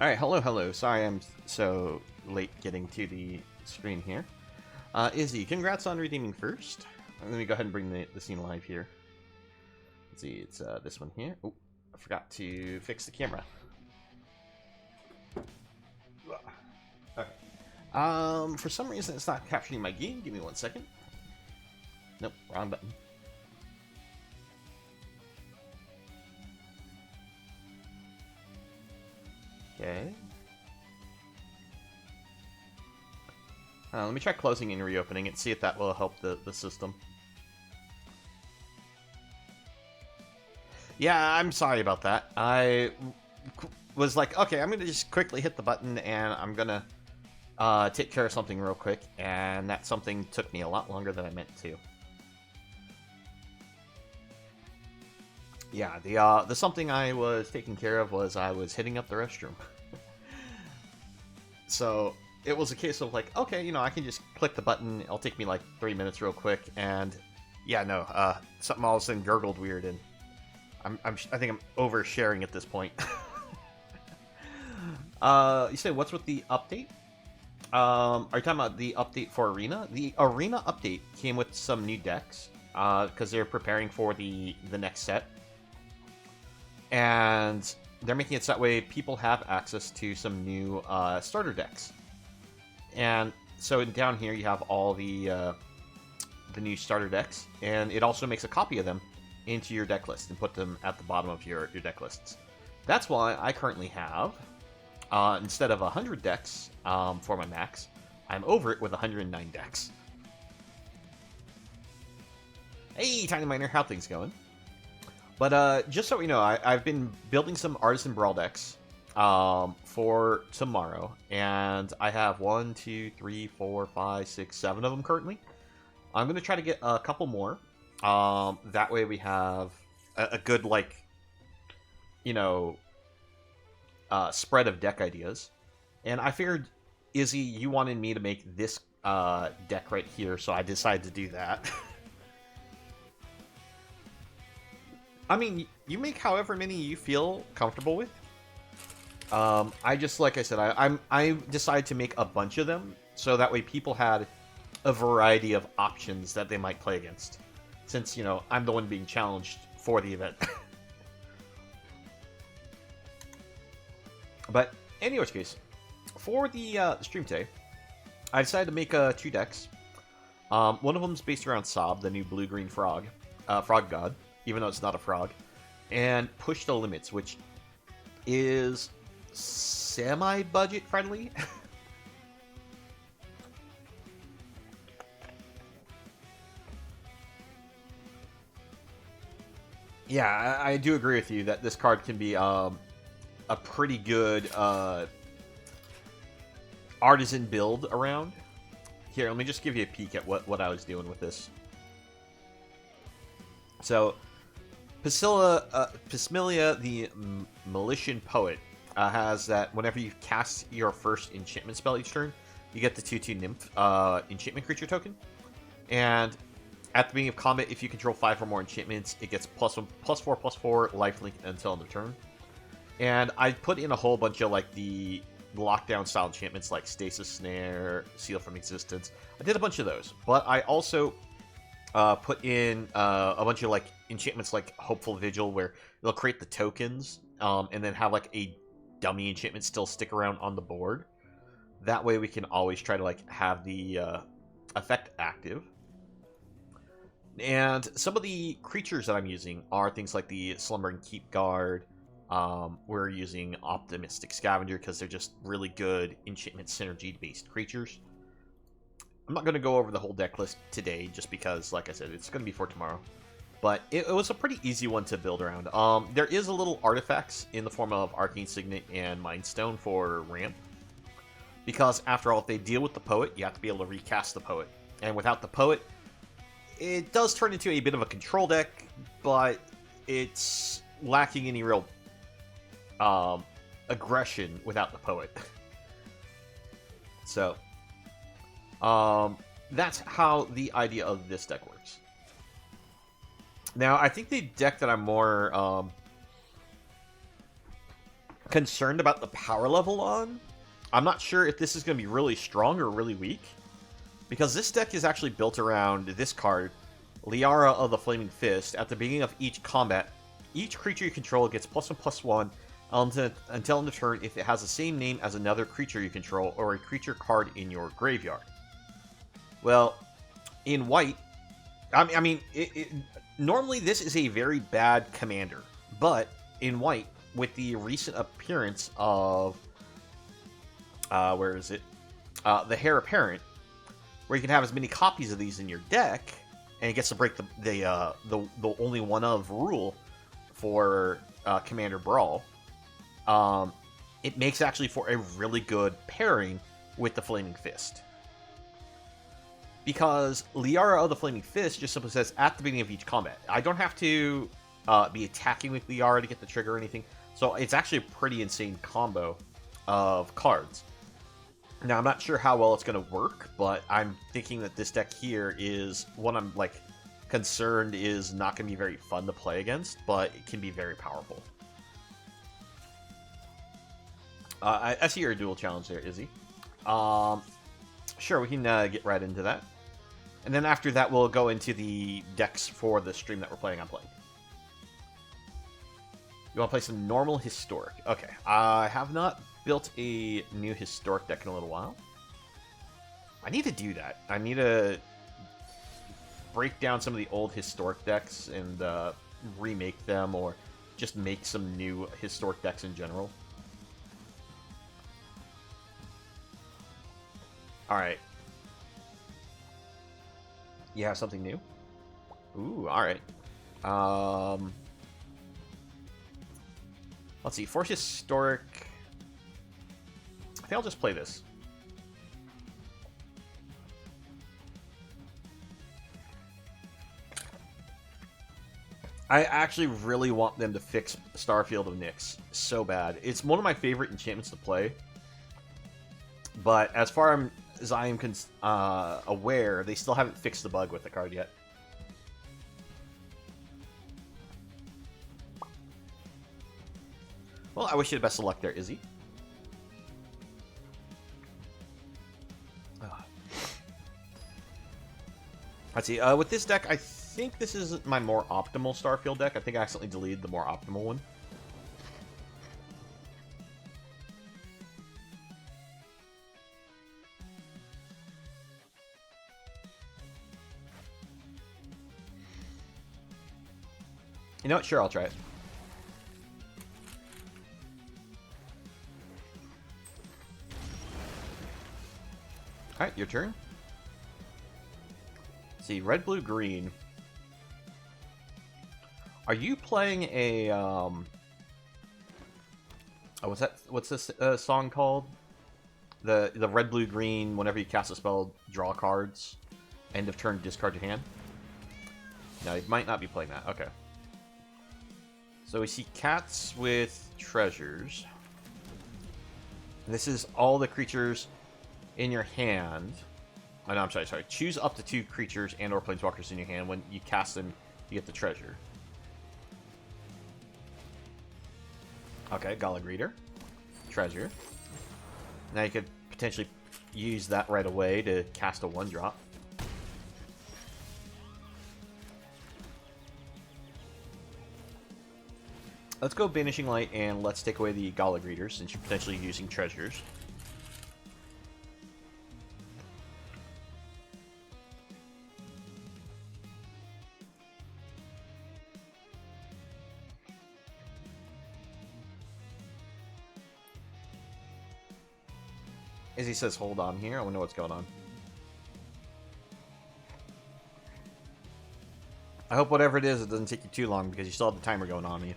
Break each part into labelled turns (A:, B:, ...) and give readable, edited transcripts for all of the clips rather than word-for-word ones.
A: Alright, hello. Sorry I'm so late getting to the screen here. Izzy, congrats on redeeming first. Let me go ahead and bring the scene live here. Let's see, it's this one here. Oh, I forgot to fix the camera. Okay. For some reason it's not capturing my game. Give me 1 second. Nope, wrong button. Okay. Let me try closing and reopening it, see if that will help the system. Yeah, I'm sorry about that. I was like, okay, I'm going to just quickly hit the button and I'm going to take care of something real quick, and that something took me a lot longer than I meant to. Yeah, the something I was taking care of was I was hitting up the restroom. So it was a case of like, okay, I can just click the button. It'll take me like 3 minutes real quick, and yeah, no, something all of a sudden gurgled weird, and I think I'm oversharing at this point. You say what's with the update? Are you talking about the update for Arena? The Arena update came with some new decks, because they're preparing for the next set. And they're making it so that way people have access to some new starter decks. And so down here you have all the new starter decks, and it also makes a copy of them into your deck list and put them at the bottom of your deck lists. That's why I currently have, instead of 100 decks for my max, I'm over it with 109 decks. Hey, Tiny Miner, how things going? But just so we know, I've been building some Artisan Brawl decks for tomorrow, and I have 1, 2, 3, 4, 5, 6, 7 of them currently. I'm going to try to get a couple more. That way we have a good, like, spread of deck ideas. And I figured, Izzy, you wanted me to make this deck right here, so I decided to do that. I mean, you make however many you feel comfortable with. I just, like I said, I decided to make a bunch of them, so that way people had a variety of options that they might play against. Since, I'm the one being challenged for the event. But, anyways, case, for the stream today, I decided to make 2 decks. One of them is based around Sob, the new blue-green frog god, even though it's not a frog, and Push the Limits, which is semi-budget friendly. Yeah, I do agree with you that this card can be a pretty good artisan build around. Here, let me just give you a peek at what I was doing with this. So, Pismilia, the Malician Poet, has that whenever you cast your first enchantment spell each turn, you get the 2/2 Nymph enchantment creature token. And at the beginning of combat, if you control 5 or more enchantments, it gets +4/+4 lifelink until end of turn. And I put in a whole bunch of like the lockdown style enchantments like Stasis Snare, Seal from Existence. I did a bunch of those, but I also put in a bunch of like enchantments like Hopeful Vigil, where they'll create the tokens and then have like a dummy enchantment still stick around on the board. That way we can always try to like have the effect active. And some of the creatures that I'm using are things like the Slumbering Keep Guard. We're using Optimistic Scavenger because they're just really good enchantment synergy based creatures. I'm not going to go over the whole deck list today, just because, like I said, it's going to be for tomorrow. But it was a pretty easy one to build around. There is a little artifacts in the form of Arcane Signet and Mind Stone for ramp. Because, after all, if they deal with the Poet, you have to be able to recast the Poet. And without the Poet, it does turn into a bit of a control deck, but it's lacking any real aggression without the Poet. So, that's how the idea of this deck works. Now, I think the deck that I'm more concerned about the power level on. I'm not sure if this is going to be really strong or really weak, because this deck is actually built around this card, Liara of the Flaming Fist. At the beginning of each combat, each creature you control gets +1/+1 until end of turn if it has the same name as another creature you control or a creature card in your graveyard. Well, in white, normally this is a very bad commander, but in white, with the recent appearance of the Heir Apparent, where you can have as many copies of these in your deck, and it gets to break the only one of rule for Commander Brawl. It makes actually for a really good pairing with the Flaming Fist. Because Liara of the Flaming Fist just simply says at the beginning of each combat. I don't have to be attacking with Liara to get the trigger or anything. So it's actually a pretty insane combo of cards. Now, I'm not sure how well it's going to work, but I'm thinking that this deck here is one I'm concerned is not going to be very fun to play against, but it can be very powerful. I see your dual challenge there, Izzy. Sure, we can get right into that. And then after that, we'll go into the decks for the stream that we're planning on playing. You want to play some normal historic. Okay, I have not built a new historic deck in a little while. I need to do that. I need to break down some of the old historic decks and remake them, or just make some new historic decks in general. Alright. You have something new? Ooh, alright. Let's see, for historic, I think I'll just play this. I actually really want them to fix Starfield of Nyx so bad. It's one of my favorite enchantments to play. But as far as I am aware, they still haven't fixed the bug with the card yet. Well, I wish you the best of luck there, Izzy. Let's see. With this deck, I think this is my more optimal Starfield deck. I think I accidentally deleted the more optimal one. You know what? Sure, I'll try it. Alright, your turn. Let's see, red, blue, green. Are you playing a, oh, what's this song called? The red, blue, green, whenever you cast a spell, draw cards. End of turn, discard your hand? No, you might not be playing that. Okay. So we see cats with treasures. This is all the creatures in your hand. Oh, no, I'm sorry. Choose up to 2 creatures and or planeswalkers in your hand. When you cast them, you get the treasure. Okay, Gala Greeter. Treasure. Now you could potentially use that right away to cast a 1-drop. Let's go Banishing Light, and let's take away the Gala Greeters, since you're potentially using treasures. As he says, hold on here. I want to know what's going on. I hope whatever it is, it doesn't take you too long, because you still have the timer going on you.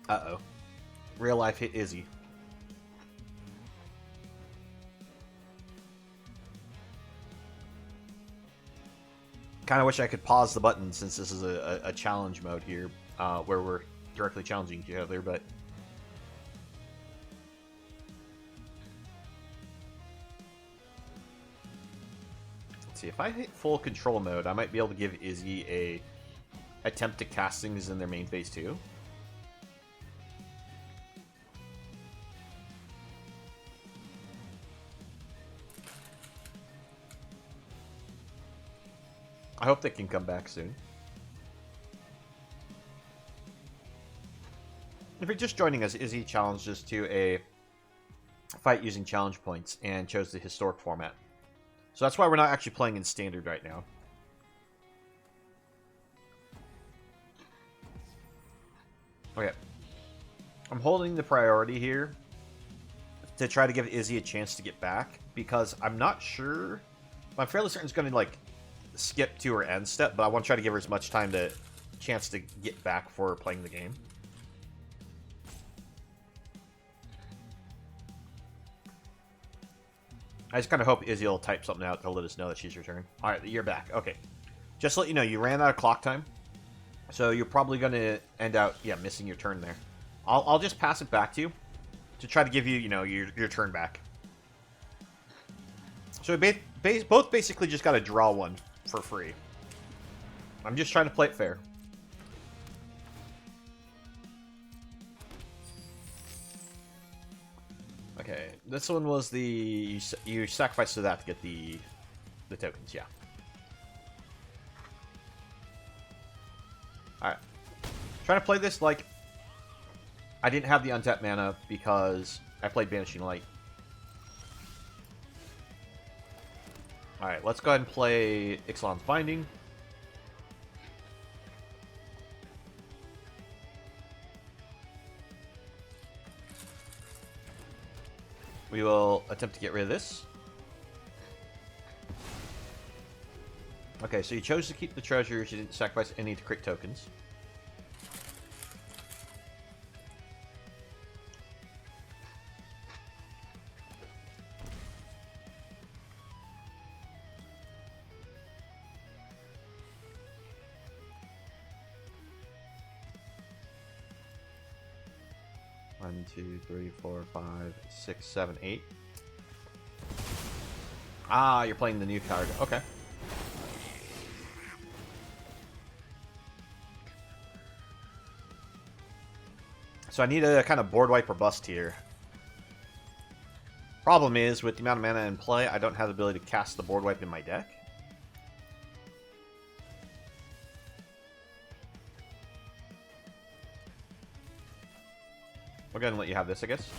A: Uh-oh. Real life hit Izzy. Kind of wish I could pause the button, since this is a challenge mode here, where we're directly challenging each other, but... Let's see. If I hit full control mode, I might be able to give Izzy a attempt to cast things in their main phase too. I hope they can come back soon. If you're just joining us, Izzy challenged us to a fight using challenge points and chose the historic format. So that's why we're not actually playing in standard right now. Okay. I'm holding the priority here to try to give Izzy a chance to get back, because I'm not sure. I'm fairly certain it's going to, like, skip to her end step, but I want to try to give her as much time to chance to get back for playing the game. I just kind of hope Izzy will type something out to let us know that she's returned. All right, you're back. Okay. Just to let you know, you ran out of clock time, so you're probably going to end out, missing your turn there. I'll just pass it back to you to try to give you, your turn back. So we both basically just got to draw one for free. I'm just trying to play it fair. Okay, this one was the... You sacrificed to that to get the tokens, yeah. Alright. Trying to play this like I didn't have the untapped mana because I played Banishing Light. Alright, let's go ahead and play Ixalan's Binding. We will attempt to get rid of this. Okay, so you chose to keep the treasures. You didn't sacrifice any to crit tokens. One, two, three, four, 5, 6, 7, 8. Ah, you're playing the new card. Okay. So I need a kind of board wipe or bust here. Problem is, with the amount of mana in play, I don't have the ability to cast the board wipe in my deck. We'll go ahead and let you have this, I guess.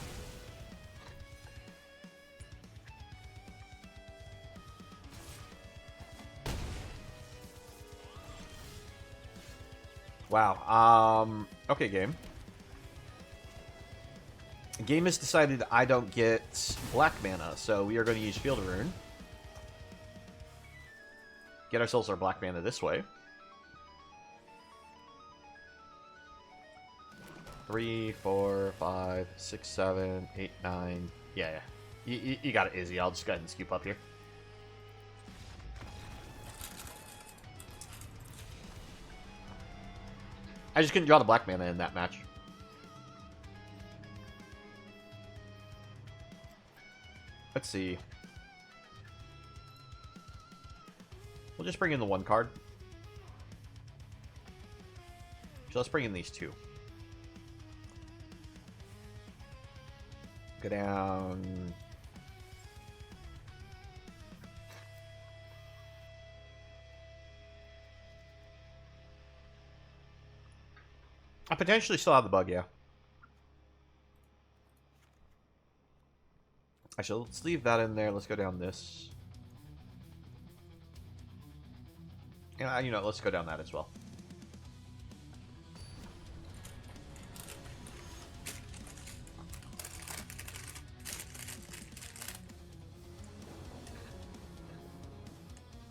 A: Wow. Okay, game. The game has decided I don't get black mana, so we are going to use Field of Ruin. Get ourselves our black mana this way. 3, 4, 5, 6, 7, 8, 9. Yeah. You got it, Izzy. I'll just go ahead and scoop up here. I just couldn't draw the black mana in that match. Let's see. We'll just bring in the one card. So let's bring in these two. Go down. I potentially still have the bug, yeah. Actually, let's leave that in there. Let's go down this. And, let's go down that as well.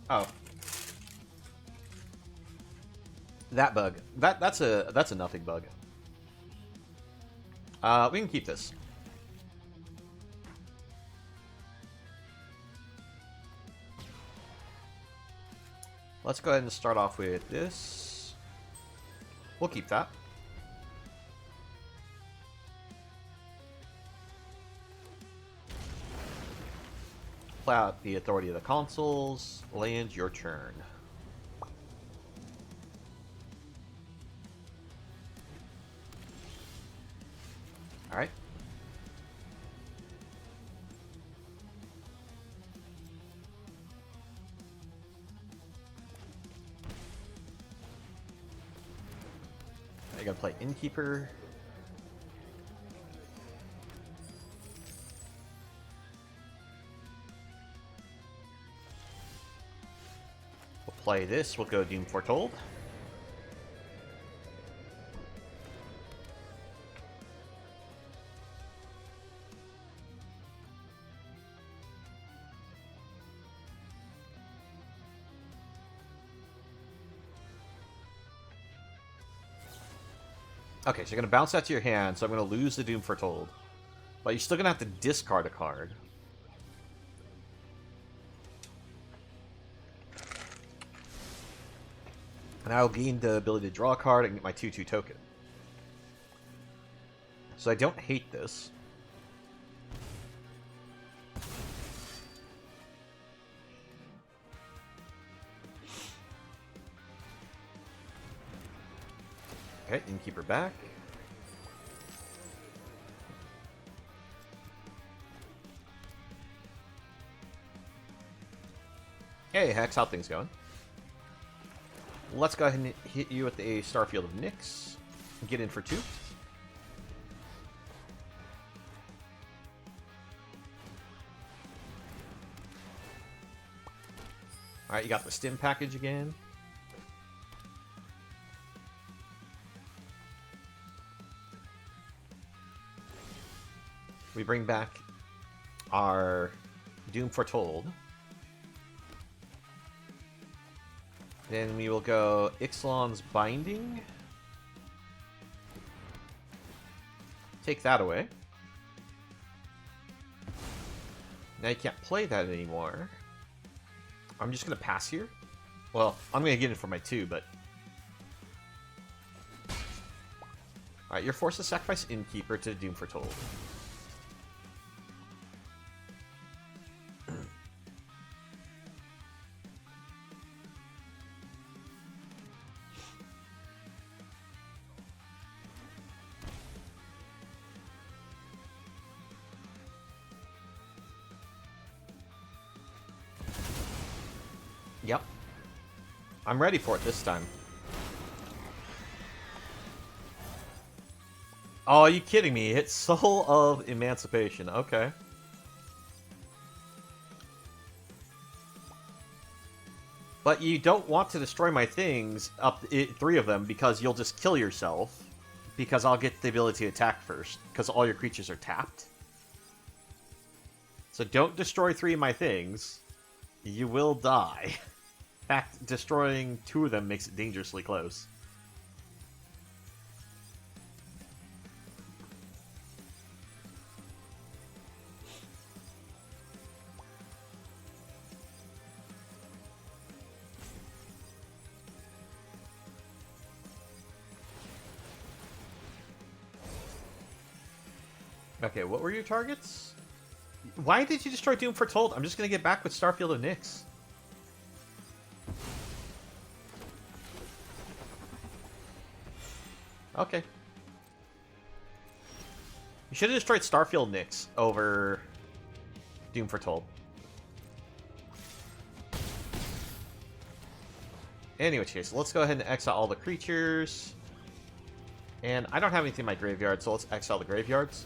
A: Oh. That bug. That's a nothing bug. We can keep this. Let's go ahead and start off with this. We'll keep that. play out the authority of the consuls. Land your turn. Alright. I gotta play Innkeeper. We'll play this, we'll go Doom Foretold. Okay, so you're going to bounce that to your hand, so I'm going to lose the Doom Foretold. But you're still going to have to discard a card. And I'll gain the ability to draw a card and get my 2/2 token. So I don't hate this. Okay, Innkeeper back. Hey, Hex, how things going? Let's go ahead and hit you with a Starfield of Nyx. Get in for 2. Alright, you got the stim package again. We bring back our Doom Foretold. Then we will go Ixalan's Binding. Take that away. Now you can't play that anymore. I'm just going to pass here. Well, I'm going to get it for my 2, but... Alright, you're forced to sacrifice Innkeeper to Doom Foretold. Yep. I'm ready for it this time. Oh, are you kidding me? It's Soul of Emancipation. Okay. But you don't want to destroy my things, 3 of them, because you'll just kill yourself. Because I'll get the ability to attack first, because all your creatures are tapped. So don't destroy 3 of my things. You will die. In fact, destroying 2 of them makes it dangerously close. Okay, what were your targets? Why did you destroy Doom Foretold? I'm just going to get back with Starfield of Nyx. Okay. You should have destroyed Starfield Nyx over Doom Foretold. Anyway, Chase, let's go ahead and exile all the creatures. And I don't have anything in my graveyard, so let's exile the graveyards.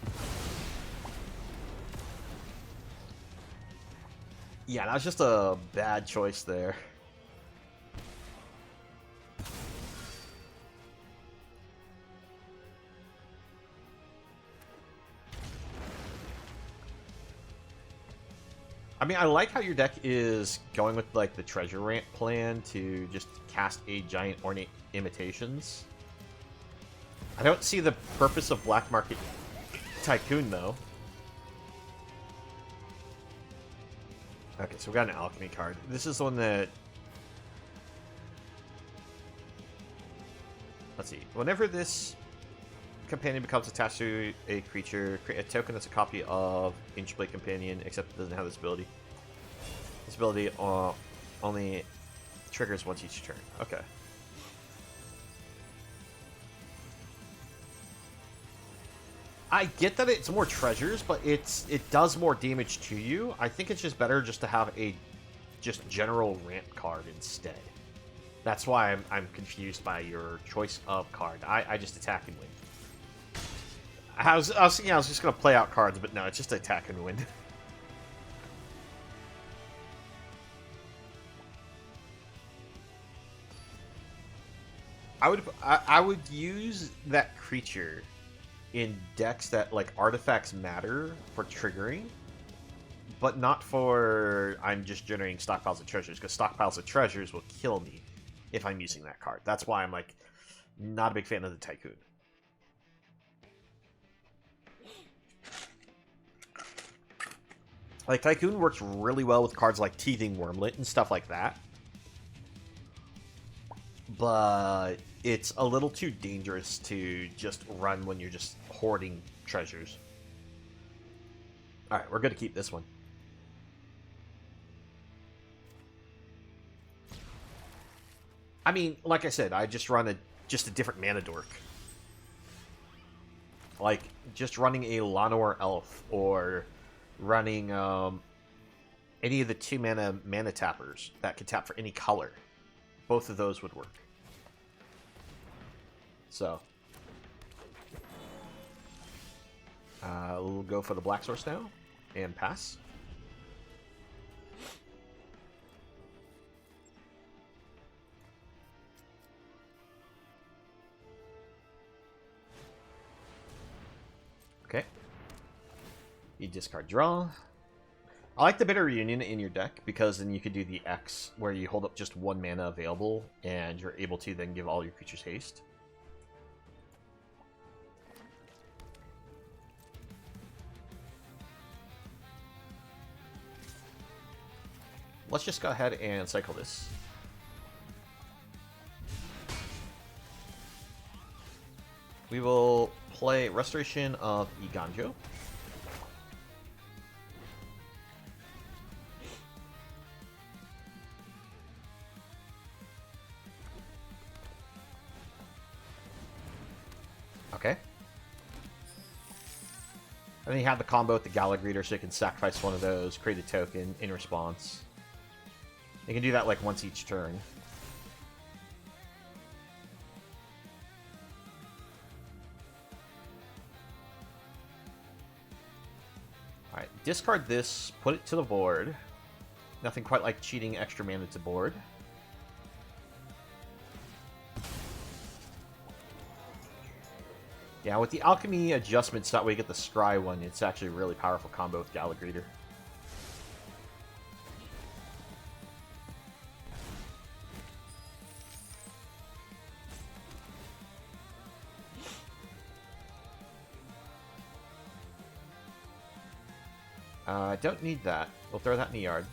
A: Yeah, that was just a bad choice there. I mean, I like how your deck is going with, like, the treasure ramp plan to just cast a giant ornate imitations. I don't see the purpose of Black Market Tycoon, though. Okay, so we got an alchemy card. This is the one that... Let's see. Whenever this companion becomes attached to a creature, create a token that's a copy of Inchblade Companion, except it doesn't have this ability. This ability only triggers once each turn. Okay. I get that it's more treasures, but it does more damage to you. I think it's just better just to have a just general ramp card instead. That's why I'm confused by your choice of card. I just attack and win. I was thinking I was just gonna play out cards, but no, it's just attack and win. I would use that creature in decks that like artifacts matter for triggering, but not for I'm just generating stockpiles of treasures, because stockpiles of treasures will kill me if I'm using that card. That's why I'm like not a big fan of the Tycoon. Like Tycoon works really well with cards like Teething Wormlet and stuff like that, but it's a little too dangerous to just run when you're just hoarding treasures. Alright, we're going to keep this one. I mean, like I said, I just run just a different mana dork. Like, just running a Lanor Elf, or running any of the 2 mana tappers that can tap for any color. Both of those would work. So, we'll go for the Black Source now, and pass. Okay. You discard draw. I like the Bitter Reunion in your deck, because then you could do the X, where you hold up just 1 mana available, and you're able to then give all your creatures haste. Let's just go ahead and cycle this. We will play Restoration of Iganjo. Okay. And then you have the combo with the Galagreater, so you can sacrifice one of those, create a token in response. You can do that like once each turn. Alright, discard this, put it to the board. Nothing quite like cheating extra mana to board. Yeah, with the alchemy adjustments, that way you get the Scry one, it's actually a really powerful combo with Galagreater. I don't need that. We'll throw that in the yard.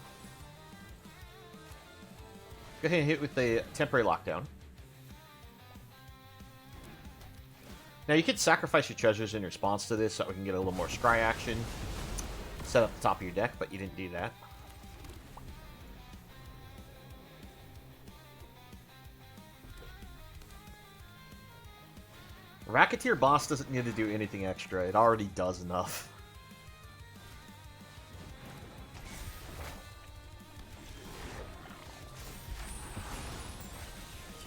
A: Go ahead and hit with the temporary lockdown. Now you could sacrifice your treasures in response to this so we can get a little more scry action. Set up the top of your deck, but you didn't do that. Racketeer Boss doesn't need to do anything extra. It already does enough.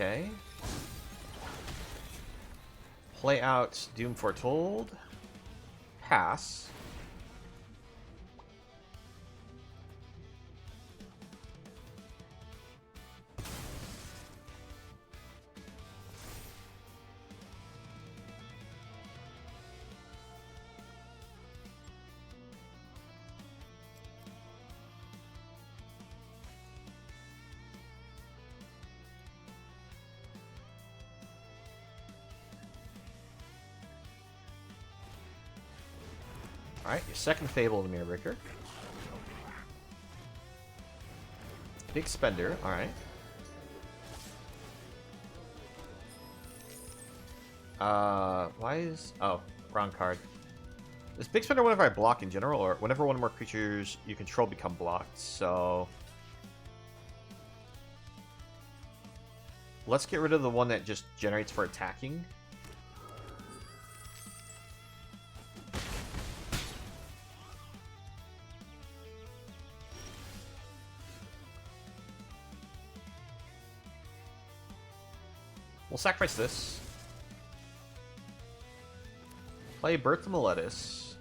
A: Okay. Play out Doom Foretold. Pass. Alright, your second Fable of the Mirrorbreaker. Big spender, alright. Why is... Oh, wrong card. Is Big Spender whenever I block in general, or whenever one or more creatures you control become blocked? So, let's get rid of the one that just generates for attacking. We'll sacrifice this. Play Birth of Meletis.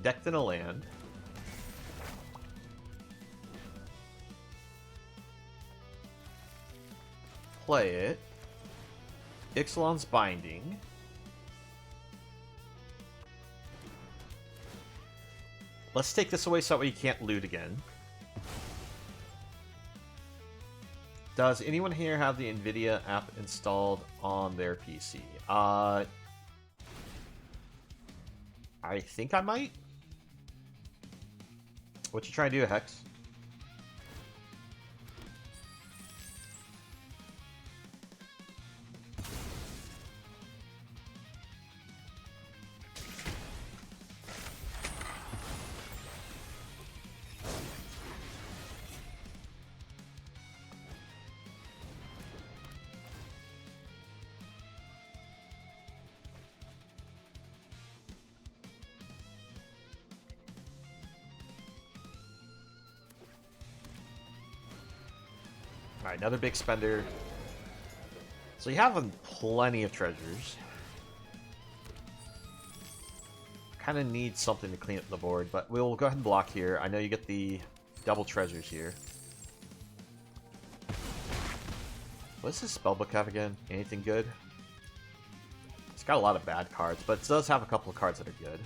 A: Decked in a land. Play it. Ixalan's Binding. Let's take this away so that way you can't loot again. Does anyone here have the NVIDIA app installed on their PC? I think I might. What you trying to do, Hex? Alright, another big spender. So you have plenty of treasures. Kind of need something to clean up the board, but we'll go ahead and block here. I know you get the double treasures here. What does this spellbook have again? Anything good? It's got a lot of bad cards, but it does have a couple of cards that are good.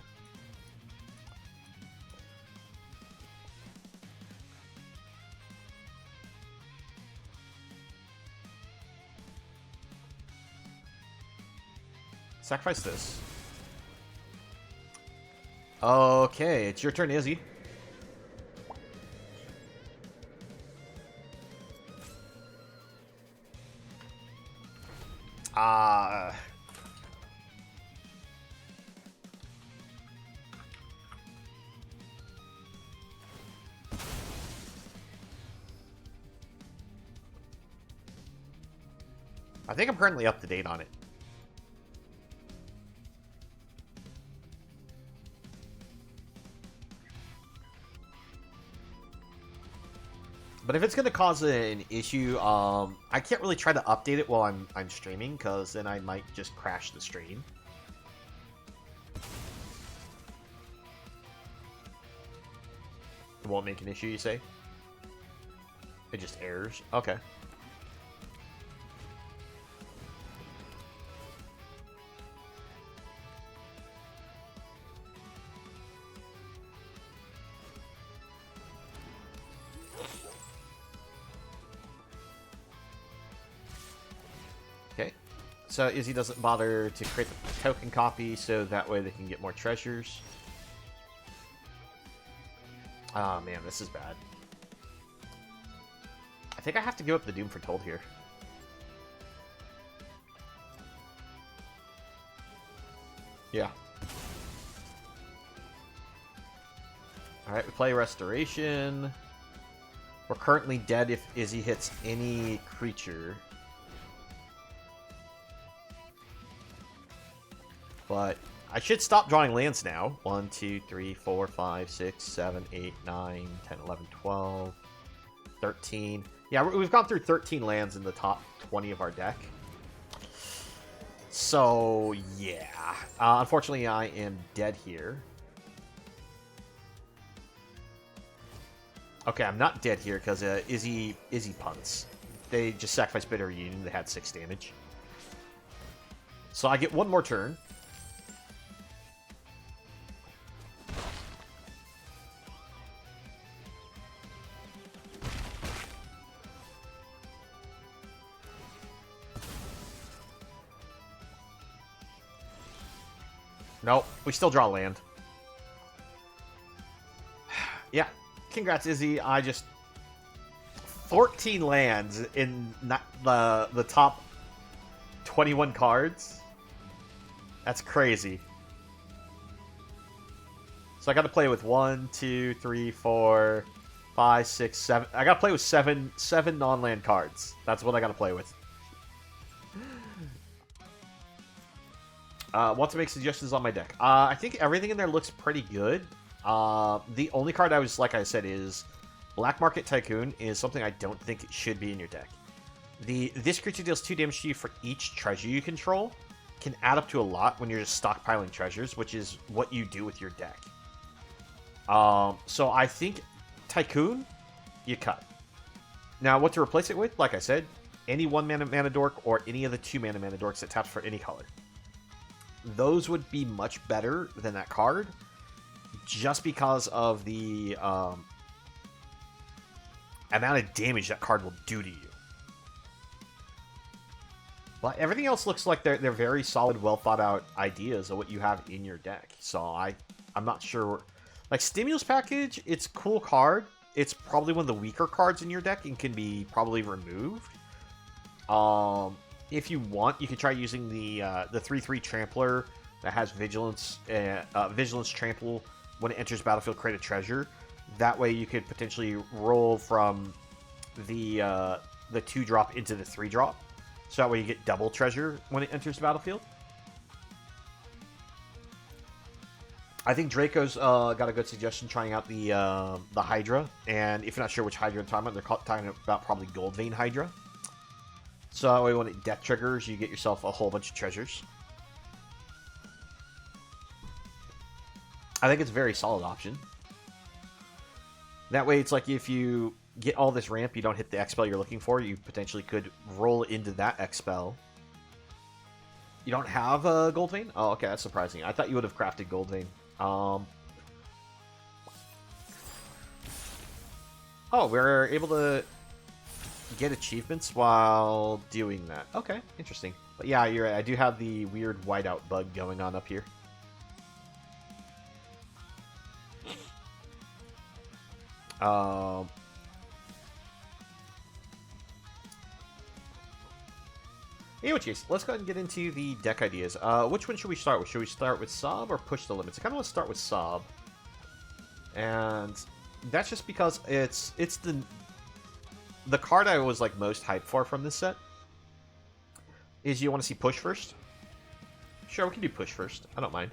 A: Sacrifice this. Okay, it's your turn, Izzy. I think I'm currently up to date on it. But if it's going to cause an issue, I can't really try to update it while I'm streaming, because then I might just crash the stream. It won't make an issue, you say? It just errors? Okay. So Izzy doesn't bother to create the token copy, so that way they can get more treasures. Oh man, this is bad. I think I have to give up the Doom Foretold here. Yeah. Alright, we play Restoration. We're currently dead if Izzy hits any creature. But I should stop drawing lands now. 1, 2, 3, 4, 5, 6, 7, 8, 9, 10, 11, 12, 13. Yeah, we've gone through 13 lands in the top 20 of our deck. So, yeah. Unfortunately, I am dead here. Okay, I'm not dead here because Izzy punts. They just sacrificed Bitter Reunion. They had 6 damage. So I get one more turn. Nope, we still draw land. Yeah, congrats, Izzy. I just 14 lands in the top 21 cards. That's crazy. So I got to play with 1, 2, 3, 4, 5, 6, 7. I got to play with seven non-land cards. That's what I got to play with. Want to make suggestions on my deck? I think everything in there looks pretty good. The only card I was, like I said, is Black Market Tycoon is something I don't think it should be in your deck. This creature deals 2 damage to you for each treasure you control. Can add up to a lot when you're just stockpiling treasures, which is what you do with your deck. So I think Tycoon, you cut. Now, what to replace it with? Like I said, any 1-mana dork or any of the 2-mana dorks that taps for any color. Those would be much better than that card, just because of the amount of damage that card will do to you. But everything else looks like they're very solid, well thought out ideas of what you have in your deck. So I'm not sure. Like Stimulus Package, it's a cool card. It's probably one of the weaker cards in your deck and can be probably removed. If you want, you can try using the 3/3 Trampler that has Vigilance, Vigilance Trample. When it enters battlefield, create a treasure. That way, you could potentially roll from the 2-drop into the 3-drop. So that way, you get double treasure when it enters the battlefield. I think Draco's got a good suggestion trying out the Hydra. And if you're not sure which Hydra you're talking about, they're talking about probably Gold Vein Hydra. So that way when it death triggers, you get yourself a whole bunch of treasures. I think it's a very solid option. That way it's like if you get all this ramp, you don't hit the X-Spell you're looking for, you potentially could roll into that X-Spell. You don't have a Gold Vein? Oh, okay, that's surprising. I thought you would have crafted Gold Vein. Oh, we're able to get achievements while doing that. Okay, interesting. But yeah, you're right. I do have the weird whiteout bug going on up here. Anyway, Chase, let's go ahead and get into the deck ideas. Which one should we start with? Should we start with Sob or Push the Limits? I kind of want to start with Sob. And that's just because it's the card I was like most hyped for from this set. Is you want to see Push first? Sure, we can do Push first. I don't mind.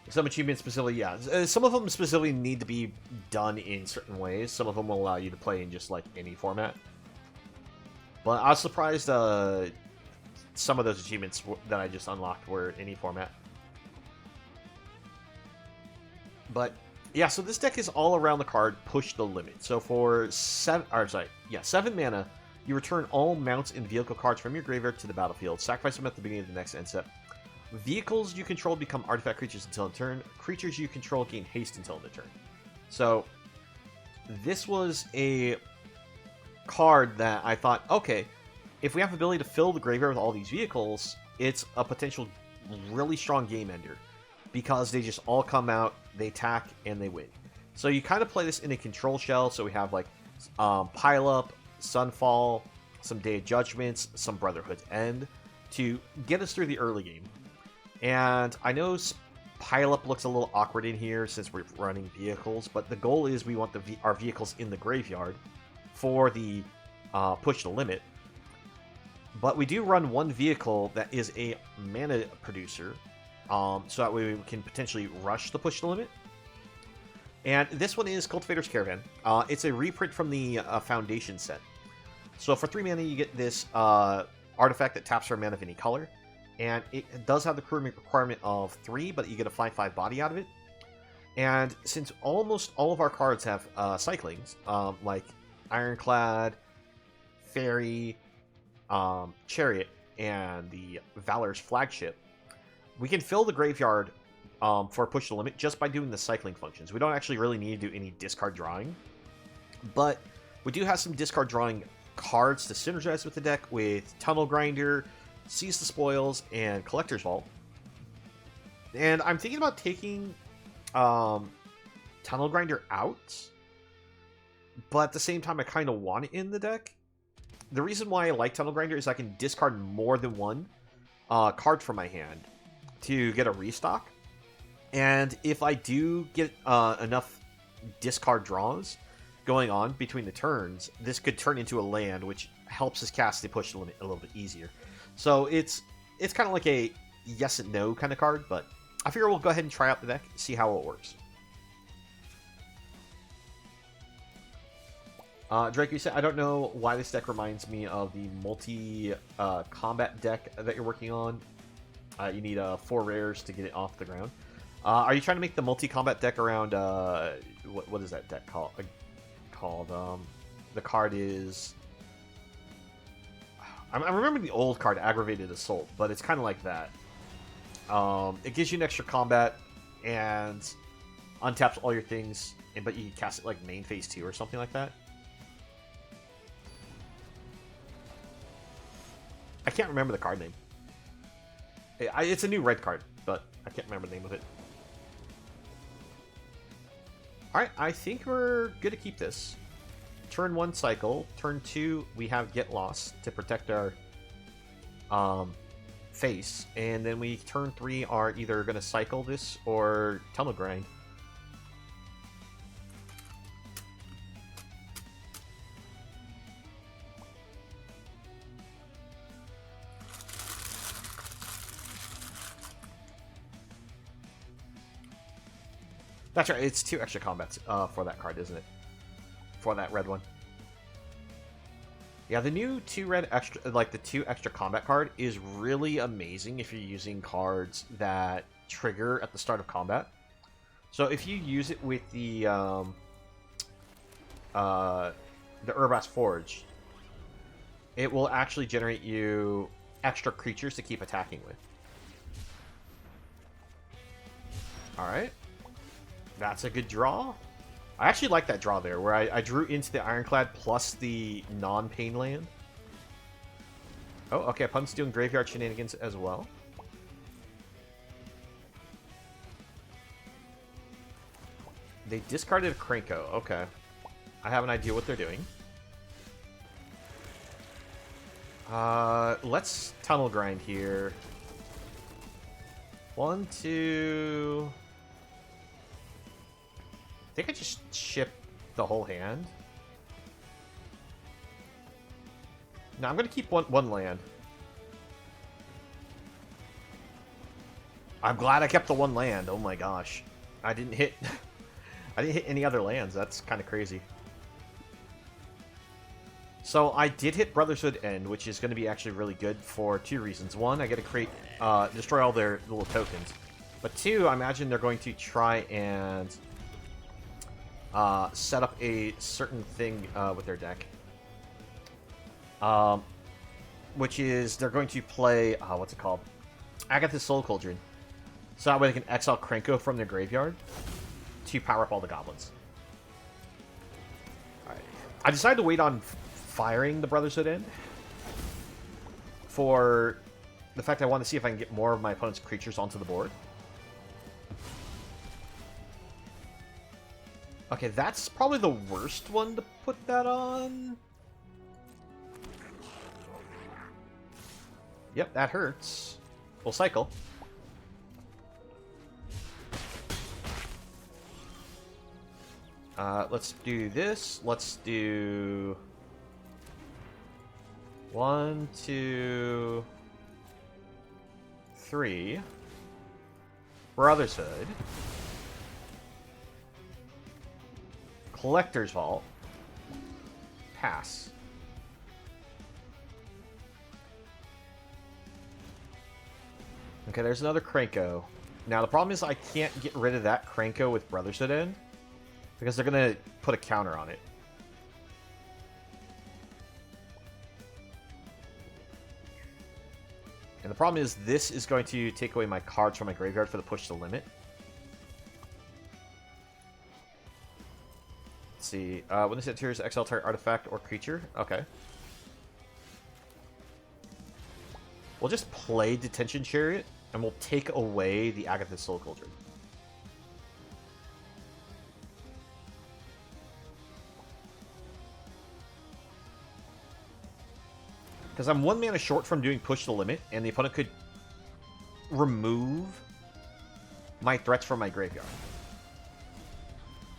A: Some achievements specifically, yeah. Some of them specifically need to be done in certain ways. Some of them will allow you to play in just like any format. But I was surprised some of those achievements that I just unlocked were any format. But yeah, so this deck is all around the card Push the Limit. So for 7 mana, you return all mounts and vehicle cards from your graveyard to the battlefield. Sacrifice them at the beginning of the next end step. Vehicles you control become artifact creatures until end turn. Creatures you control gain haste until end turn. So this was a card that I thought, okay, if we have the ability to fill the graveyard with all these vehicles, it's a potential really strong game ender because they just all come out, they attack, and they win. So you kind of play this in a control shell. So we have like Pile Up, Sunfall, some Day of Judgments, some Brotherhood's End to get us through the early game. And I know Pile Up looks a little awkward in here since we're running vehicles, but the goal is we want our vehicles in the graveyard for the Push the Limit. But we do run one vehicle that is a mana producer, so that way we can potentially rush the Push the Limit. And this one is Cultivator's Caravan. It's a reprint from the Foundation set. So for 3 mana, you get this artifact that taps for mana of any color. And it does have the crew requirement of 3, but you get a 5/5 body out of it. And since almost all of our cards have cyclings, like Ironclad, Fairy, Chariot, and the Valor's Flagship, we can fill the graveyard for Push the Limit just by doing the cycling functions. We don't actually really need to do any discard drawing. But we do have some discard drawing cards to synergize with the deck with Tunnel Grinder, Seize the Spoils, and Collector's Vault. And I'm thinking about taking Tunnel Grinder out, but at the same time I kind of want it in the deck. The reason why I like Tunnel Grinder is I can discard more than one card from my hand to get a restock. And if I do get enough discard draws going on between the turns, this could turn into a land, which helps us cast the Push the Limit a little bit easier. So it's kind of like a yes and no kind of card, but I figure we'll go ahead and try out the deck, see how it works. Drake, you said, I don't know why this deck reminds me of the multi-combat deck that you're working on. You need 4 rares to get it off the ground. Are you trying to make the multi-combat deck around, what is that deck called? The card is... I remember the old card, Aggravated Assault, but it's kind of like that. It gives you an extra combat and untaps all your things, but you can cast it like main phase 2 or something like that. I can't remember the card name. It's a new red card, but I can't remember the name of it. Alright, I think we're good to keep this. Turn 1 cycle. Turn 2 we have Get Lost to protect our face. And then we turn 3 are either going to cycle this or Tunnel Grind. That's right, it's 2 extra combats for that card, isn't it? For that red one. Yeah, the new 2 red extra, like the 2 extra combat card is really amazing if you're using cards that trigger at the start of combat. So if you use it with the Urbas Forge, it will actually generate you extra creatures to keep attacking with. Alright. That's a good draw. I actually like that draw there, where I drew into the Ironclad plus the non-pain land. Oh, okay, opponent's doing graveyard shenanigans as well. They discarded a Krenko, okay. I have an idea what they're doing. Let's Tunnel Grind here. 1, 2... I think I just ship the whole hand. No, I'm going to keep one land. I'm glad I kept the 1 land. Oh my gosh. I didn't hit I didn't hit any other lands. That's kind of crazy. So I did hit Brotherhood End, which is going to be actually really good for 2 reasons. 1, I get to create destroy all their little tokens. But 2, I imagine they're going to try and set up a certain thing with their deck. Which is, they're going to play, what's it called? Agatha's Soul Cauldron. So that way they can exile Krenko from their graveyard to power up all the goblins. Alright. I decided to wait on firing the Brotherhood End for the fact I want to see if I can get more of my opponent's creatures onto the board. Okay, that's probably the worst one to put that on. Yep, that hurts. We'll cycle. Let's do this. Let's do 1, 2, 3. Brotherhood. Collector's Vault. Pass. Okay, there's another Krenko. Now, the problem is I can't get rid of that Krenko with Brotherhood End, because they're going to put a counter on it. And the problem is this is going to take away my cards from my graveyard for the push to limit. Let's see. When this enters, exile target artifact or creature. Okay. We'll just play Detention Chariot, and we'll take away the Agatha's Soul Cauldron. Because I'm 1 mana short from doing Push the Limit, and the opponent could remove my threats from my graveyard.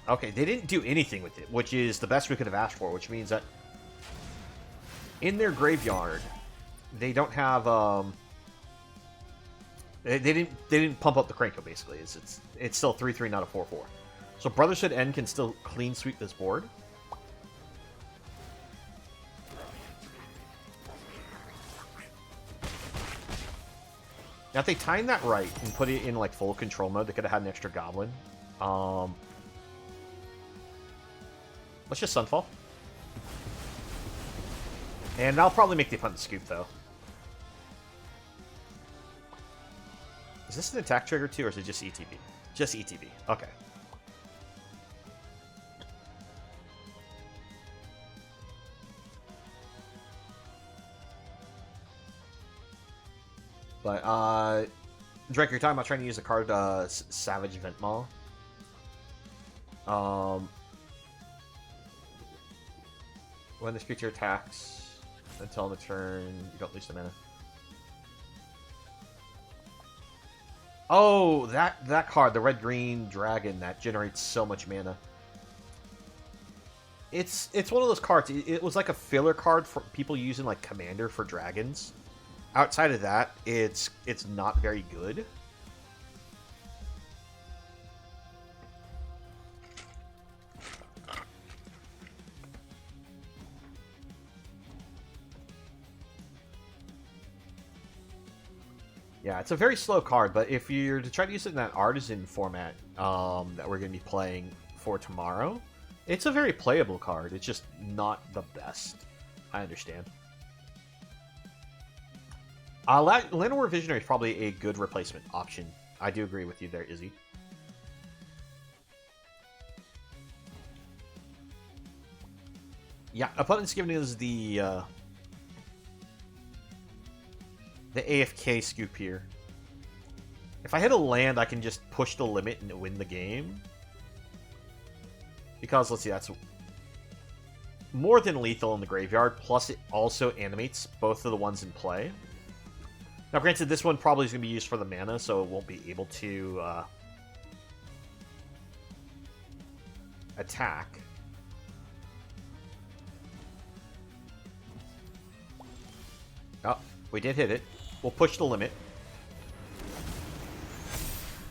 A: Okay, they didn't do anything with it, which is the best we could have asked for, which means that in their graveyard, they don't have they didn't pump up the Cranko basically. It's still 3-3, not a 4-4. So Brotherhood End can still clean sweep this board. Now, if they timed that right and put it in like full control mode, they could have had an extra goblin. Let's just Sunfall. And I'll probably make the opponent scoop, though. Is this an attack trigger, too, or is it just ETB? Just ETB. Okay. But, Drake, you're talking about trying to use the card Savage Vent Maw. When this creature attacks until on the turn, you don't lose the mana. Oh, that card, the red-green dragon that generates so much mana. It's one of those cards. It was like a filler card for people using like Commander for dragons. Outside of that, it's not very good. Yeah, it's a very slow card, but if you're to try to use it in that artisan format that we're going to be playing for tomorrow, it's a very playable card. It's just not the best. I understand. Llanowar Visionary is probably a good replacement option. I do agree with you there, Izzy. Yeah, opponent's giving us the AFK scoop here. If I hit a land, I can just push the limit and win the game. Because, let's see, that's more than lethal in the graveyard, plus it also animates both of the ones in play. Now, granted, this one probably is going to be used for the mana, so it won't be able to attack. Oh, we did hit it. We'll push the limit.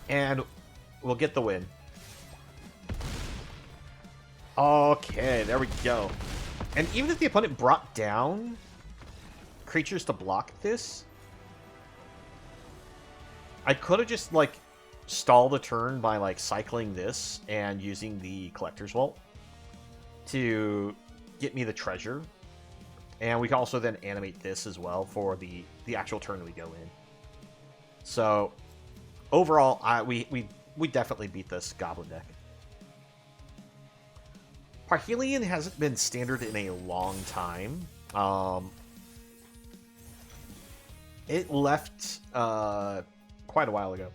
A: And we'll get the win. Okay, there we go. And even if the opponent brought down creatures to block this, I could have just, like, stalled a turn by, like, cycling this and using the Collector's Vault to get me the treasure. And we can also then animate this as well for the actual turn we go in. So, overall, we definitely beat this Goblin deck. Parhelion hasn't been standard in a long time. It left quite a while ago.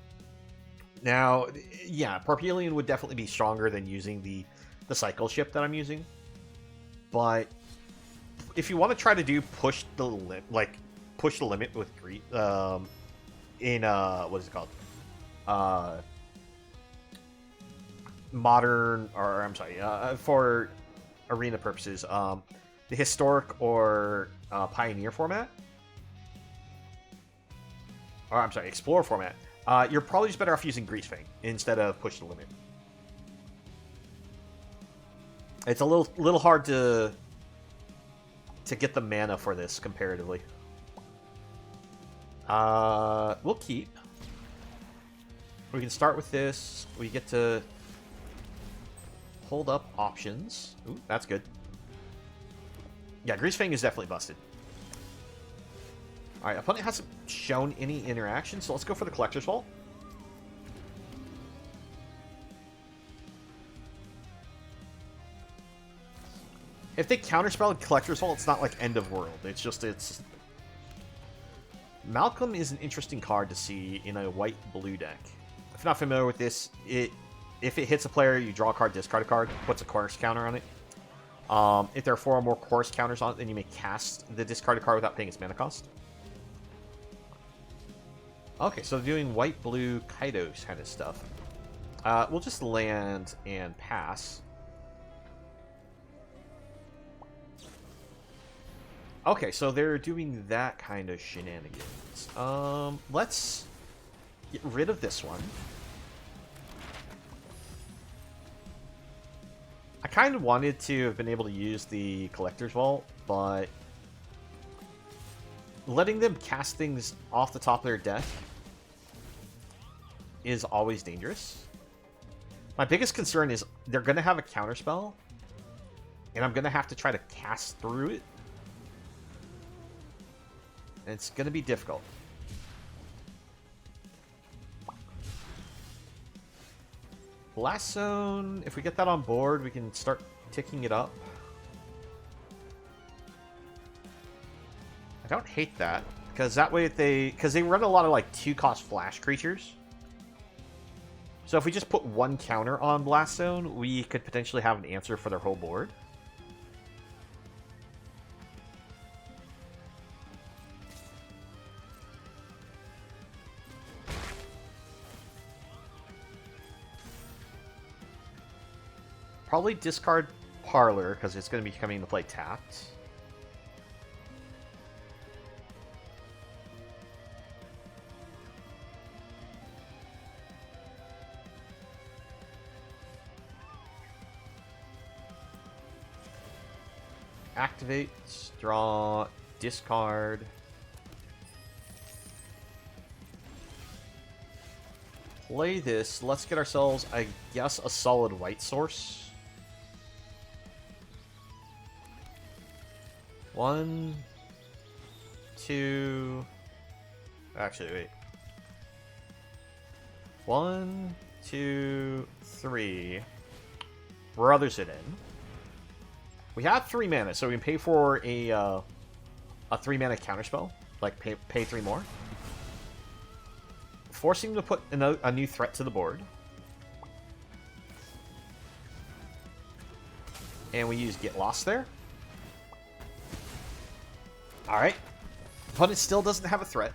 A: Now, yeah, Parhelion would definitely be stronger than using the cycle ship that I'm using. But if you want to try to do push the limit with Greed, in what is it called? Modern, or I'm sorry, for arena purposes, the historic or pioneer format, or I'm sorry, explorer format, you're probably just better off using Greasefang instead of push the limit. It's a little hard to get the mana for this comparatively. We'll keep. We can start with this. We get to hold up options. Ooh, that's good. Yeah, Greasefang is definitely busted. Alright, opponent hasn't shown any interaction, so let's go for the Collector's Vault. If they counterspell Collector's Vault, it's not like end of world. It's just, Malcolm is an interesting card to see in a white-blue deck. If you're not familiar with this, if it hits a player, you draw a card, discard a card, puts a course counter on it. If there are 4 or more course counters on it, then you may cast the discarded card without paying its mana cost. Okay, so doing white-blue Kaido kind of stuff. We'll just land and pass. Okay, so they're doing that kind of shenanigans. Let's get rid of this one. I kind of wanted to have been able to use the Collector's Vault, but letting them cast things off the top of their deck is always dangerous. My biggest concern is they're going to have a counterspell, and I'm going to have to try to cast through it. And it's going to be difficult. Blast Zone, if we get that on board, we can start ticking it up. I don't hate that, because that way because they run a lot of like 2-cost flash creatures. So if we just put one counter on Blast Zone, we could potentially have an answer for their whole board. Probably discard Parlor, because it's going to be coming into play tapped. Activate, draw, discard. Play this. Let's get ourselves, I guess, a solid white source. 1, 2. Actually, wait. 1, 2, 3. Brothers it in. We have 3 mana, so we can pay for a 3-mana counterspell. Like, pay 3 more. Forcing him to put a new threat to the board. And we use Get Lost there. Alright. Opponent still doesn't have a threat.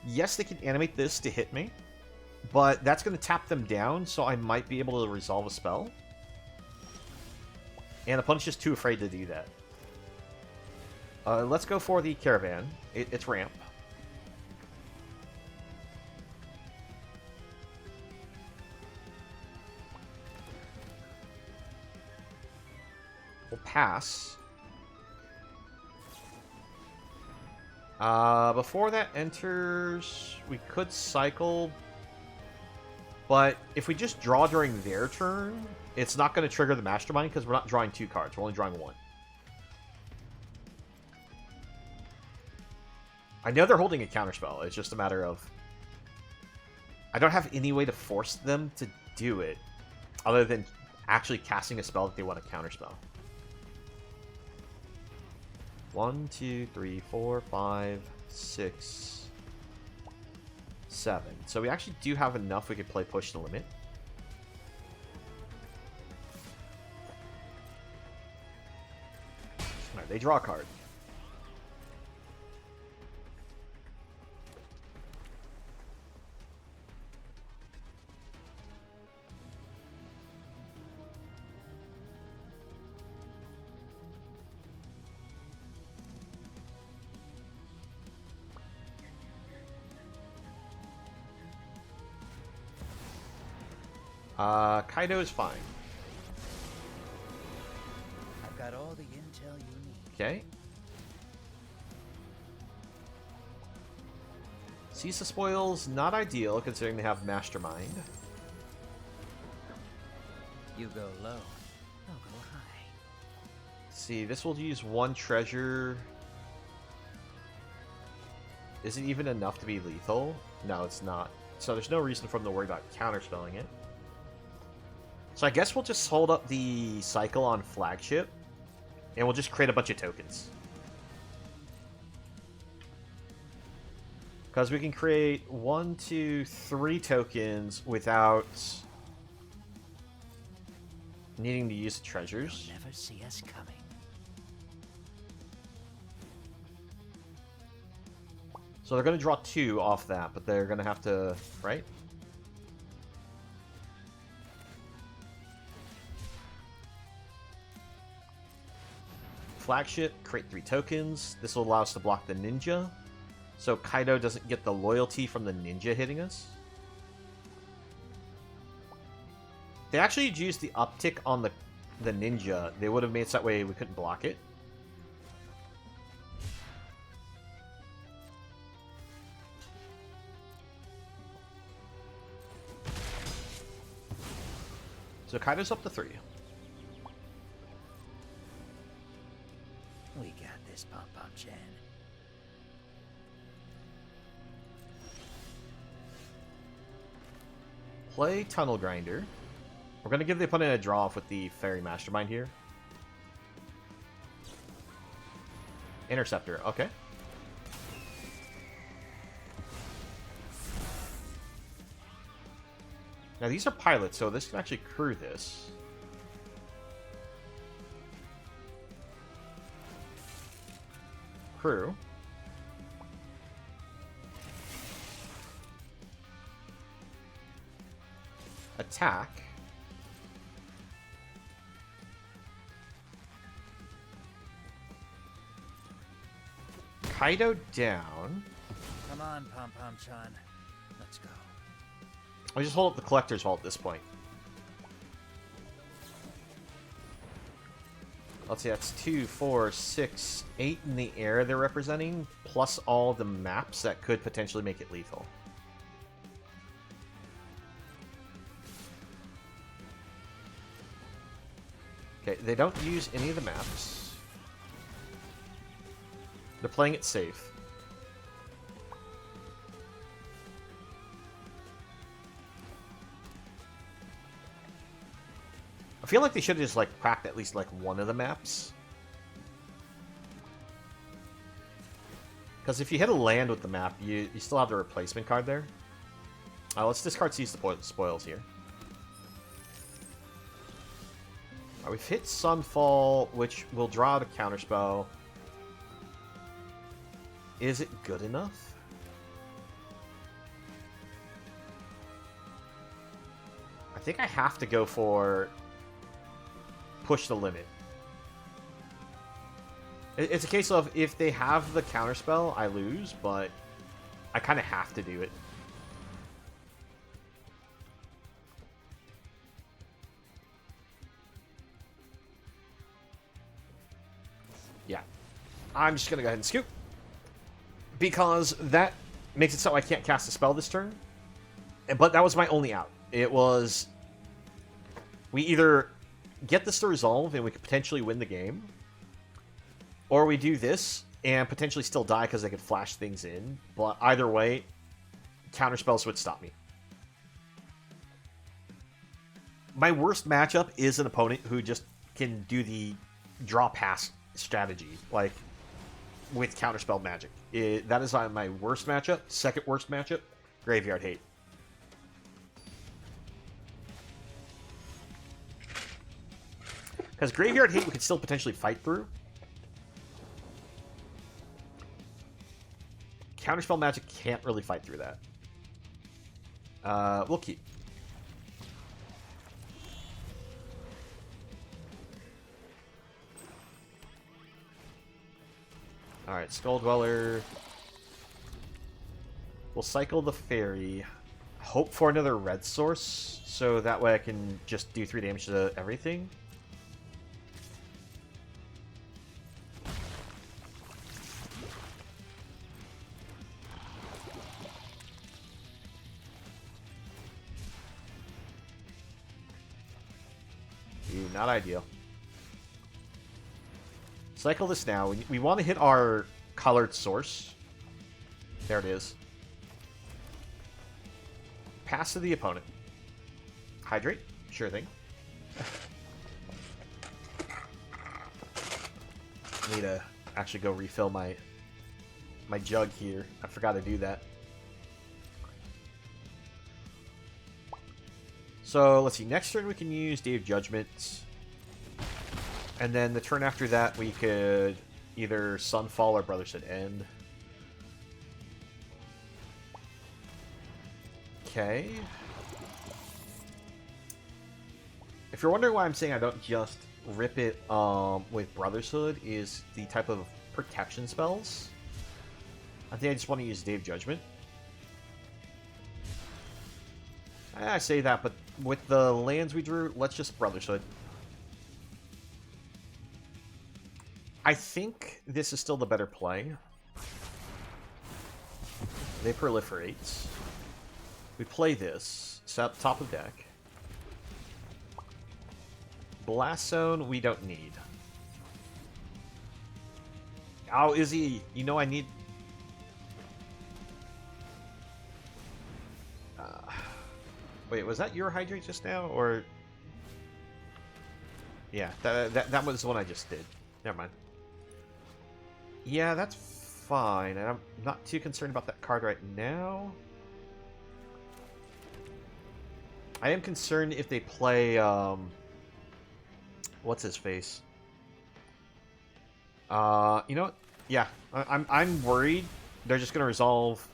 A: Yes, they can animate this to hit me. But that's going to tap them down, so I might be able to resolve a spell. And the opponent's just too afraid to do that. Let's go for the Caravan. It's ramp. We'll pass. Before that enters, we could cycle. But if we just draw during their turn, it's not going to trigger the Mastermind because we're not drawing 2 cards. We're only drawing 1. I know they're holding a counterspell. It's just a matter of... I don't have any way to force them to do it other than actually casting a spell that they want to counterspell. 1, 2, 3, 4, 5, 6... 7. So we actually do have enough we could play Push the Limit. Alright, they draw a card. Kaido is fine.
B: I've got all the intel you need.
A: Okay. Seize the Spoils, not ideal considering they have Mastermind.
B: You go low, I'll go high.
A: Let's see, this will use 1 treasure. Is it even enough to be lethal? No, it's not. So there's no reason for them to worry about counterspelling it. So I guess we'll just hold up the cycle on Flagship, and we'll just create a bunch of tokens. Because we can create 1, 2, 3 tokens without needing to use the treasures.
B: You'll never see us coming.
A: So they're going to draw 2 off that, but they're going to have to... Right? flagship, create 3 tokens. This will allow us to block the ninja, so Kaido doesn't get the loyalty from the ninja hitting us. They actually used the uptick on the ninja. They would have made it so that way we couldn't block it. So Kaido's up to 3.
B: We got this, Pom Pom Chan.
A: Play Tunnel Grinder. We're going to give the opponent a draw off with the Fairy Mastermind here. Interceptor, okay. Now these are pilots, so this can actually crew this. Crew. Attack. Kaido down.
B: Come on, Pom Pom Chan. Let's go.
A: I'll just hold up the Collector's Vault at this point. Let's see, that's 2, 4, 6, 8 in the air they're representing, plus all the maps that could potentially make it lethal. Okay, they don't use any of the maps. They're playing it safe. I feel like they should have just, like, cracked at least, like, one of the maps. Because if you hit a land with the map, you still have the replacement card there. Let's discard Seize the Spoils here. We've hit Sunfall, which will draw out a counterspell. Is it good enough? I think I have to go for push the limit. It's a case of if they have the counterspell, I lose, but I kind of have to do it. Yeah. I'm just going to go ahead and scoop. Because that makes it so I can't cast a spell this turn. But that was my only out. It was... we either get this to resolve and we could potentially win the game, or we do this and potentially still die because they could flash things in. But either way, counterspells would stop me. My worst matchup is an opponent who just can do the draw pass strategy, like with counterspell magic. That is my worst matchup. Second worst matchup, Graveyard Hate. Because Graveyard Hate we could still potentially fight through. Counterspell Magic can't really fight through that. We'll keep. Alright, Skull Dweller. We'll cycle the Fairy. Hope for another red source, so that way I can just do 3 damage to everything. Not ideal. Cycle this now. We want to hit our colored source. There it is. Pass to the opponent. Hydrate? Sure thing. Need to actually go refill my jug here. I forgot to do that. So, let's see. Next turn we can use Day of Judgment. And then the turn after that we could either Sunfall or Brotherhood End. Okay. If you're wondering why I'm saying I don't just rip it with Brotherhood is the type of protection spells. I think I just want to use Dave Judgment. I say that, but with the lands we drew, let's just Brotherhood. I think this is still the better play. They proliferate. We play this. Set top of deck. Blast Zone, we don't need. Oh, Izzy, you know I need... Wait, was that your Hydrate just now, or... Yeah, that was the one I just did. Never mind. Yeah, that's fine, and I'm not too concerned about that card right now. I am concerned if they play, what's his face? You know what? Yeah, I'm worried they're just gonna resolve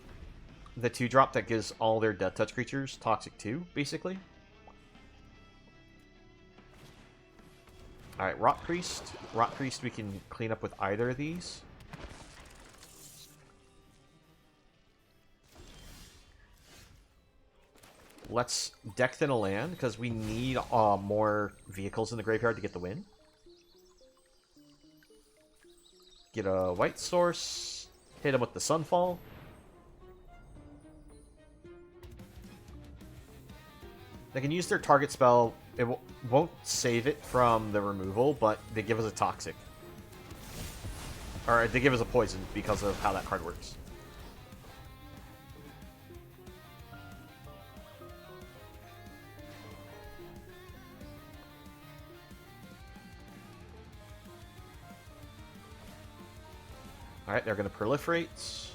A: the 2-drop that gives all their Death Touch creatures Toxic 2, basically. Alright, Rot Priest. Rot Priest we can clean up with either of these. Let's deck thin a land, because we need more vehicles in the graveyard to get the win. Get a white source. Hit him with the Sunfall. They can use their target spell. It won't save it from the removal, but they give us a Toxic. Or they give us a Poison because of how that card works. Alright, they're going to proliferate.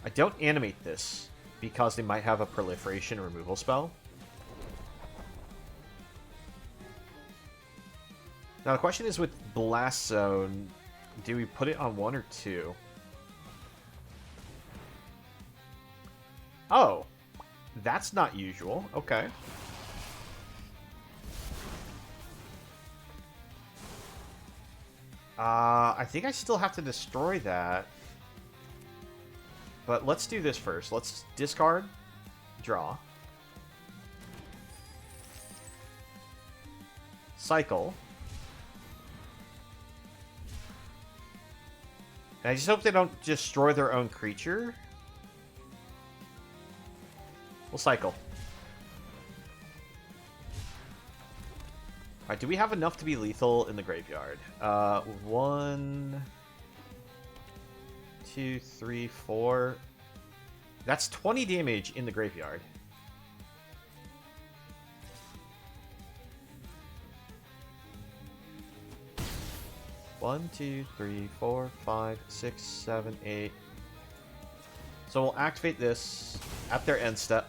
A: I don't animate this because they might have a proliferation removal spell. Now the question is with Blast Zone, do we put it on 1 or 2? Oh, that's not usual. Okay. I think I still have to destroy that. But let's do this first. Let's discard, draw, cycle. And I just hope they don't destroy their own creature. We'll cycle. Alright, do we have enough to be lethal in the graveyard? 1, 2, 3, 4. That's 20 damage in the graveyard. One, 2, 3, 4, 5, 6, 7, 8. So we'll activate this at their end step.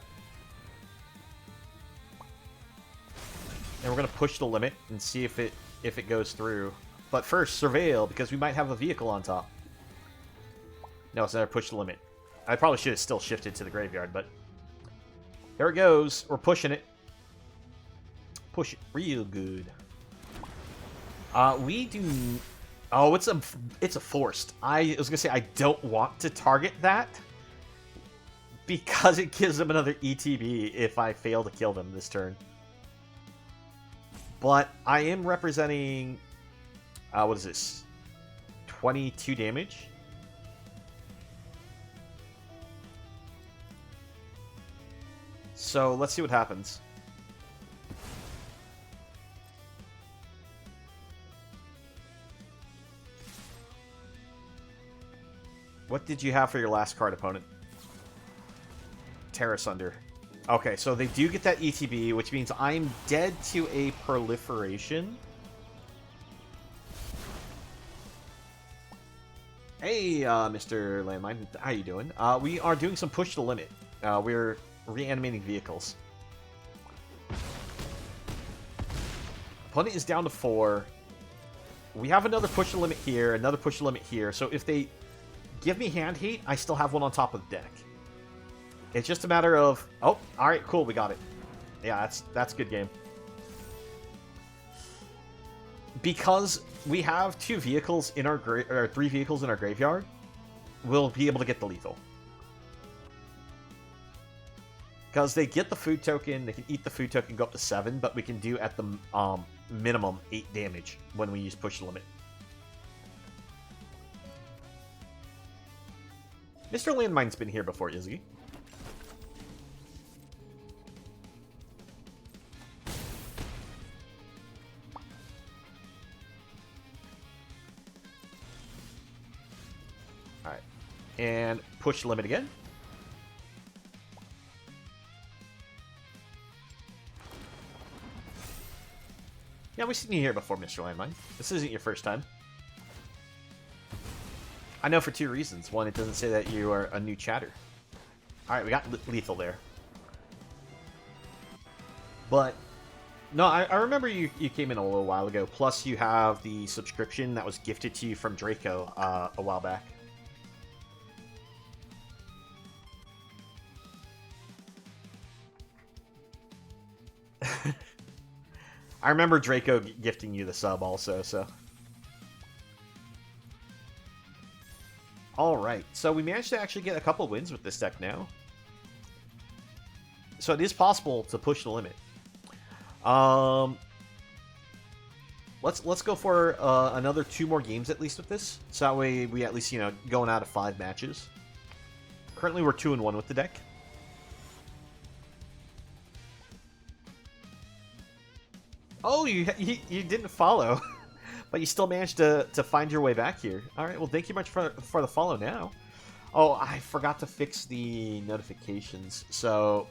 A: And we're going to push the limit and see if it goes through. But first, Surveil, because we might have a vehicle on top. No, it's never push the limit. I probably should have still shifted to the graveyard, but... There it goes. We're pushing it. Push it real good. We do... Oh, it's a forced. I was going to say, I don't want to target that. Because it gives them another ETB if I fail to kill them this turn. But I am representing, what is this? 22 damage. So let's see what happens. What did you have for your last card, opponent? Terra Sunder. Okay, so they do get that ETB, which means I'm dead to a proliferation. Hey, Mr. Landmine, how you doing? We are doing some push to limit. We're reanimating vehicles. Opponent is down to 4. We have another push to limit here, another push to limit here. So if they give me hand hate, I still have one on top of the deck. It's just a matter of... Oh, alright, cool, we got it. Yeah, that's good game. because we have 2 vehicles in our or 3 vehicles in our graveyard, we'll be able to get the lethal. Because they get the food token, they can eat the food token, go up to 7, but we can do at the minimum 8 damage when we use push limit. Mr. Landmine's been here before, Izzy. Alright. And push limit again. Yeah, we've seen you here before, Mr. Landmine. This isn't your first time. I know for 2 reasons. One, it doesn't say that you are a new chatter. Alright, we got lethal there. But, no, I remember you came in a little while ago. Plus, you have the subscription that was gifted to you from Draco a while back. I remember Draco gifting you the sub also, so... Alright, so we managed to actually get a couple wins with this deck now. So it is possible to push the limit. Let's go for another 2 more games at least with this. So that way we at least, you know, going out of 5 matches. Currently we're 2-1 with the deck. Oh, you didn't follow. But you still managed to find your way back here. Alright, well, thank you much for the follow now. Oh, I forgot to fix the notifications. So,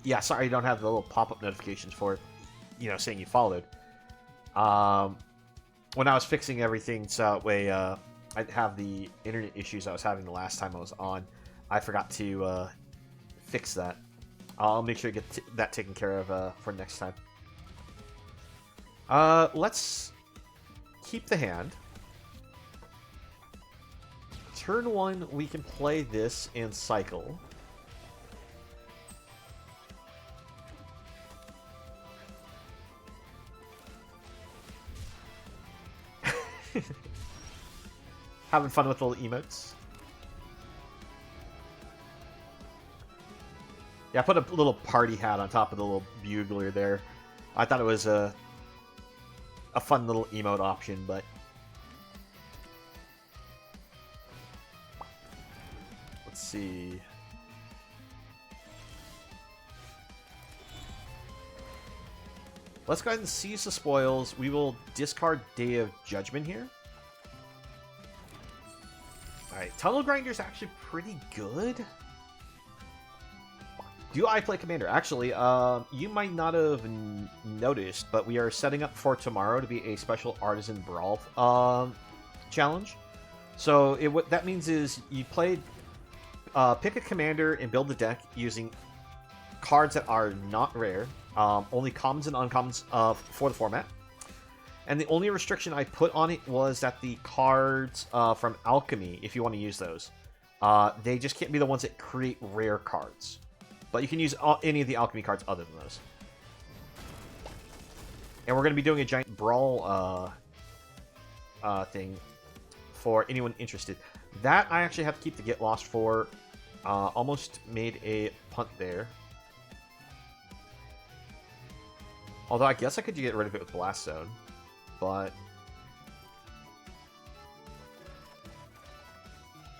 A: yeah, sorry you don't have the little pop-up notifications for, you know, saying you followed. When I was fixing everything, so that way I'd have the internet issues I was having the last time I was on, I forgot to fix that. I'll make sure to get that taken care of for next time. Let's keep the hand. Turn 1, we can play this and cycle. Having fun with the little emotes. Yeah, I put a little party hat on top of the little bugler there. I thought it was a fun little emote option, but... Let's see... Let's go ahead and seize the spoils. We will discard Day of Judgment here. Alright, Tunnel Grinder's actually pretty good. Do I play Commander? Actually, you might not have noticed, but we are setting up for tomorrow to be a special Artisan Brawl challenge. So what that means is you play, pick a commander and build the deck using cards that are not rare, only commons and uncommons for the format. And the only restriction I put on it was that the cards from Alchemy, if you want to use those, they just can't be the ones that create rare cards. But you can use any of the Alchemy cards other than those. And we're going to be doing a giant brawl thing for anyone interested. That I actually have to keep the Get Lost for. Almost made a punt there. Although I guess I could get rid of it with Blast Zone. But...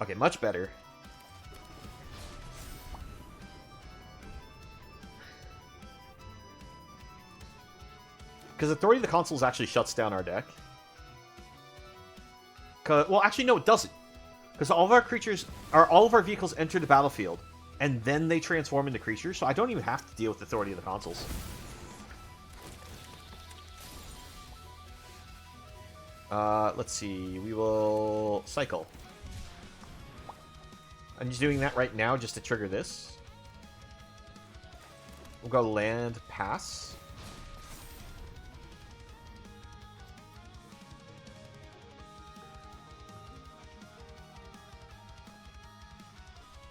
A: Okay, much better. Because Authority of the Consuls actually shuts down our deck. Well, actually, no, it doesn't. Because all of our creatures, or all of our vehicles enter the battlefield, and then they transform into creatures, so I don't even have to deal with Authority of the Consuls. Let's see, we will cycle. I'm just doing that right now just to trigger this. We'll go land, pass.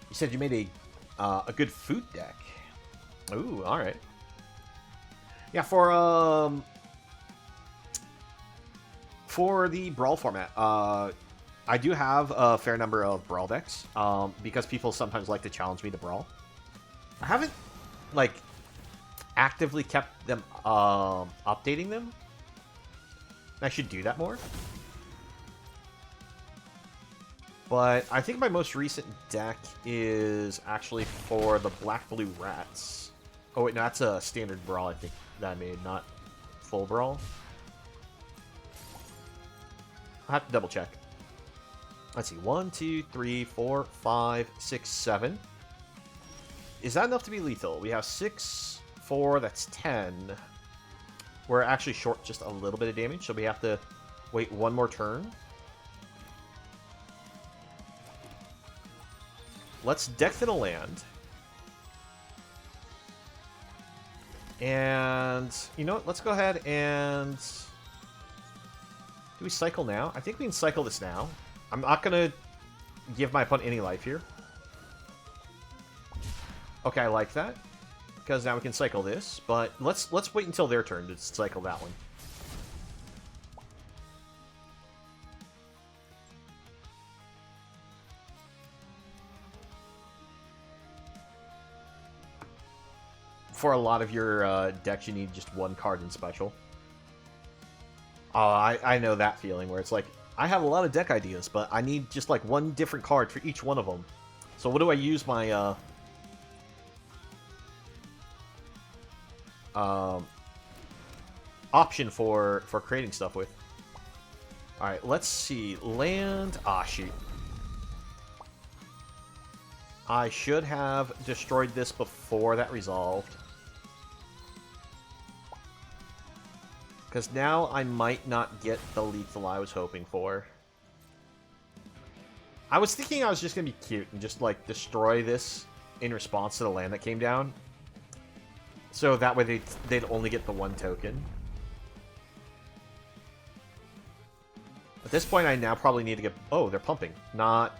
A: You said you made a good food deck. Ooh, all right. Yeah, for For the Brawl format, I do have a fair number of Brawl decks, because people sometimes like to challenge me to Brawl. I haven't, like, actively kept them, updating them. I should do that more. But I think my most recent deck is actually for the Black-Blue Rats. Oh wait, no, that's a standard Brawl, I think, that I made, not full Brawl. I have to double check. Let's see, 1, 2, 3, 4, 5, 6, 7. Is that enough to be lethal? We have 6, 4, that's 10. We're actually short just a little bit of damage, so we have to wait one more turn. Let's deck to the land. And, you know what, let's go ahead and... Do we cycle now? I think we can cycle this now. I'm not going to give my opponent any life here. Okay, I like that. Because now we can cycle this, but let's wait until their turn to cycle that one. For a lot of your decks, you need just one card in special. I know that feeling where it's like, I have a lot of deck ideas, but I need just like one different card for each one of them. So what do I use my option for creating stuff with? Alright, let's see. Land. Ah, shoot. I should have destroyed this before that resolved. Because now I might not get the lethal I was hoping for. I was thinking I was just going to be cute and just, like, destroy this in response to the land that came down. So that way they'd only get the one token. At this point, I now probably need to get... Oh, they're pumping. Not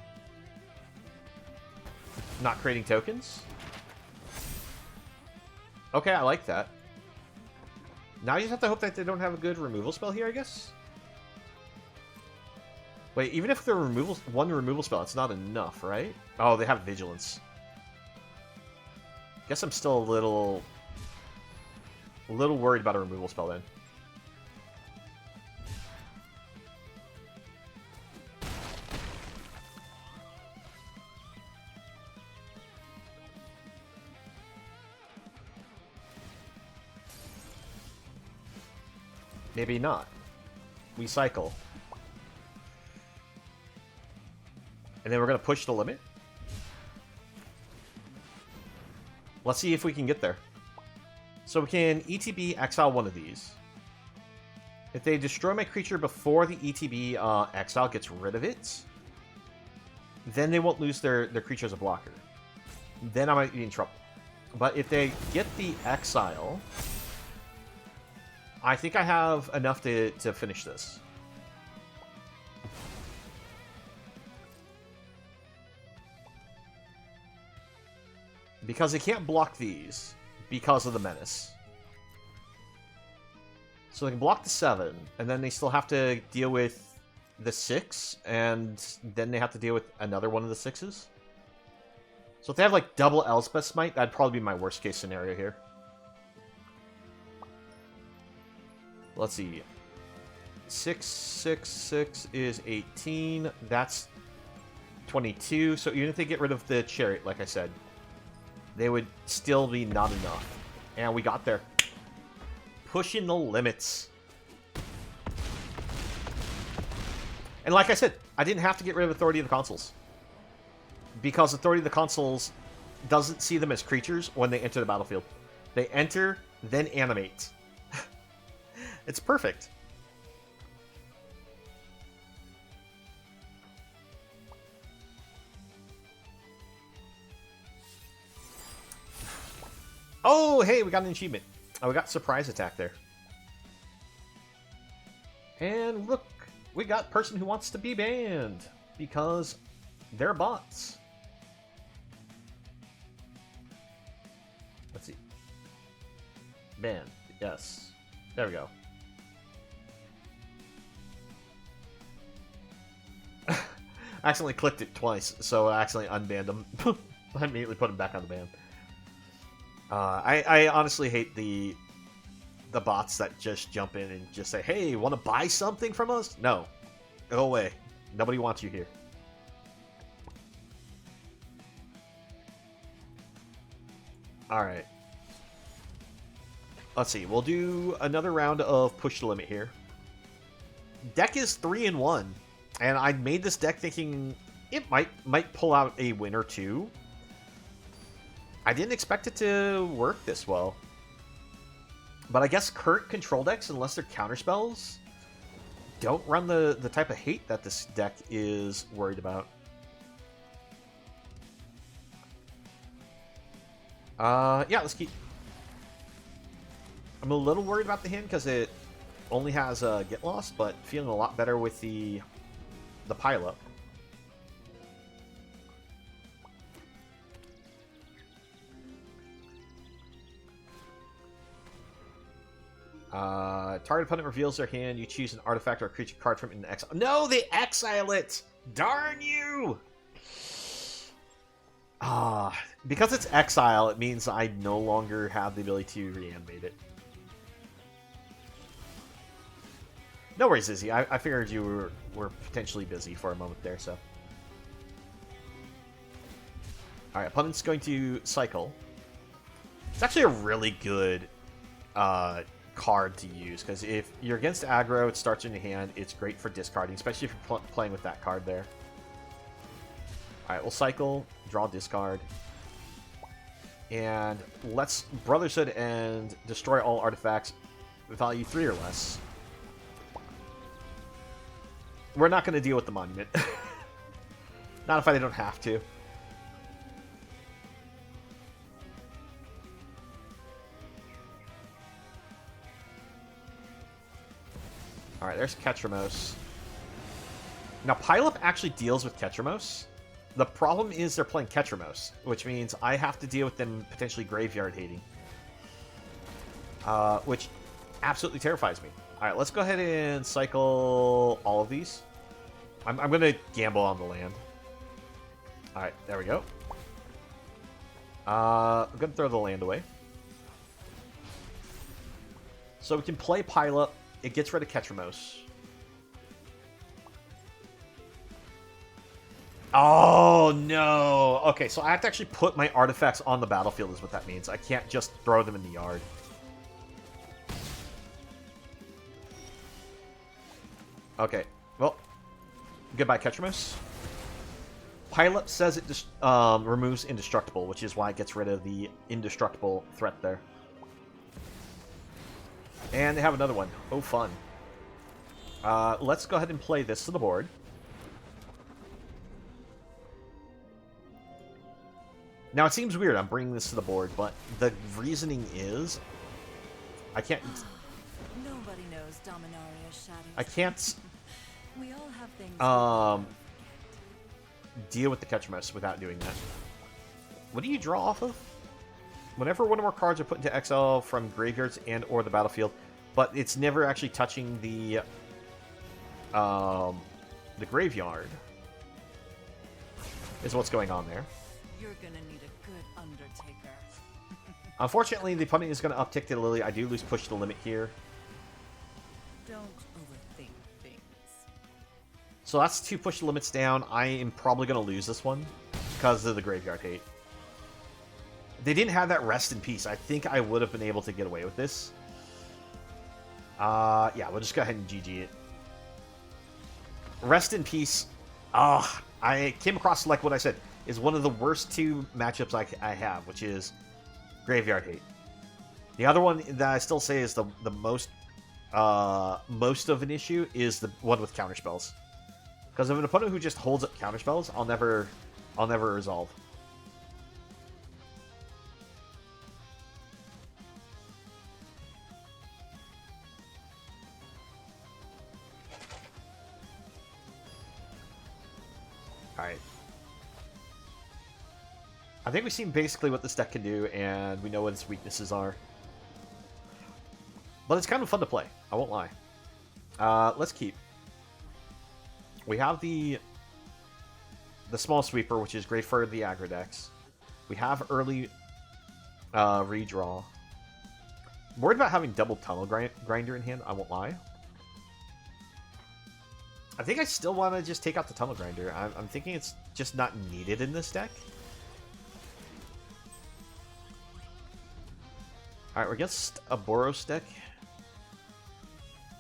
A: creating tokens? Okay, I like that. Now you just have to hope that they don't have a good removal spell here, I guess? Wait, even if they're one removal spell, it's not enough, right? Oh, they have Vigilance. Guess I'm still a little worried about a removal spell then. Maybe not. We cycle. And then we're going to push the limit. Let's see if we can get there. So we can ETB exile one of these. If they destroy my creature before the ETB exile gets rid of it, then they won't lose their creature as a blocker. Then I might be in trouble. But if they get the exile... I think I have enough to finish this. Because they can't block these because of the menace. So they can block the 7, and then they still have to deal with the 6, and then they have to deal with another one of the 6s. So if they have like double Elspeth Smite, that'd probably be my worst case scenario here. Let's see. 6, 6, 6 is 18. That's 22. So even if they get rid of the Chariot, like I said, they would still be not enough. And we got there. Pushing the limits. And like I said, I didn't have to get rid of Authority of the Consuls. Because Authority of the Consuls doesn't see them as creatures when they enter the battlefield. They enter, then animate. It's perfect. Oh, hey, we got an achievement. Oh, we got surprise attack there. And look, we got person who wants to be banned because they're bots. Let's see. Ban. Yes. There we go. I accidentally clicked it twice, so I accidentally unbanned him. I immediately put him back on the ban. I honestly hate the bots that just jump in and just say, "Hey, want to buy something from us?" No, go away. Nobody wants you here. All right. Let's see. We'll do another round of push the limit here. Deck is 3-1, and I made this deck thinking it might pull out a win or two. I didn't expect it to work this well. But I guess current control decks, unless they're counterspells, don't run the type of hate that this deck is worried about. Yeah, let's keep. I'm a little worried about the hand because it only has a get lost, but feeling a lot better with the pileup. Target opponent reveals their hand. You choose an artifact or a creature card from an exile. No, they exile it! Darn you! Because it's exile, it means I no longer have the ability to reanimate it. No worries, Izzy. I figured you were potentially busy for a moment there, so. Alright, opponent's going to cycle. It's actually a really good card to use, because if you're against aggro, it starts in your hand. It's great for discarding, especially if you're playing with that card there. Alright, we'll cycle, draw discard. And let's Brotherhood and destroy all artifacts value 3 or less. We're not going to deal with the monument. Not if I don't have to. Alright, there's Ketramos. Now, Pileup actually deals with Ketramos. The problem is they're playing Ketramos, which means I have to deal with them potentially graveyard hating. Which absolutely terrifies me. Alright, let's go ahead and cycle all of these. I'm going to gamble on the land. Alright, there we go. I'm going to throw the land away. So we can play Pileup. It gets rid of Ketramos. Oh, no. Okay, so I have to actually put my artifacts on the battlefield is what that means. I can't just throw them in the yard. Okay, well, goodbye, Ketramos. Pileup says it just removes Indestructible, which is why it gets rid of the Indestructible threat there. And they have another one. Oh, fun. Let's go ahead and play this to the board. Now, it seems weird I'm bringing this to the board, but the reasoning is I can't...
C: Nobody knows Dominaria's shadows.
A: I can't...
C: We all have things
A: deal with the Ketramos without doing that. What do you draw off of? Whenever one or more cards are put into exile from graveyards and or the battlefield, but it's never actually touching the graveyard, is what's going on there.
C: You're gonna need a good Undertaker.
A: Unfortunately, the opponent is going to uptick to Lily. I do lose push the limit here.
C: Don't overthink things.
A: So that's 2 push limits down. I am probably going to lose this one because of the graveyard hate. They didn't have that rest in peace. I think I would have been able to get away with this. Yeah, we'll just go ahead and GG it. Rest in peace. I came across, like what I said, is one of the worst 2 matchups I have, which is Graveyard Hate. The other one that I still say is the most of an issue is the one with counterspells. Because of an opponent who just holds up counterspells, I'll never resolve. Alright. I think we've seen basically what this deck can do, and we know what its weaknesses are. But it's kind of fun to play, I won't lie. Let's keep. We have the the small sweeper, which is great for the aggro decks. We have early redraw. I'm worried about having double tunnel grinder in hand, I won't lie. I think I still want to just take out the tunnel grinder. I'm thinking it's just not needed in this deck. Alright, we're against a Boros deck.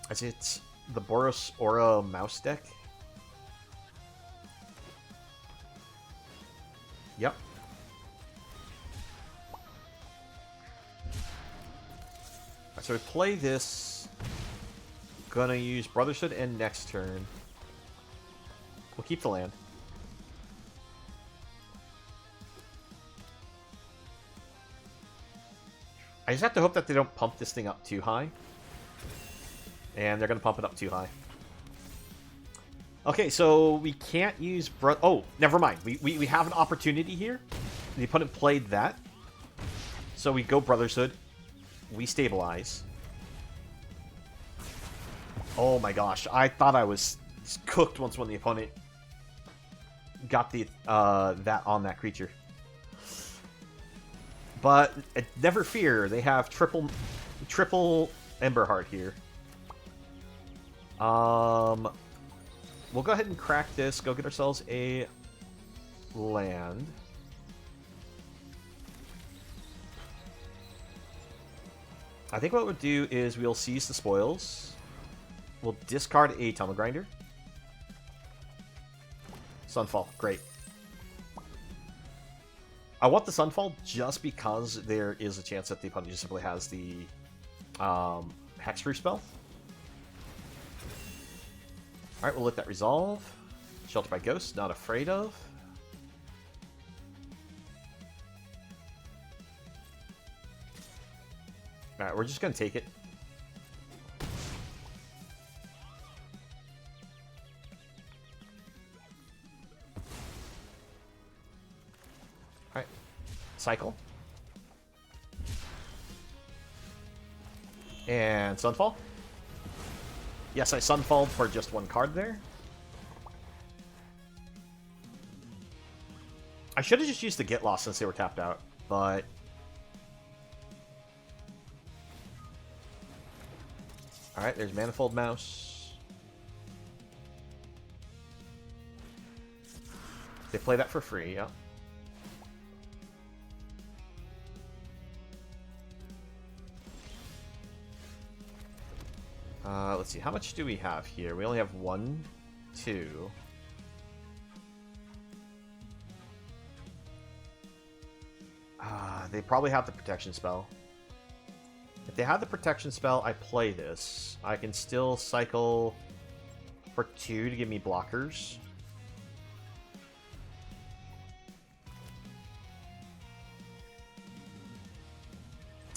A: As it's the Boros Aura mouse deck. Yep. Right, so we play this. Gonna use Brotherhood and next turn. We'll keep the land. I just have to hope that they don't pump this thing up too high. And they're gonna pump it up too high. Okay, so we can't use oh, never mind. We have an opportunity here. The opponent played that. So we go Brotherhood. We stabilize. Oh my gosh. I thought I was cooked once when the opponent got the that on that creature. But never fear, they have triple Emberheart here. We'll go ahead and crack this. Go get ourselves a land. I think what we'll do is we'll seize the spoils. We'll discard a Tunnel Grinder. Sunfall, great. I want the Sunfall just because there is a chance that the opponent just simply has the Hexproof spell. Alright, we'll let that resolve. Shelter by Ghost, not afraid of. Alright, we're just going to take it. Alright. Cycle. And Sunfall. Yes, I Sunfalled for just one card there. I should have just used the Get Lost since they were tapped out, but... Alright, there's Manifold Mouse. They play that for free, yeah. Let's see, how much do we have here? We only have 1, 2. They probably have the protection spell. If they have the protection spell, I play this. I can still cycle for 2 to give me blockers.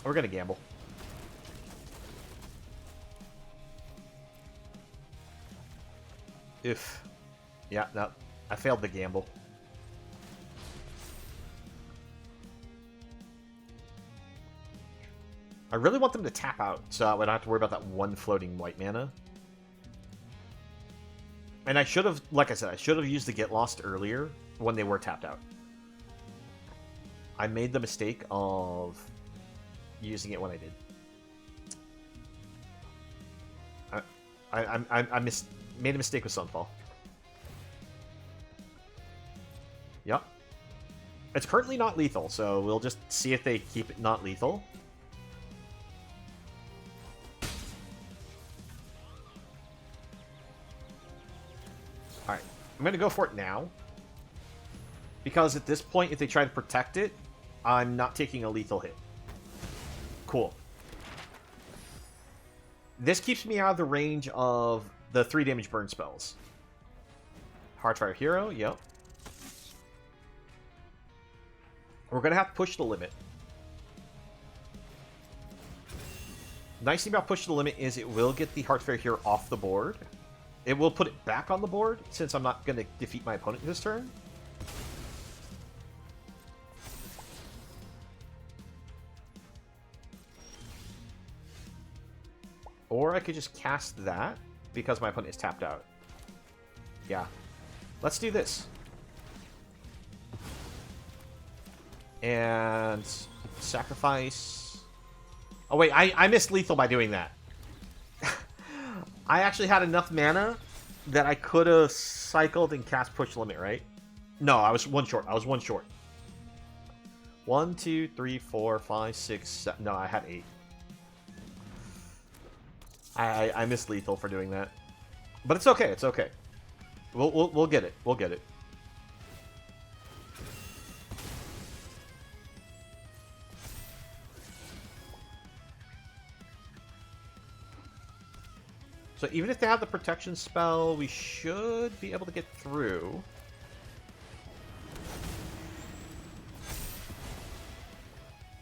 A: We're gonna gamble. If. Yeah, no. I failed the gamble. I really want them to tap out, so I don't have to worry about that one floating white mana. And I should have, like I said, I should have used the Get Lost earlier when they were tapped out. I made the mistake of using it when I did. I made a mistake with Sunfall. Yep. It's currently not lethal, so we'll just see if they keep it not lethal. Alright, I'm going to go for it now. Because at this point, if they try to protect it, I'm not taking a lethal hit. Cool. This keeps me out of the range of the 3 damage burn spells. Heartfire Hero, yep. We're going to have to push the limit. Nice thing about push the limit is it will get the Heartfire Hero off the board. It will put it back on the board since I'm not going to defeat my opponent this turn. Or I could just cast that because my opponent is tapped out. Yeah. Let's do this. And sacrifice. Oh wait, I missed lethal by doing that. I actually had enough mana that I could have cycled and cast push limit, right? No, I was one short. I was one short. 1, 2, 3, 4, 5, 6, 7. No, I had 8. I missed lethal for doing that, but it's okay. It's okay. We'll get it. We'll get it. So even if they have the protection spell, we should be able to get through.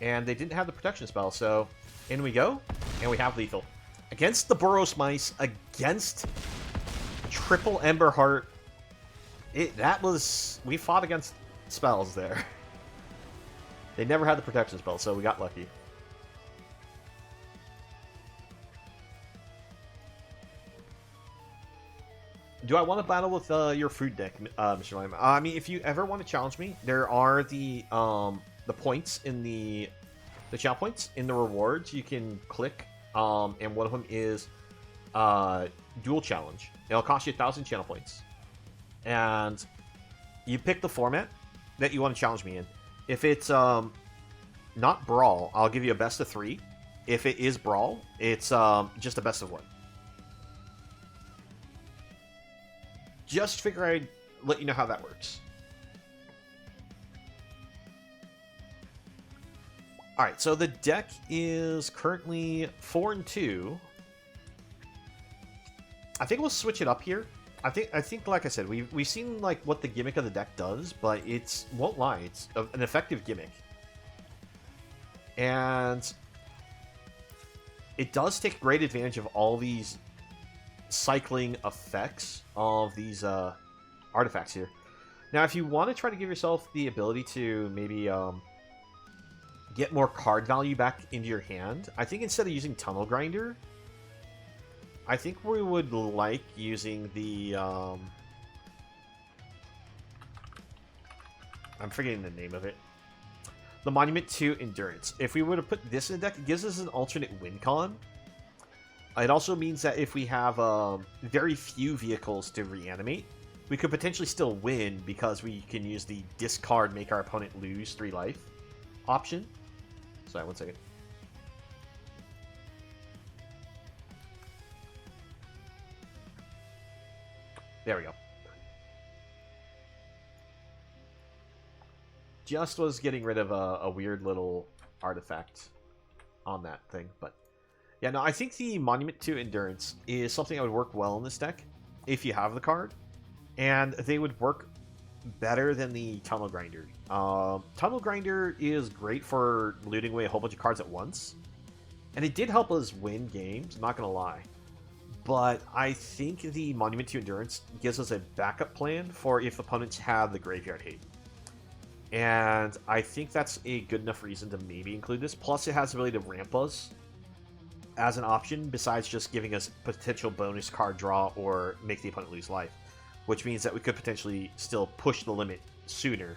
A: And they didn't have the protection spell, so in we go, and we have lethal. Against the Boros Mice, against triple Ember Heart. We fought against spells there. They never had the protection spell, so we got lucky. Do I want to battle with your food deck, Mr. Lime? I mean, if you ever want to challenge me, there are the points in the channel points in the rewards. You can click, and one of them is dual challenge. It'll cost you 1,000 channel points, and you pick the format that you want to challenge me in. If it's not brawl, I'll give you a best of 3. If it is brawl, it's just a best of 1. Just figure I'd let you know how that works. Alright, so the deck is currently 4-2. I think we'll switch it up here. I think like I said, we've seen like what the gimmick of the deck does, but it's, won't lie, it's an effective gimmick. And it does take great advantage of all these cycling effects of these artifacts here. Now, if you want to try to give yourself the ability to maybe get more card value back into your hand, I think instead of using Tunnel Grinder, I think we would like using the I'm forgetting the name of it. The Monument to Endurance. If we were to put this in the deck, it gives us an alternate win con. It also means that if we have very few vehicles to reanimate, we could potentially still win because we can use the discard, make our opponent lose 3 life option. Sorry, 1 second. There we go. Just was getting rid of a weird little artifact on that thing, but yeah, no, I think the Monument to Endurance is something that would work well in this deck if you have the card, and they would work better than the Tunnel Grinder. Tunnel Grinder is great for looting away a whole bunch of cards at once, and it did help us win games, not gonna lie. But I think the Monument to Endurance gives us a backup plan for if opponents have the Graveyard Hate. And I think that's a good enough reason to maybe include this. Plus, it has the ability to ramp us as an option, besides just giving us potential bonus card draw or make the opponent lose life. Which means that we could potentially still push the limit sooner.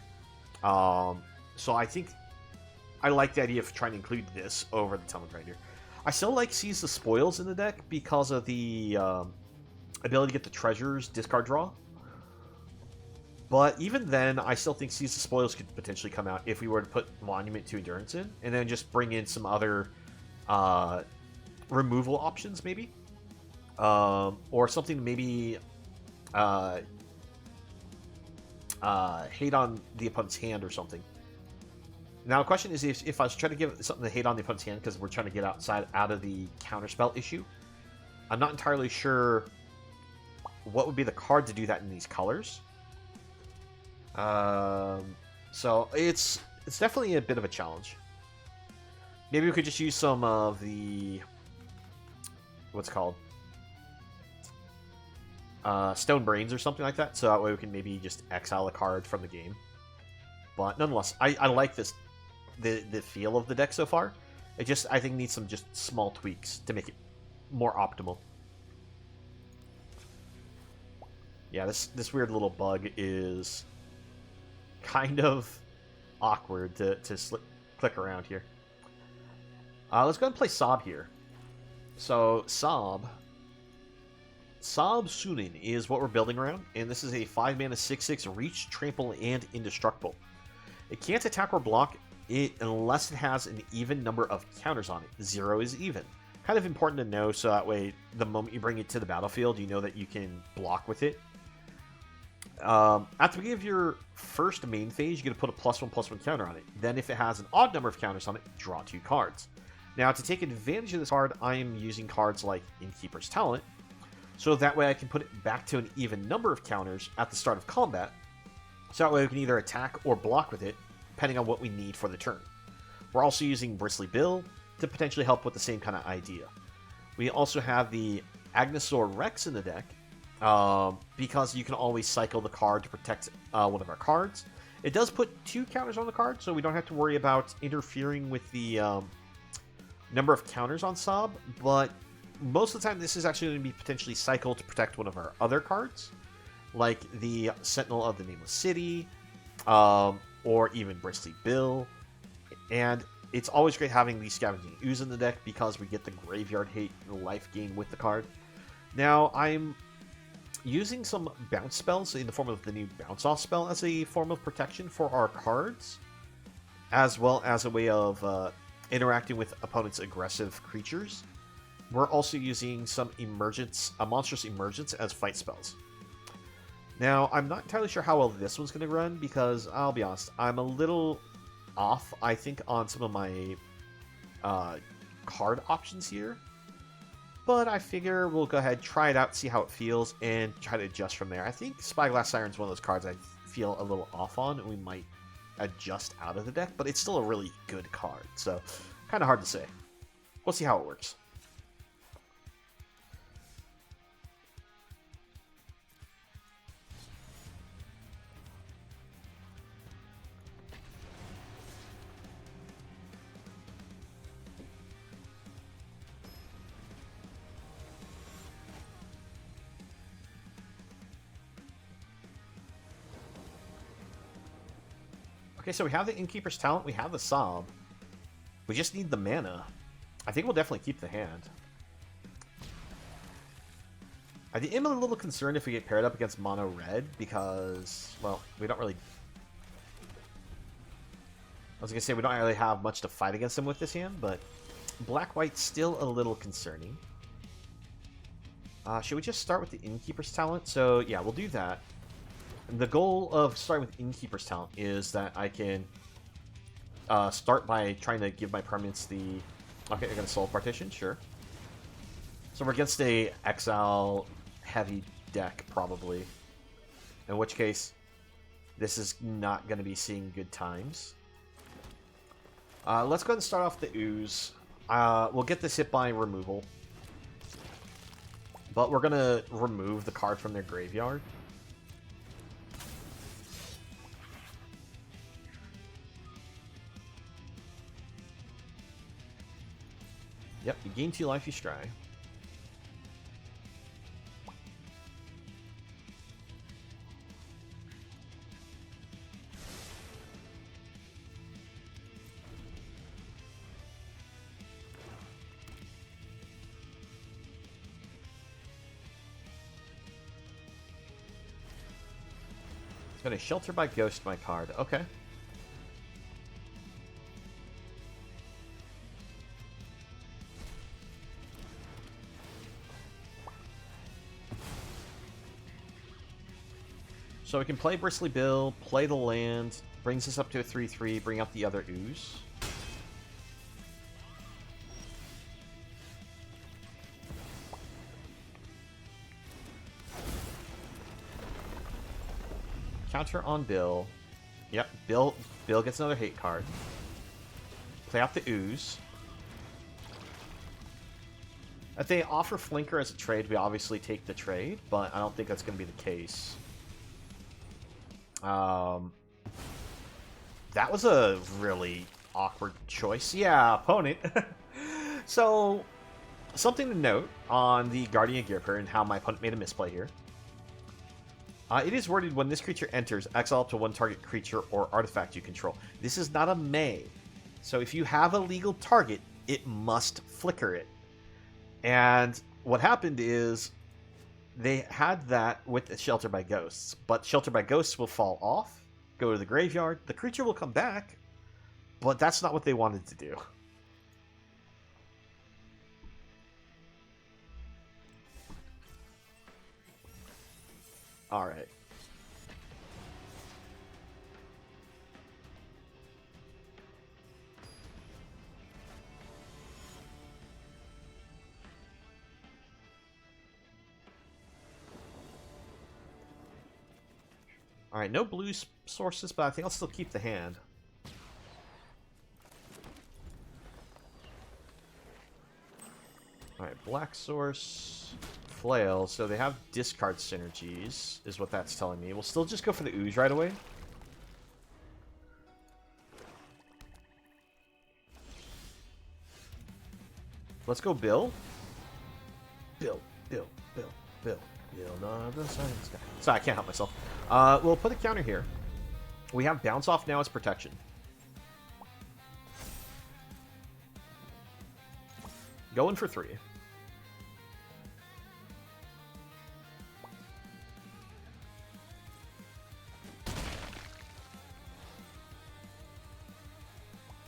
A: So I think I like the idea of trying to include this over the Tunnel Grinder. I still like Seize the Spoils in the deck because of the ability to get the treasures discard draw. But even then, I still think Seize the Spoils could potentially come out if we were to put Monument to Endurance in, and then just bring in some other removal options, maybe. Or something maybe hate on the opponent's hand or something. Now, the question is if I was trying to give something to hate on the opponent's hand because we're trying to get out of the counterspell issue, I'm not entirely sure what would be the card to do that in these colors. So it's definitely a bit of a challenge. Maybe we could just use some of the what's it called? Stone Brains or something like that, so that way we can maybe just exile a card from the game. But nonetheless, I like this the feel of the deck so far. It just, I think, needs some just small tweaks to make it more optimal. Yeah, this weird little bug is kind of awkward to click around here. Let's go ahead and play Sob here. So, Sob Sunin is what we're building around, and this is a 5-mana 6/6 Reach, Trample, and Indestructible. It can't attack or block it unless it has an even number of counters on it. 0 is even. Kind of important to know, so that way, the moment you bring it to the battlefield, you know that you can block with it. At the beginning of your first main phase, you get to put a +1/+1 counter on it. Then, if it has an odd number of counters on it, draw 2 cards. Now, to take advantage of this card, I am using cards like Innkeeper's Talent, so that way I can put it back to an even number of counters at the start of combat, so that way we can either attack or block with it, depending on what we need for the turn. We're also using Bristly Bill to potentially help with the same kind of idea. We also have the Agnosaur Rex in the deck, because you can always cycle the card to protect one of our cards. It does put 2 counters on the card, so we don't have to worry about interfering with the number of counters on Sob, but most of the time this is actually going to be potentially cycled to protect one of our other cards, like the Sentinel of the Nameless City, or even Bristly Bill. And it's always great having the Scavenging Ooze in the deck because we get the Graveyard Hate life gain with the card. Now, I'm using some bounce spells in the form of the new Bounce Off spell as a form of protection for our cards, as well as a way of interacting with opponents' aggressive creatures. We're also using some Monstrous Emergence as fight spells. Now, I'm not entirely sure how well this one's going to run because, I'll be honest, I'm a little off, I think, on some of my card options here. But I figure we'll go ahead, try it out, see how it feels, and try to adjust from there. I think Spyglass Siren's one of those cards I feel a little off on, and we might adjust out of the deck, but it's still a really good card, so kind of hard to say. We'll see how it works. Okay, so we have the Innkeeper's Talent, we have the Sob. We just need the mana. I think we'll definitely keep the hand. I am a little concerned if we get paired up against mono red because, well, we don't really... I was going to say we don't really have much to fight against them with this hand, but black-white's still a little concerning. Should we just start with the Innkeeper's Talent? So, yeah, we'll do that. The goal of starting with Innkeeper's Talent is that I can start by trying to give my permanents the... Okay, I'm going to Soul Partition, sure. So we're against a exile-heavy deck, probably. In which case, this is not going to be seeing good times. Let's go ahead and start off the Ooze. We'll get this hit by removal. But we're going to remove the card from their graveyard. Yep, you gain 2 life, you scry. It's gonna Shelter by Ghost my card. Okay. So we can play Bristly Bill, play the land, brings us up to a 3/3, bring out the other Ooze. Counter on Bill. Yep, Bill gets another hate card. Play out the Ooze. If they offer Flinker as a trade, we obviously take the trade, but I don't think that's going to be the case. That was a really awkward choice. Yeah, opponent. So, something to note on the Guardian Gear pair and how my opponent made a misplay here. It is worded when this creature enters, exile up to one target creature or artifact you control. This is not a may. So if you have a legal target, it must flicker it. And what happened is they had that with the Shelter by Ghosts, but Shelter by Ghosts will fall off, go to the graveyard, the creature will come back, but that's not what they wanted to do. Alright. Alright, no blue sources, but I think I'll still keep the hand. Alright, black source, flail, so they have discard synergies, is what that's telling me. We'll still just go for the ooze right away. Let's go Bill. Bill. Sorry, I can't help myself. We'll put a counter here. We have bounce off now as protection. Going for 3.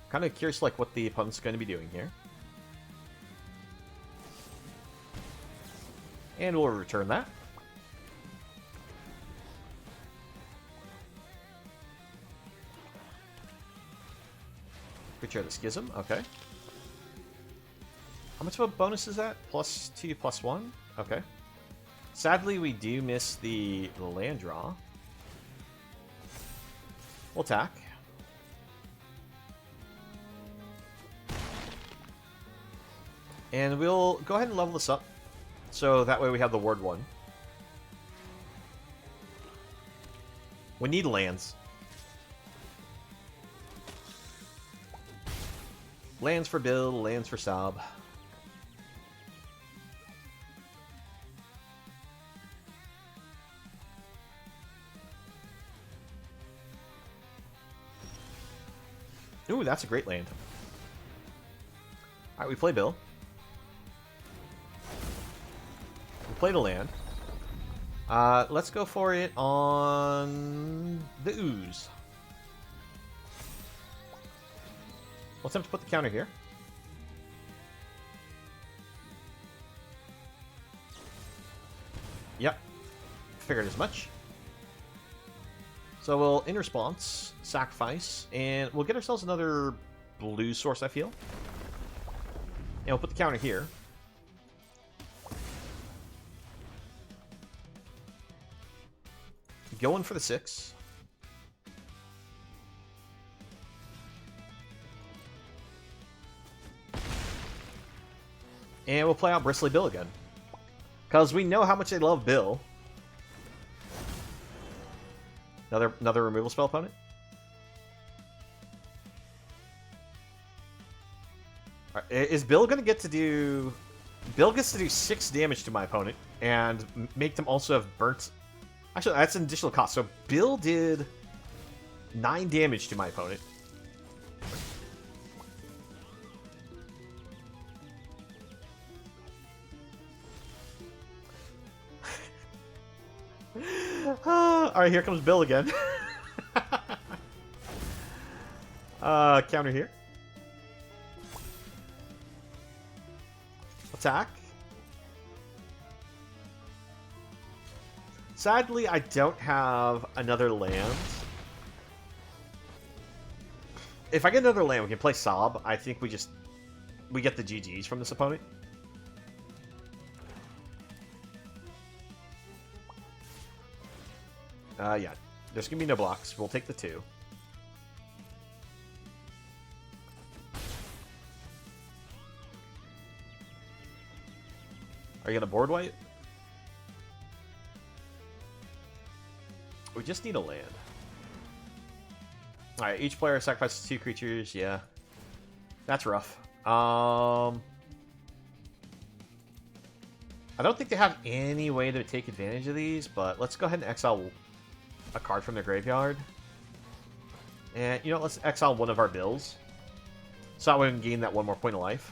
A: Kind of curious like what the opponent's going to be doing here. And we'll return that. Creature of the Schism, okay. How much of a bonus is that? +2, +1? Okay. Sadly, we do miss the land draw. We'll attack. And we'll go ahead and level this up. So that way we have the Ward 1. We need lands. Lands for Bill, lands for Sob. Ooh, that's a great land. Alright, we play Bill. We played a land. Let's go for it on the ooze. We'll attempt to put the counter here. Yep. Figured as much. So we'll, in response, sacrifice, and we'll get ourselves another blue source, I feel. And we'll put the counter here. Going for the 6. And we'll play out Bristly Bill again. Because we know how much they love Bill. Another removal spell opponent. Right, is Bill going to get to do... Bill gets to do 6 damage to my opponent. And make them also have burnt... Actually, that's an additional cost. So Bill did 9 damage to my opponent. Alright, here comes Bill again. Counter here. Attack. Sadly, I don't have another land. If I get another land, we can play Sob. I think we get the GGs from this opponent. Yeah. There's gonna be no blocks. We'll take the 2. Are you gonna board wipe? We just need a land. Alright, each player sacrifices 2 creatures. Yeah. That's rough. I don't think they have any way to take advantage of these, but let's go ahead and exile a card from their graveyard. And, you know, let's exile one of our bills. So that way we can gain that one more point of life.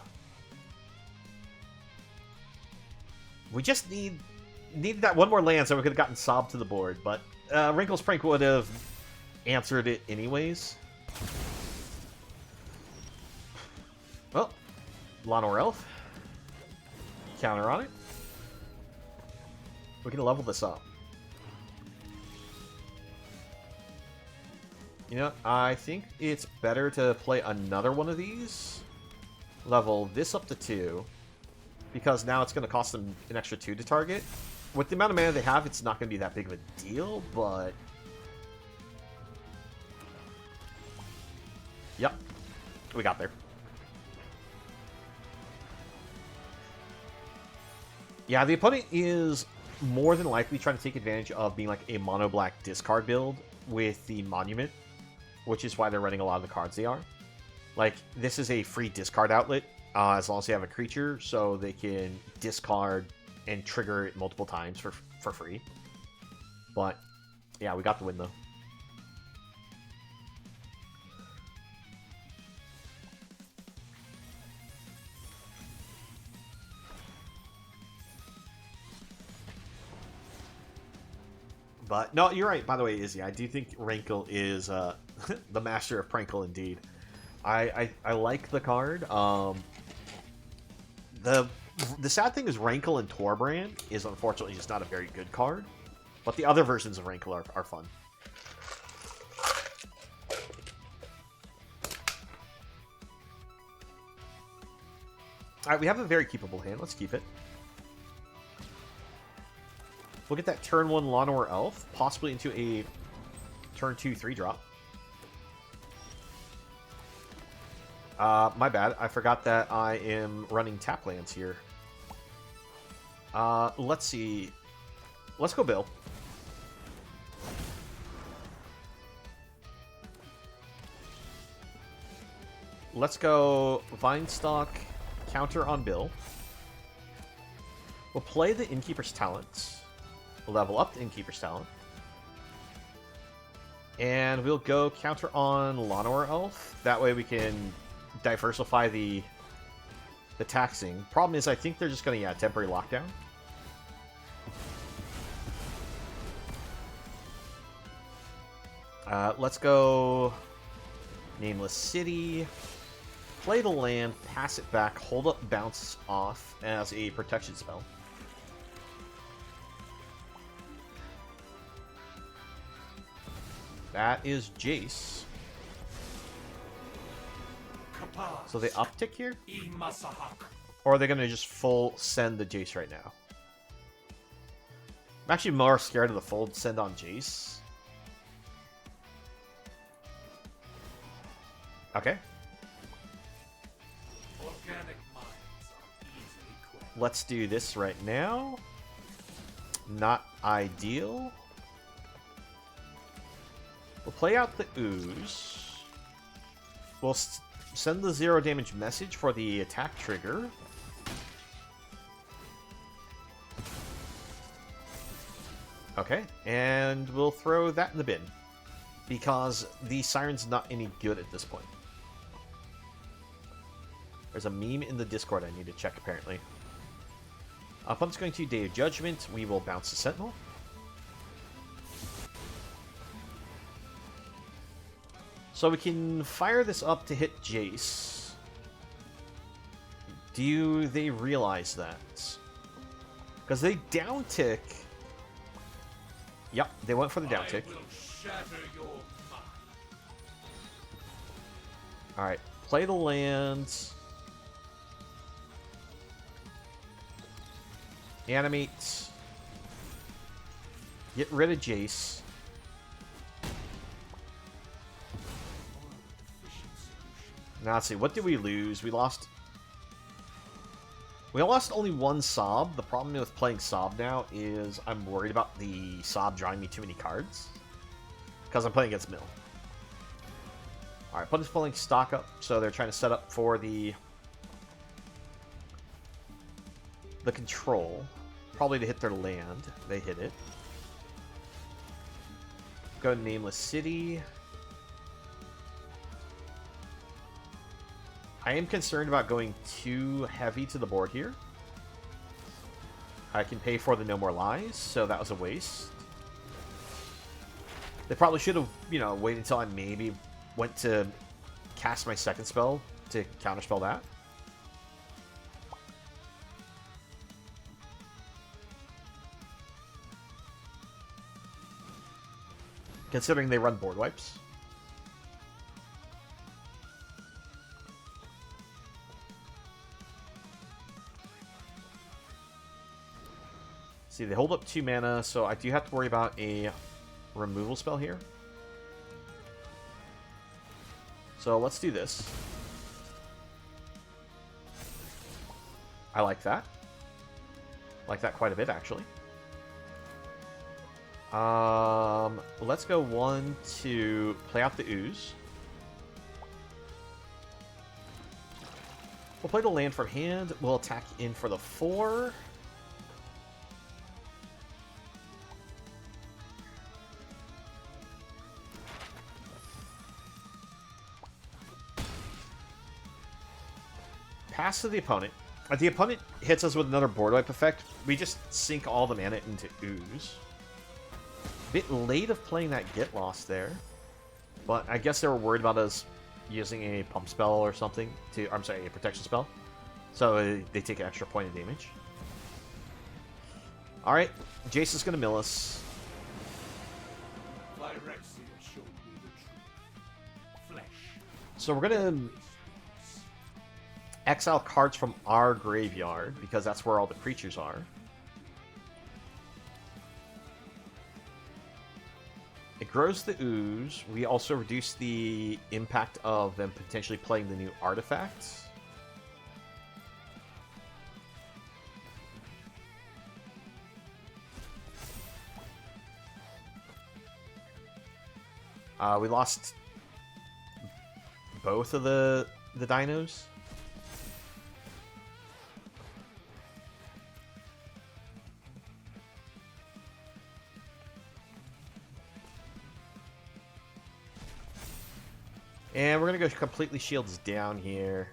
A: We just needed that one more land so we could have gotten Sob to the board, but Wrinkle's Prank would have answered it anyways. Well, Llanowar Elf. Counter on it. We can level this up. You know, I think it's better to play another one of these. Level this up to 2. Because now it's going to cost them an extra 2 to target. With the amount of mana they have, it's not going to be that big of a deal, but... Yep. We got there. Yeah, the opponent is more than likely trying to take advantage of being like a mono-black discard build with the Monument, which is why they're running a lot of the cards they are. Like, this is a free discard outlet, as long as they have a creature, so they can discard and trigger it multiple times for free. But, yeah, we got the win, though. But, no, you're right, by the way, Izzy. I do think Rankle is the master of Prankle, indeed. I like the card. The sad thing is Rankle and Torbrand is unfortunately just not a very good card. But the other versions of Rankle are fun. Alright, we have a very keepable hand. Let's keep it. We'll get that turn 1 Llanowar Elf, possibly into a turn 2 3-drop. My bad. I forgot that I am running tap lands here. Let's see. Let's go Bill. Let's go Vinestalk, counter on Bill. We'll play the Innkeeper's Talents. We'll level up the Innkeeper's Talent. And we'll go counter on Llanowar Elf. That way we can diversify the taxing. Problem is, I think they're just going to, temporary lockdown. Let's go Nameless City. Play the land, pass it back, hold up, bounce off as a protection spell. That is Jace. So they uptick here? Or are they going to just full send the Jace right now? I'm actually more scared of the full send on Jace. Okay. Let's do this right now. Not ideal. We'll play out the Ooze. We'll send the 0 damage message for the attack trigger. Okay, and we'll throw that in the bin. Because the Siren's not any good at this point. There's a meme in the Discord I need to check, apparently. Opponent's going to Day of Judgment. We will bounce the Sentinel. So we can fire this up to hit Jace. Do they realize that? Because they downtick. Yep, they went for the downtick. Alright, play the lands. Animate. Get rid of Jace. Now let's see, what did we lose? We lost only one Sob. The problem with playing Sob now is I'm worried about the Sob drawing me too many cards. Because I'm playing against Mill. Alright, opponent's pulling stock up, so they're trying to set up for the control. probably to hit their land. They hit it. Go to Nameless City. I am concerned about going too heavy to the board here. I can pay for the No More Lies, so that was a waste. They probably should have, you know, waited until I maybe went to cast my second spell to counterspell that. Considering they run board wipes. See, they hold up 2 mana, so I do have to worry about a removal spell here. So let's do this. I like that. Like that quite a bit, actually. Let's go 1 to play out the ooze. We'll play the land from hand. We'll attack in for the 4. Pass to the opponent. If the opponent hits us with another board wipe effect, we just sink all the mana into ooze. Bit late of playing that Get Lost there, but I guess they were worried about us using a pump spell or something to, I'm sorry, a protection spell, so they take an extra point of damage. All right, Jace is gonna mill us. So we're gonna exile cards from our graveyard because that's where all the creatures are. It grows the ooze. We also reduce the impact of them potentially playing the new artifacts. We lost both of the dinos. And we're going to go completely shields down here.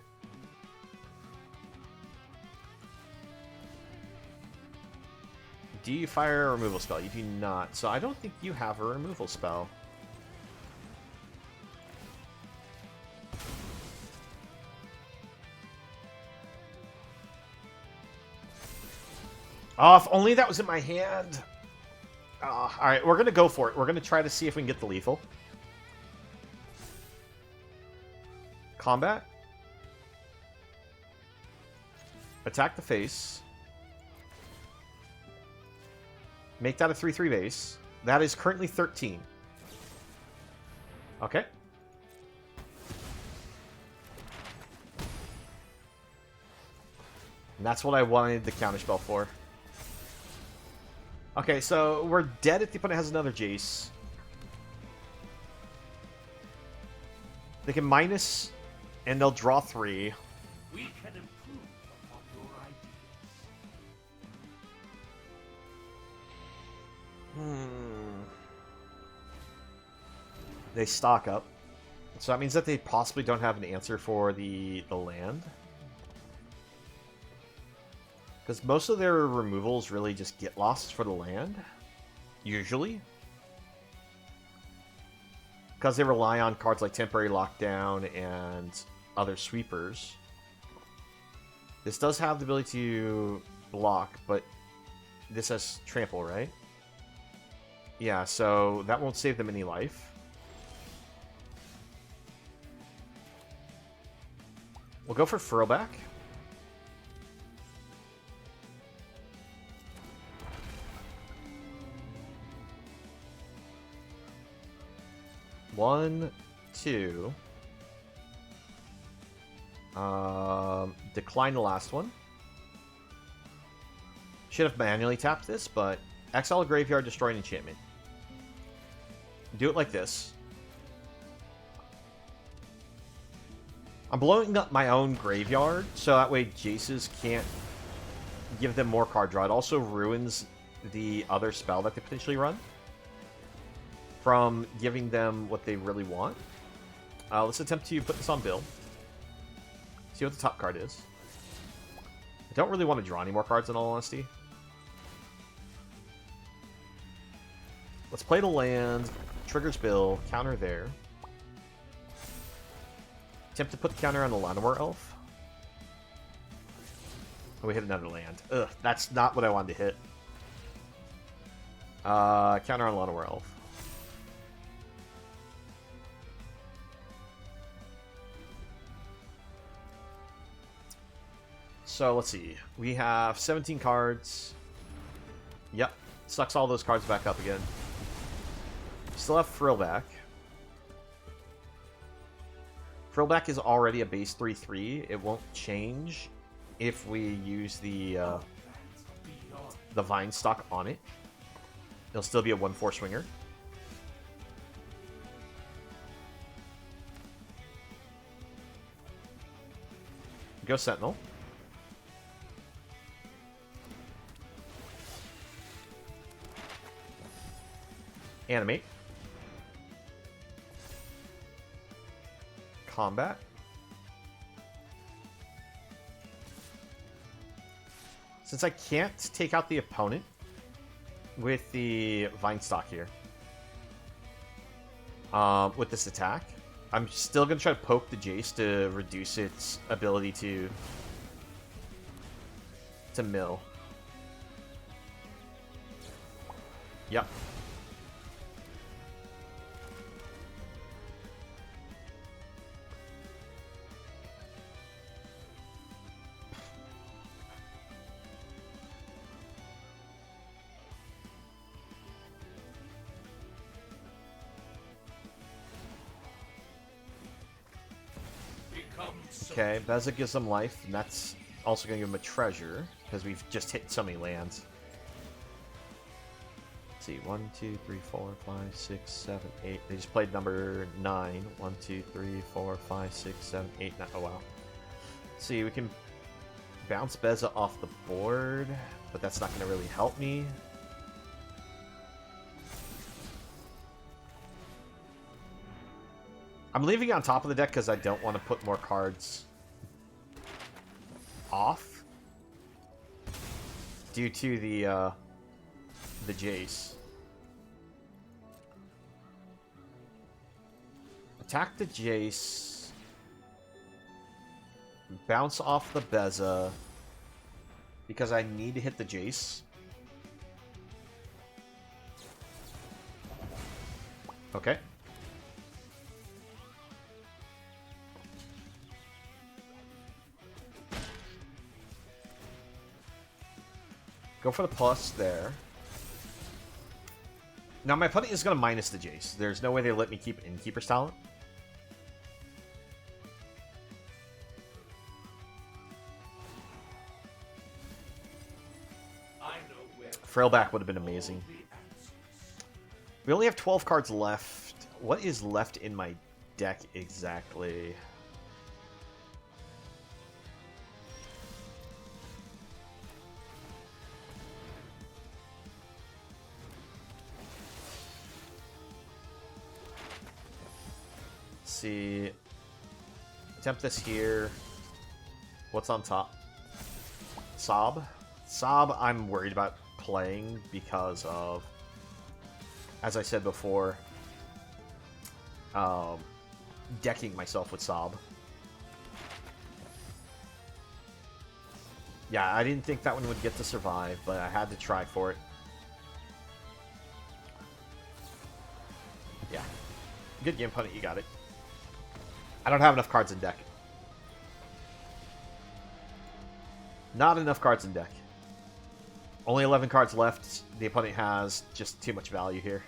A: Do you fire a removal spell? You do not. So I don't think you have a removal spell. Oh, if only that was in my hand. Alright, we're going to go for it. We're going to try to see if we can get the lethal. Combat. Attack the face. Make that a 3/3 base. That is currently 13. Okay. And that's what I wanted the counterspell for. Okay, so we're dead if the opponent has another Jace. They can minus, and they'll draw 3.
B: We can improve upon your ideas.
A: They stock up. So that means that they possibly don't have an answer for the land. Because most of their removals really just get lost for the land. Usually. Because they rely on cards like Temporary Lockdown and other sweepers. This does have the ability to block, but this has trample, right? Yeah, so that won't save them any life. We'll go for Furrowback. One, two. Decline the last one. Should have manually tapped this, but exile a graveyard, destroy an enchantment. Do it like this. I'm blowing up my own graveyard, so that way Jaces can't give them more card draw. It also ruins the other spell that they potentially run from giving them what they really want. Let's attempt to put this on Bill. See what the top card is. I don't really want to draw any more cards in all honesty. Let's play the land. Triggers Bill. Counter there. Attempt to put the counter on the Llanowar Elf. Oh, we hit another land. Ugh, that's not what I wanted to hit. Counter on Llanowar Elf. So, let's see. We have 17 cards. Yep. Sucks all those cards back up again. Still have Frillback. Frillback is already a base 3/3. It won't change if we use the Vine Stock on it. It'll still be a 1/4 swinger. Go Sentinel. Animate. Combat. Since I can't take out the opponent with the Vine Stock here, with this attack, I'm still going to try to poke the Jace to reduce its ability to mill. Yep. Okay, Beza gives them life, and that's also going to give them a treasure, because we've just hit so many lands. Let's see, 1, 2, 3, 4, 5, 6, 7, 8. They just played number 9. 1, 2, 3, 4, 5, 6, 7, 8, 9. Oh, wow. Let's see, we can bounce Beza off the board, but that's not going to really help me. I'm leaving it on top of the deck because I don't want to put more cards off due to the Jace. Attack the Jace. Bounce off the Beza because I need to hit the Jace. Okay. Go for the plus there. Now my opponent is going to minus the Jace. There's no way they let me keep Innkeeper's Talent. Frailback would have been amazing. We only have 12 cards left. What is left in my deck exactly? See, attempt this here. What's on top? Sob. I'm worried about playing because of, as I said before, decking myself with Sob. Yeah, I didn't think that one would get to survive, but I had to try for it. Yeah. Good game, opponent. You got it. I don't have enough cards in deck. Not enough cards in deck. Only 11 cards left. The opponent has just too much value here.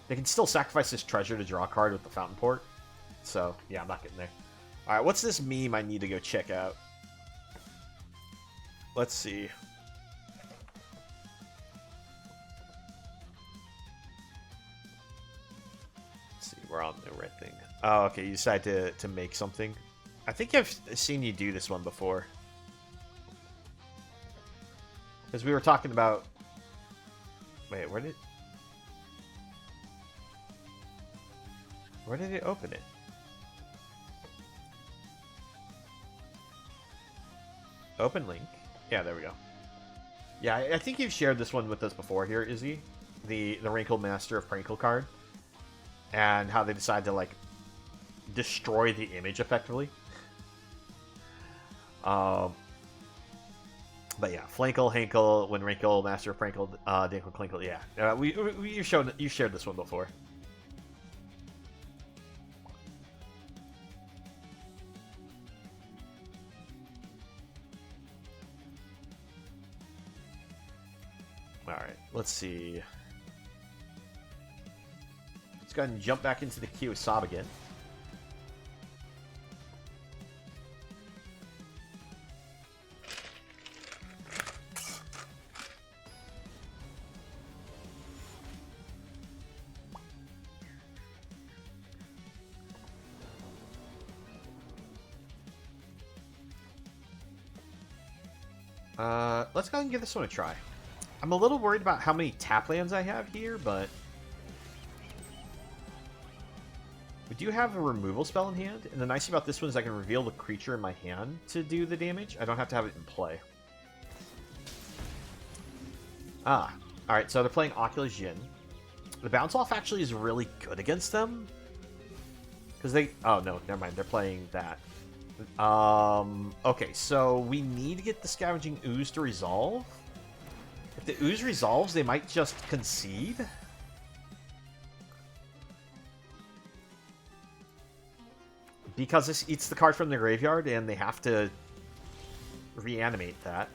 A: They can still sacrifice this treasure to draw a card with the Fountain Port. So, yeah, I'm not getting there. Alright, what's this meme I need to go check out? Let's see. Let's see, we're on the right thing. Oh, okay, you decide to make something. I think I've seen you do this one before. Because we were talking about... Wait, where did it open it? Open link. Yeah, there we go. Yeah, I think you've shared this one with us before here, Izzy. The Wrinkled Master of Prankle card. And how they decide to, like, destroy the image, effectively. But yeah, Flankle, Hankle, when Wrinkle, Master of Prankle, Dinkle, Clinkle, yeah. You shared this one before. Alright, let's see. Let's go ahead and jump back into the queue with Sob again. Let's go ahead and give this one a try. I'm a little worried about how many tap lands I have here, but... we do have a removal spell in hand, and the nice thing about this one is I can reveal the creature in my hand to do the damage. I don't have to have it in play. Ah, alright, so they're playing Oculus Jin. The bounce off actually is really good against them. Because they... oh, no, never mind. They're playing that. Okay, so we need to get the Scavenging Ooze to resolve. If the Ooze resolves, they might just concede. Because this eats the card from the graveyard, and they have to reanimate that.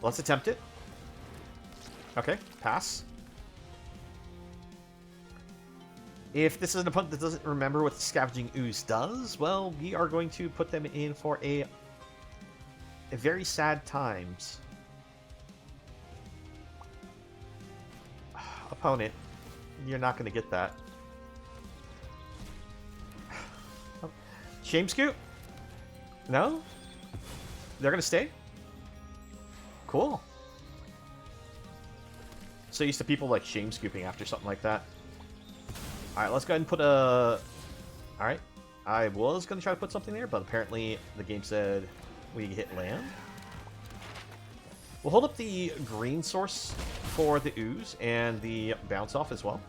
A: Let's attempt it. Okay, pass. If this is an opponent that doesn't remember what the Scavenging Ooze does, well, we are going to put them in for a very sad times. Opponent, you're not going to get that. Shame Scoop? No? They're going to stay? Cool. So used to people like Shame Scooping after something like that. Alright, let's go ahead and put a... alright. I was going to try to put something there, but apparently the game said we hit land. We'll hold up the green source for the Ooze and the bounce off as well.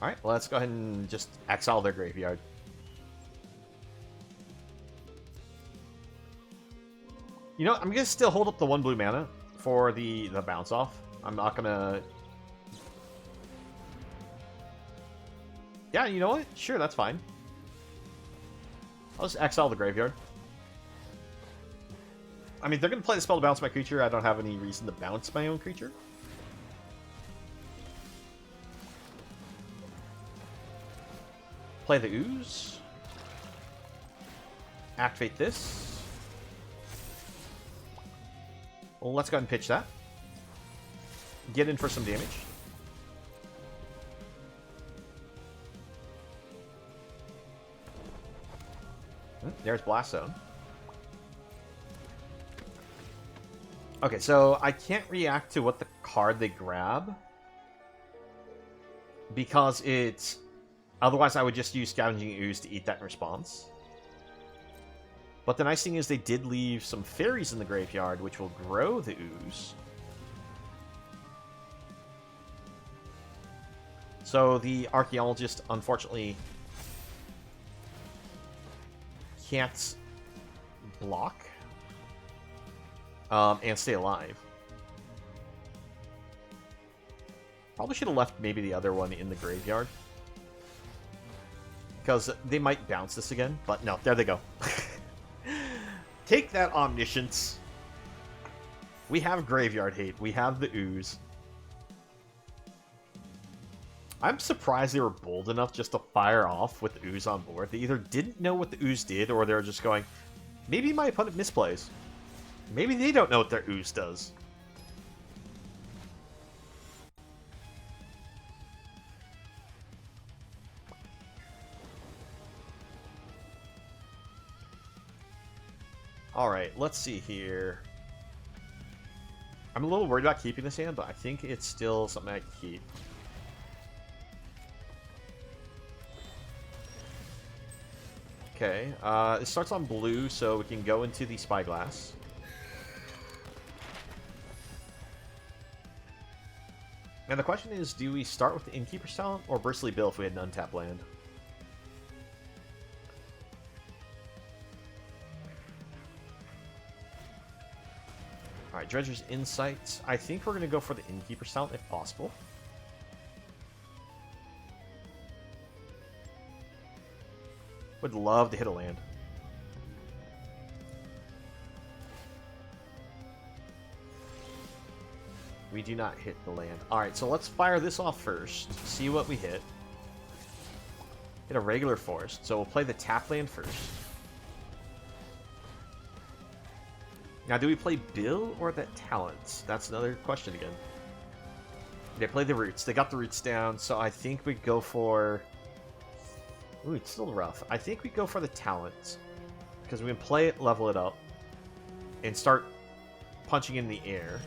A: Alright, well, let's go ahead and just exile their graveyard. You know, I'm going to still hold up the 1 blue mana for the bounce off. I'm not going to... yeah, you know what? Sure, that's fine. I'll just exile the graveyard. I mean, they're going to play the spell to bounce my creature. I don't have any reason to bounce my own creature. Play the Ooze. Activate this. Well, let's go ahead and pitch that. Get in for some damage. There's Blast Zone. Okay, so I can't react to what the card they grab. Because it's... otherwise, I would just use Scavenging Ooze to eat that in response. But the nice thing is they did leave some fairies in the graveyard, which will grow the Ooze. So the Archaeologist, unfortunately, can't block and stay alive. Probably should have left maybe the other one in the graveyard. Because they might bounce this again, but no, there they go. Take that, Omniscience. We have Graveyard Hate. We have the Ooze. I'm surprised they were bold enough just to fire off with the Ooze on board. They either didn't know what the Ooze did, or they're just going, maybe my opponent misplays. Maybe they don't know what their Ooze does. Alright, let's see here. I'm a little worried about keeping this hand, but I think it's still something I can keep. Okay, it starts on blue, so we can go into the Spyglass. And the question is, do we start with the Innkeeper's Talent or Burstly Bill if we had an untapped land? Alright, Dredger's Insight. I think we're going to go for the Innkeeper's Talent if possible. Would love to hit a land. We do not hit the land. Alright, so let's fire this off first. See what we hit. Hit a regular forest. So we'll play the tap land first. Now, do we play Bill or the Talents? That's another question again. They play the roots. They got the roots down, so I think we go for... Ooh, it's still rough. I think we go for the Talents. Because we can play it, level it up, and start punching in the air.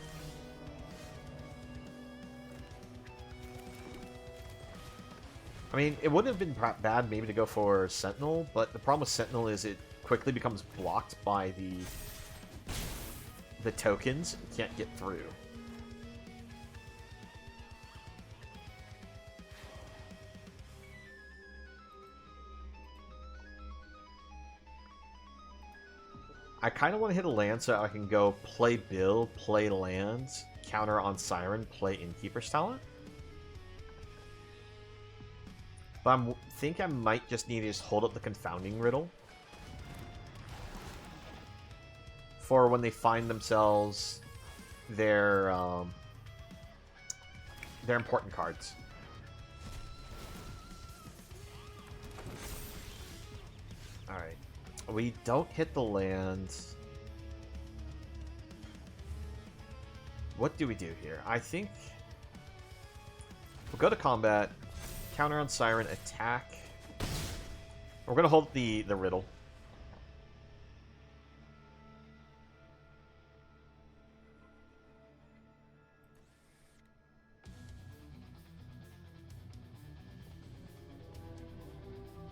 A: I mean, it wouldn't have been bad maybe to go for Sentinel, but the problem with Sentinel is it quickly becomes blocked by the tokens. You can't get through. I kind of want to hit a land so I can go play Bill, play lands, counter on Siren, play Innkeeper's Talent. But I think I might just need to just hold up the Confounding Riddle for when they find themselves their important cards. Alright. We don't hit the land. What do we do here? I think we'll go to combat, counter on Siren, attack. We're going to hold the riddle.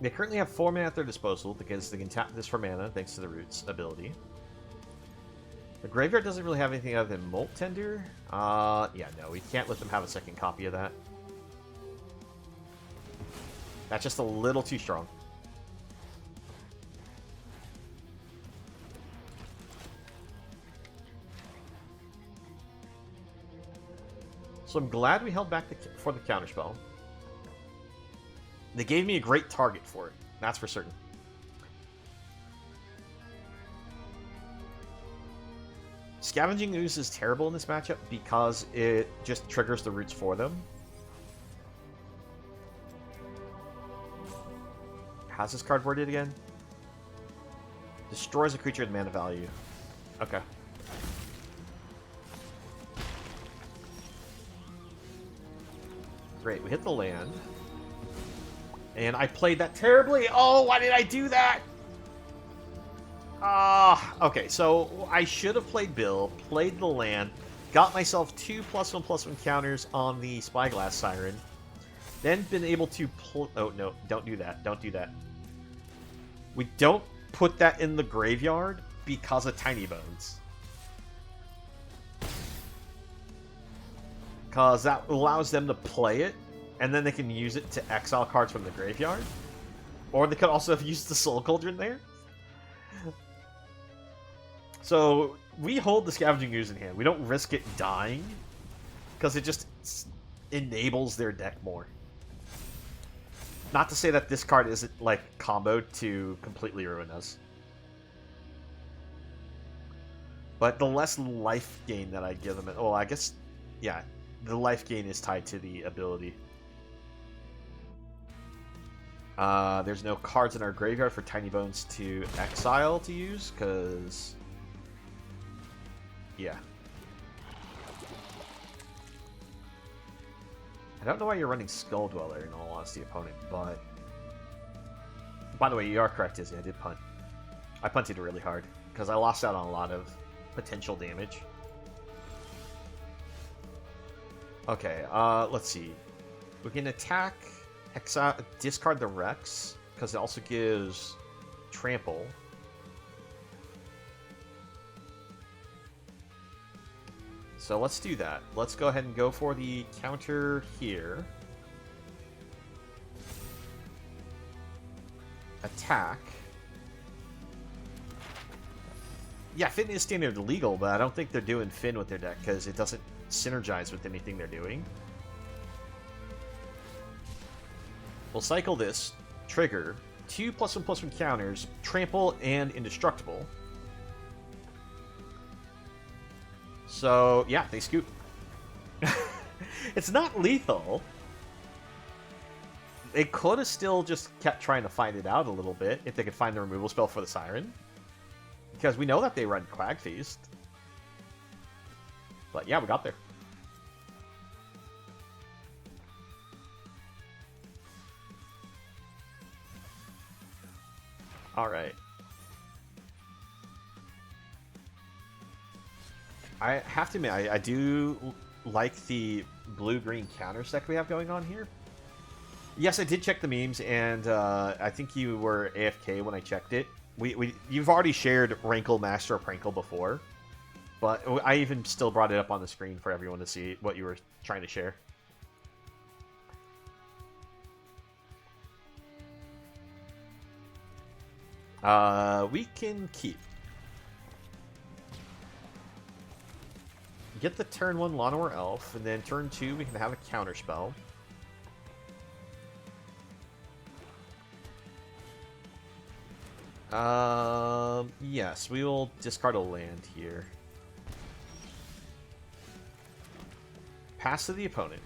A: They currently have 4 mana at their disposal because they can tap this for mana thanks to the Roots ability. The graveyard doesn't really have anything other than Molt Tender. Yeah, no, we can't let them have a second copy of that. That's just a little too strong. So I'm glad we held back for the counterspell. They gave me a great target for it. That's for certain. Scavenging Ooze is terrible in this matchup because it just triggers the roots for them. How's this card worded again? Destroys a creature with mana value. Okay. Great, we hit the land. And I played that terribly. Oh, why did I do that? Okay, so I should have played Bill, played the land, got myself 2 +1/+1 counters on the Spyglass Siren, then been able to oh, no, don't do that. Don't do that. We don't put that in the graveyard because of Tiny Bones. Because that allows them to play it, and then they can use it to exile cards from the graveyard. Or they could also have used the Soul Cauldron there. So we hold the Scavenging Ooze in hand. We don't risk it dying, because it just enables their deck more. Not to say that this card isn't, like, comboed to completely ruin us. But the less life gain that I give them... Oh, I guess... Yeah, the life gain is tied to the ability. There's no cards in our graveyard for Tiny Bones to exile to use, because... Yeah. I don't know why you're running Skull Dweller, in all honesty, opponent, but... By the way, you are correct, Izzy. I did punt. I punted really hard, because I lost out on a lot of potential damage. Okay, let's see. We can attack, discard the Rex, because it also gives trample. So let's do that. Let's go ahead and go for the counter here. Attack. Yeah, Finn is standard legal, but I don't think they're doing Finn with their deck because it doesn't synergize with anything they're doing. We'll cycle this, trigger, 2 +1/+1 counters, trample, and indestructible. So, yeah, they scoop. It's not lethal. They could have still just kept trying to find it out a little bit if they could find the removal spell for the Siren. Because we know that they run Quag Feast. But yeah, we got there. Alright. I have to admit, I do like the blue-green counter deck we have going on here. Yes, I did check the memes, and I think you were AFK when I checked it. You've already shared Rankle, Master of Prankle before, but I even still brought it up on the screen for everyone to see what you were trying to share. We can keep. Get the turn 1 Llanowar Elf, and then turn 2 we can have a counter spell. Yes, we will discard a land here. Pass to the opponent.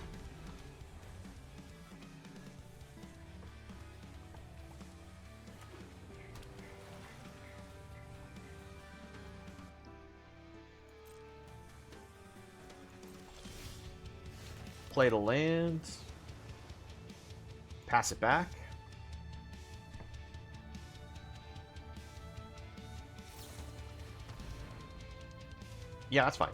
A: Play the land. Pass it back. Yeah, that's fine.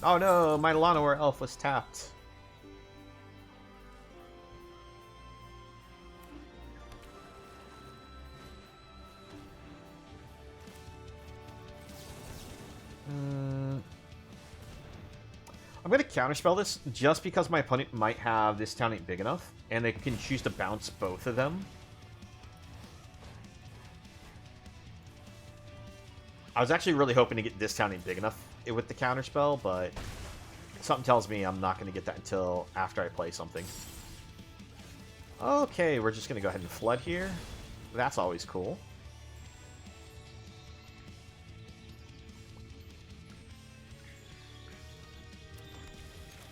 A: Oh no, my Llanowar Elf was tapped. I'm going to counterspell this just because my opponent might have this town ain't big enough, and they can choose to bounce both of them. I was actually really hoping to get this town ain't big enough with the counterspell, but something tells me I'm not going to get that until after I play something. Okay, we're just going to go ahead and flood here. That's always cool.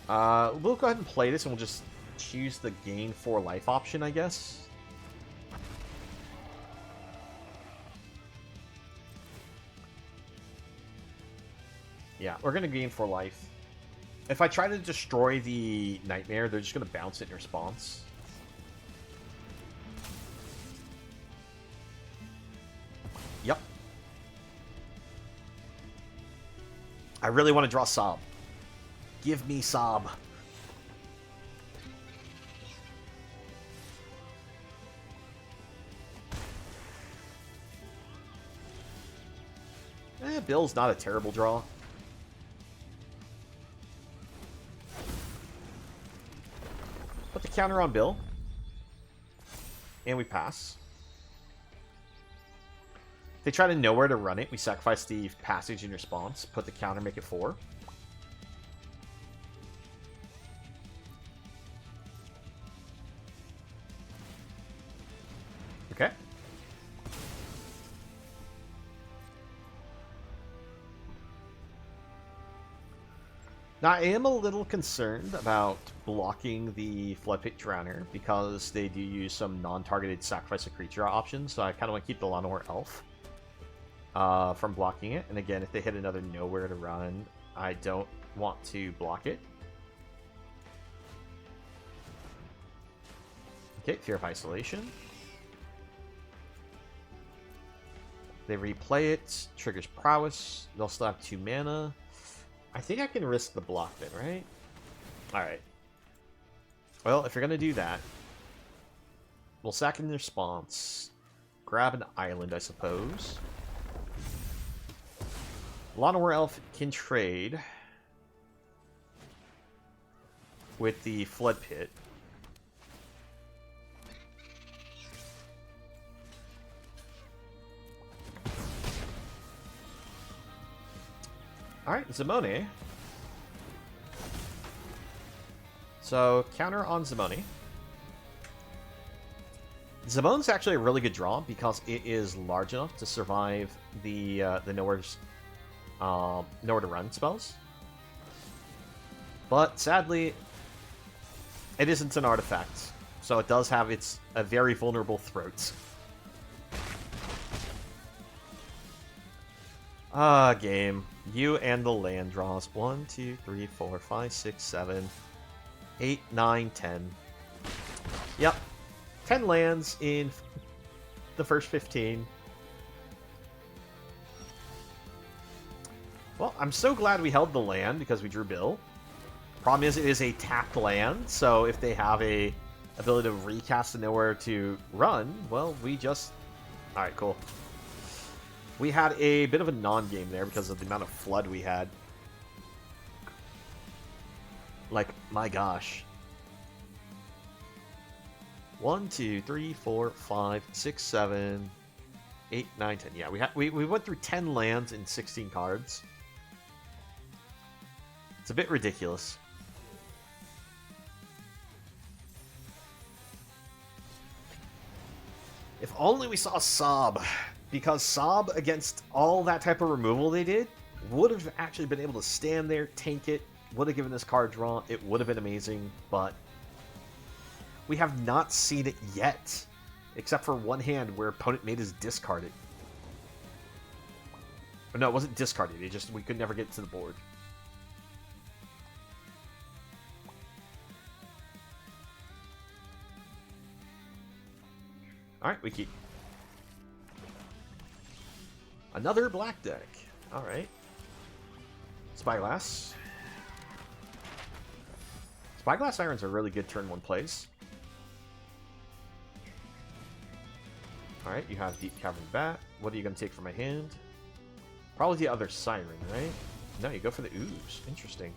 A: We'll go ahead and play this, and we'll just choose the gain 4 life option, I guess. Yeah, we're going to gain 4 life. If I try to destroy the Nightmare, they're just going to bounce it in response. Yep. I really want to draw Sob. Give me Sob. Bill's not a terrible draw. Put the counter on Bill. And we pass. If they try to know where to run it, we sacrifice the passage in response. Put the counter, make it 4. Okay. Now, I am a little concerned about blocking the Floodpit Drowner because they do use some non-targeted sacrifice a creature options, so I kind of want to keep the Llanowar Elf from blocking it. And again, if they hit another nowhere to run, I don't want to block it. Okay, Fear of Isolation. They replay it. Triggers prowess. They'll still have 2 mana. I think I can risk the block then, right? Alright. Well, if you're going to do that, we'll sack in response. Grab an island, I suppose. Llanowar Elf can trade with the Flood Pit. Alright, Zimone. So, counter on Zimone. Zimone's actually a really good draw because it is large enough to survive the nowhere to run spells. But sadly, it isn't an artifact, so it does have a very vulnerable throat. Game. You and the land draws. 1, 2, 3, 4, 5, 6, 7, 8, 9, 10. Yep. 10 lands in the first 15. Well, I'm so glad we held the land because we drew Bill. Problem is, it is a tapped land, so if they have a ability to recast a nowhere to run, well, we just... Alright, cool. We had a bit of a non-game there because of the amount of flood we had. Like, my gosh. 1, 2, 3, 4, 5, 6, 7, 8, 9, 10. Yeah, we went through 10 lands in 16 cards. It's a bit ridiculous. If only we saw Sob, because Sob, against all that type of removal they did, would have actually been able to stand there, tank it, would have given this card draw, it would have been amazing, but we have not seen it yet, except for one hand where opponent made us discard it. Or no, it wasn't discarded, we could never get to the board. Alright, we keep. Another black deck. Alright. Spyglass. Spyglass Irons are really good turn 1 plays. Alright, you have Deep Cavern Bat. What are you going to take from my hand? Probably the other Siren, right? No, you go for the Ooze. Interesting.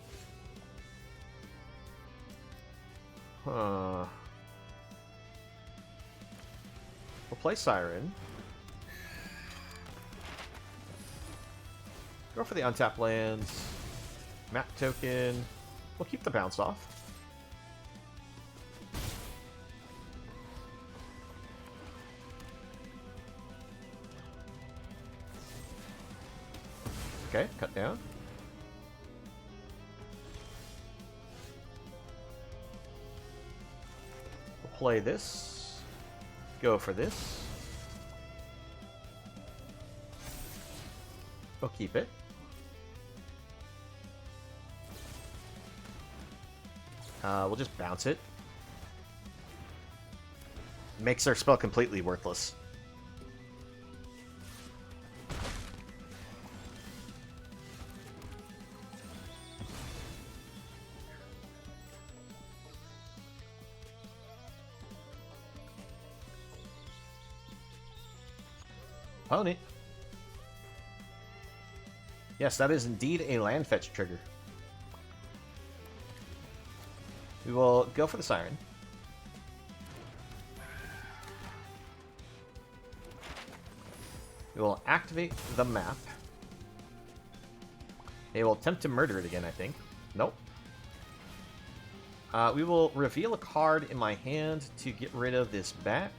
A: Huh. We'll play Siren. Go for the untapped lands. Map token. We'll keep the bounce off. Okay, cut down. We'll play this. Go for this. We'll keep it. We'll just bounce it. Makes our spell completely worthless. Opponent. Yes, that is indeed a land fetch trigger. We will go for the Siren. We will activate the map. They will attempt to murder it again, I think. Nope. We will reveal a card in my hand to get rid of this bat.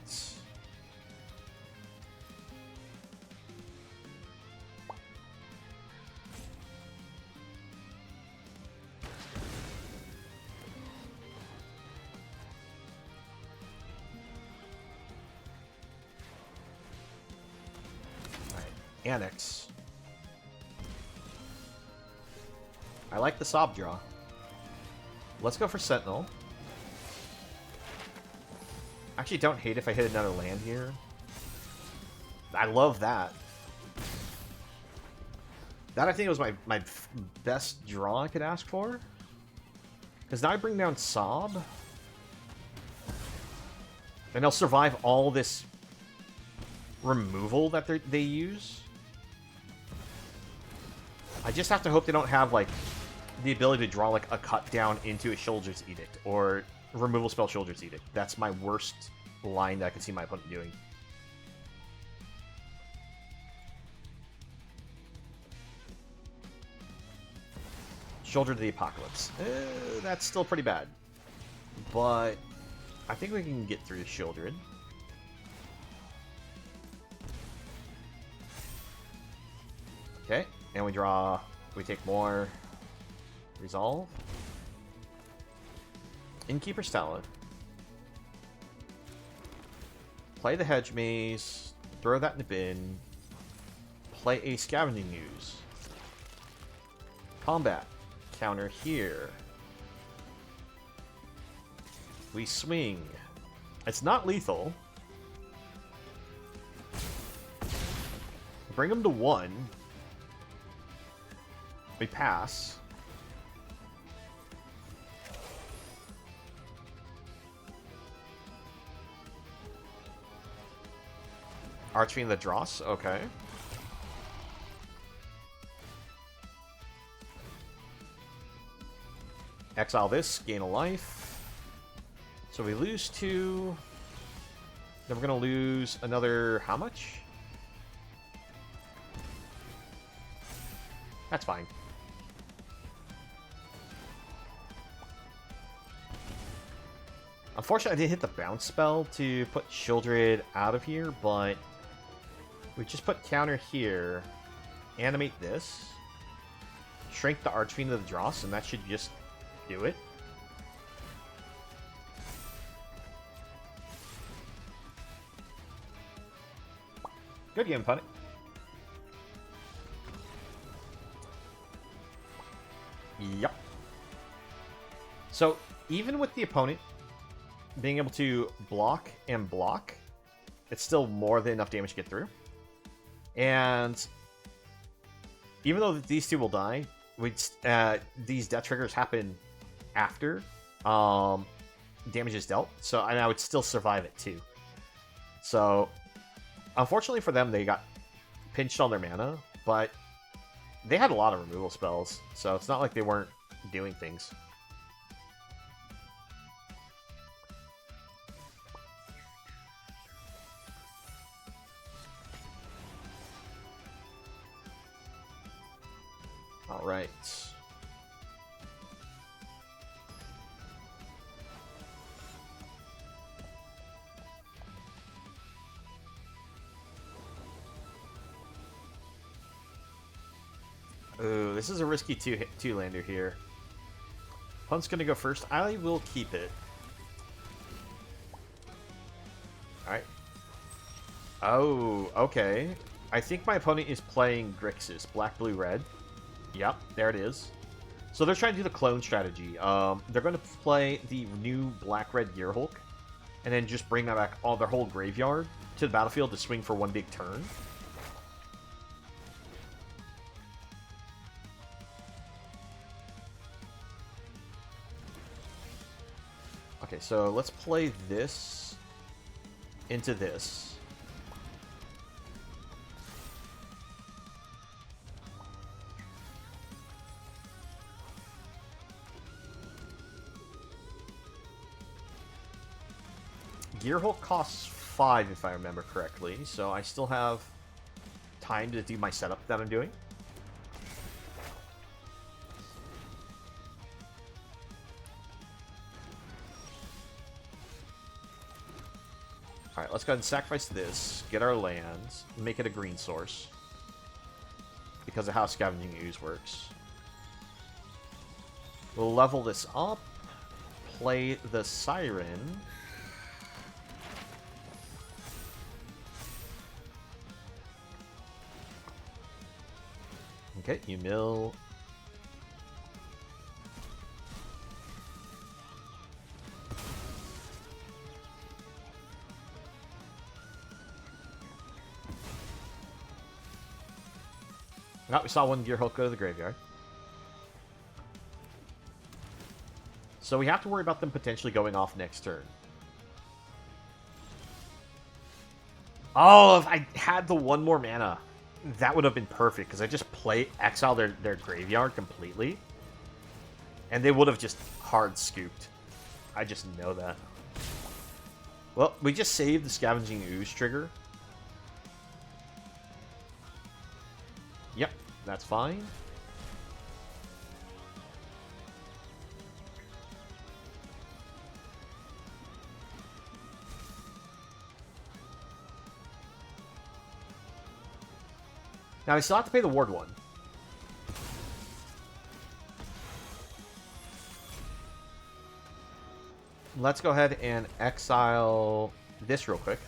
A: Annex. I like the Sob draw. Let's go for Sentinel. Actually, don't hate if I hit another land here. I love that. That, I think, was my best draw I could ask for. Because now I bring down Sob. And they'll survive all this removal that they use. I just have to hope they don't have, like, the ability to draw, like, a cut down into a Soldier's Edict. Or removal spell Soldier's Edict. That's my worst line that I can see my opponent doing. Shoulder to the Apocalypse. That's still pretty bad. But I think we can get through the Shieldred. Okay, and we draw. We take more. Resolve. Innkeeper's Talent. Play the Hedge Maze. Throw that in the bin. Play a Scavenging Ooze. Combat. Counter here. We swing. It's not lethal. Bring him to 1. We pass. Archfiend the Dross, okay. Exile this, gain a life. So we lose 2. Then we're going to lose another... how much? That's fine. Unfortunately, I didn't hit the bounce spell to put Shieldred out of here, but we just put counter here, animate this, shrink the Archfiend of the Dross, and that should just do it. Good game, Punny. Yep. So, even with the opponent being able to block and block, it's still more than enough damage to get through. And even though these two will die, these death triggers happen after damage is dealt, so and I would still survive it too. So, unfortunately for them, they got pinched on their mana, but they had a lot of removal spells, so it's not like they weren't doing things. All right. Ooh, this is a risky two-lander here. Punt's gonna go first. I will keep it. Alright. Oh, okay. I think my opponent is playing Grixis. Black, blue, red. Yep, there it is. So they're trying to do the clone strategy. They're going to play the new black-red Gearhulk, and then just bring back all their whole graveyard to the battlefield to swing for one big turn. Okay, so let's play this into this. Gearhulk costs 5 if I remember correctly, so I still have time to do my setup that I'm doing. Alright, let's go ahead and sacrifice this, get our lands, make it a green source. Because of how Scavenging Ooze works. We'll level this up, play the Siren. Okay, you mill. Oh, we saw one Gear Hulk go to the graveyard. So we have to worry about them potentially going off next turn. Oh, if I had the one more mana, that would have been perfect, because I just exile their graveyard completely. And they would have just hard scooped. I just know that. Well, we just saved the Scavenging Ooze trigger. Yep, that's fine. Now, I still have to pay the Ward 1. Let's go ahead and exile this real quick.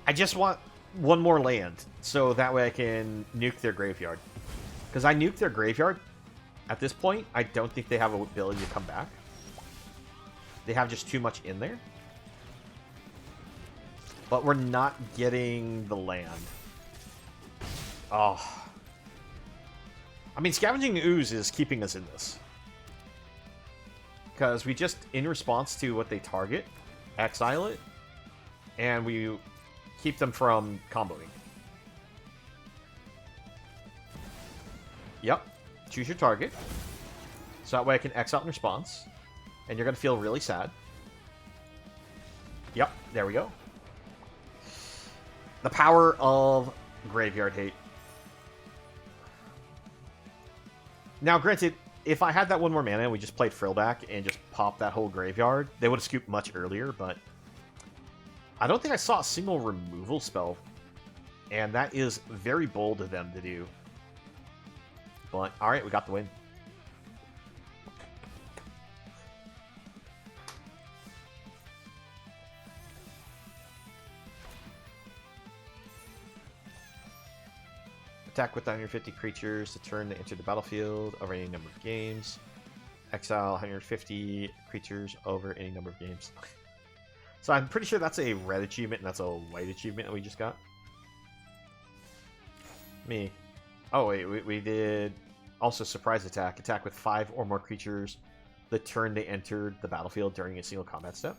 A: I just want one more land, so that way I can nuke their graveyard. Because I nuked their graveyard. At this point, I don't think they have an ability to come back. They have just too much in there. But we're not getting the land. Oh. I mean, Scavenging Ooze is keeping us in this. Because we just, in response to what they target, exile it. And we keep them from comboing. Yep. Choose your target. So that way I can exile in response. And you're going to feel really sad. Yep. There we go. The power of Graveyard Hate. Now, granted, if I had that one more mana and we just played Frillback and just popped that whole graveyard, they would have scooped much earlier, but I don't think I saw a single removal spell, and that is very bold of them to do. But, alright, we got the win. Attack with 150 creatures to turn they enter the battlefield over any number of games. Exile 150 creatures over any number of games. So I'm pretty sure that's a red achievement and that's a white achievement that we just got. Me. Oh wait, we did also surprise attack. Attack with 5 or more creatures the turn they entered the battlefield during a single combat step.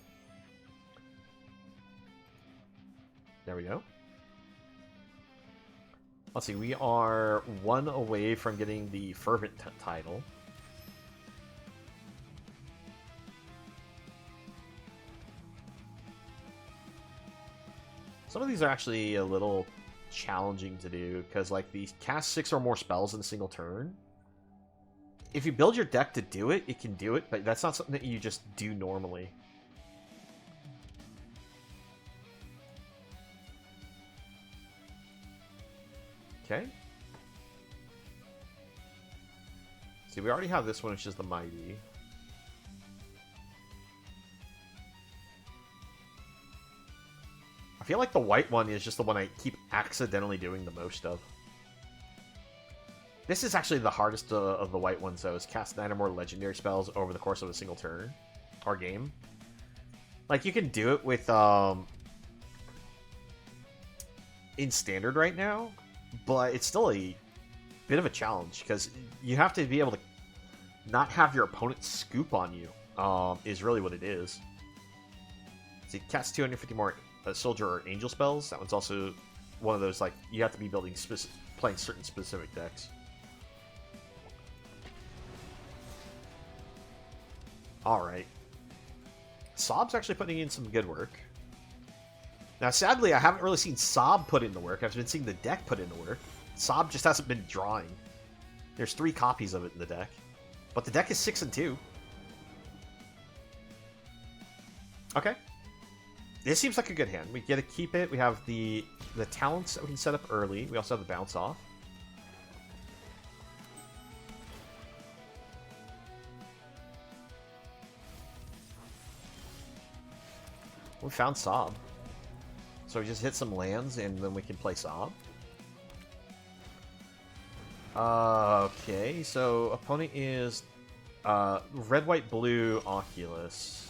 A: There we go. Let's see, we are 1 away from getting the Fervent title. Some of these are actually a little challenging to do, because like these cast 6 or more spells in a single turn. If you build your deck to do it, it can do it, but that's not something that you just do normally. Okay. See, we already have this one, which is the Mighty. I feel like the white one is just the one I keep accidentally doing the most of. This is actually the hardest of the white ones, though, is cast 9 or more legendary spells over the course of a single turn or game. Like, you can do it with, in Standard right now, but it's still a bit of a challenge, because you have to be able to not have your opponent scoop on you, is really what it is. So you cast 250 more Soldier or Angel spells. That one's also one of those, like, you have to be building playing certain specific decks. Alright. Sob's actually putting in some good work. Now, sadly, I haven't really seen Sob put in the work. I've been seeing the deck put in the work. Sob just hasn't been drawing. There's 3 copies of it in the deck. But the deck is 6 and 2. Okay. This seems like a good hand. We get to keep it. We have the talents that we can set up early. We also have the bounce off. We found Sob. So we just hit some lands, and then we can play Sob. Okay, so opponent is red, white, blue, Oculus.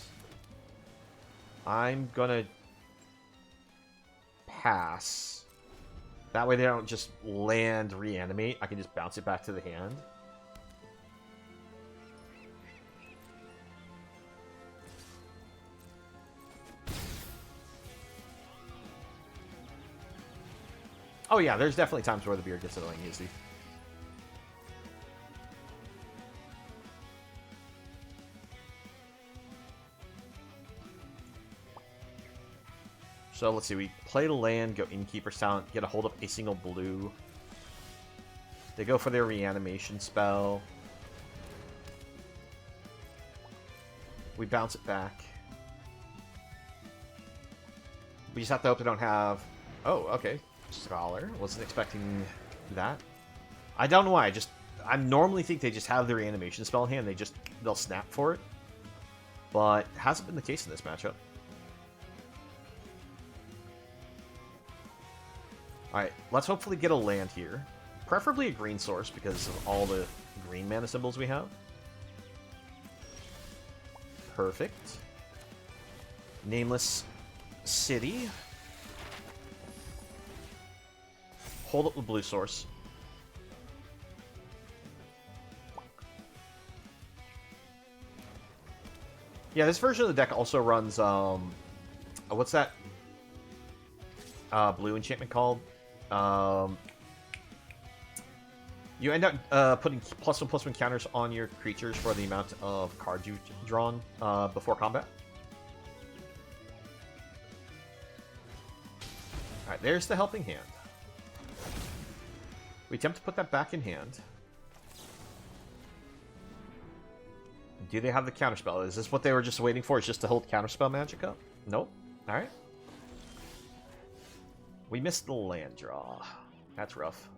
A: I'm gonna pass. That way they don't just land, reanimate. I can just bounce it back to the hand. Oh yeah, there's definitely times where the beard gets annoying easy. So let's see, we play the land, go Innkeeper's Talent, get a hold of a single blue. They go for their reanimation spell. We bounce it back. We just have to hope they don't have... Oh, okay. Scholar. Wasn't expecting that. I don't know why. I normally think they just have their reanimation spell in hand. They'll snap for it. But hasn't been the case in this matchup. Alright, let's hopefully get a land here. Preferably a green source because of all the green mana symbols we have. Perfect. Nameless City. Hold up the blue source. Yeah, this version of the deck also runs, what's that blue enchantment called? You end up putting +1/+1 counters on your creatures for the amount of cards you've drawn before combat. Alright, there's the helping hand. We attempt to put that back in hand. Do they have the counterspell? Is this what they were just waiting for? Is just to hold counterspell magic up? Nope. Alright. We missed the land draw. That's rough.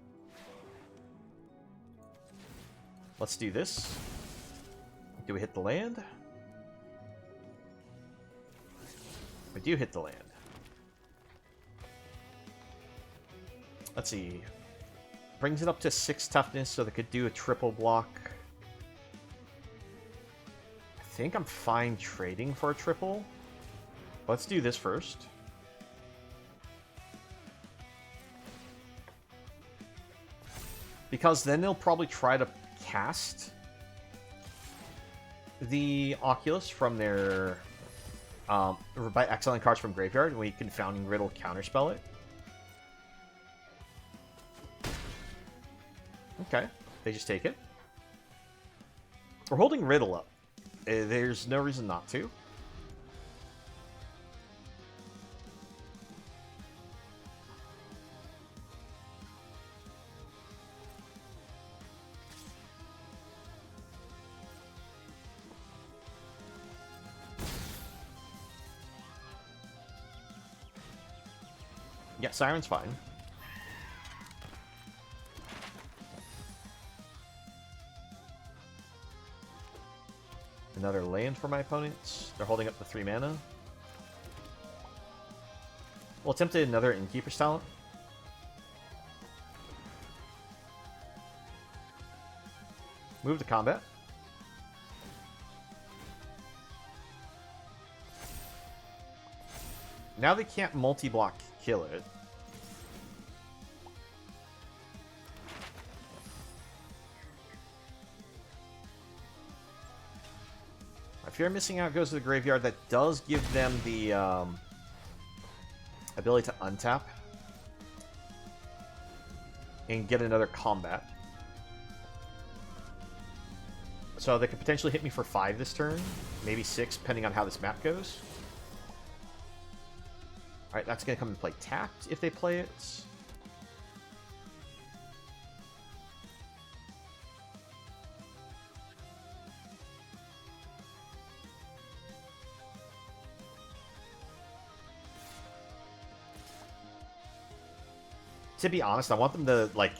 A: Let's do this. Do we hit the land? We do hit the land. Let's see. Brings it up to 6 toughness, so they could do a triple block. I think I'm fine trading for a triple. Let's do this first. Because then they'll probably try to cast the Oculus from their... by exiling cards from graveyard, and we can Confounding Riddle counterspell it. Okay, they just take it. We're holding Riddle up. There's no reason not to. Yeah, Siren's fine. Another land for my opponents. They're holding up the 3 mana. We'll attempt another Innkeeper's Talent. Move to combat. Now they can't multi-block kill it. If you're missing out, goes to the graveyard. That does give them the ability to untap and get another combat. So they could potentially hit me for 5 this turn, maybe 6, depending on how this map goes. Alright, that's going to come and play tapped if they play it. To be honest, I want them to, like,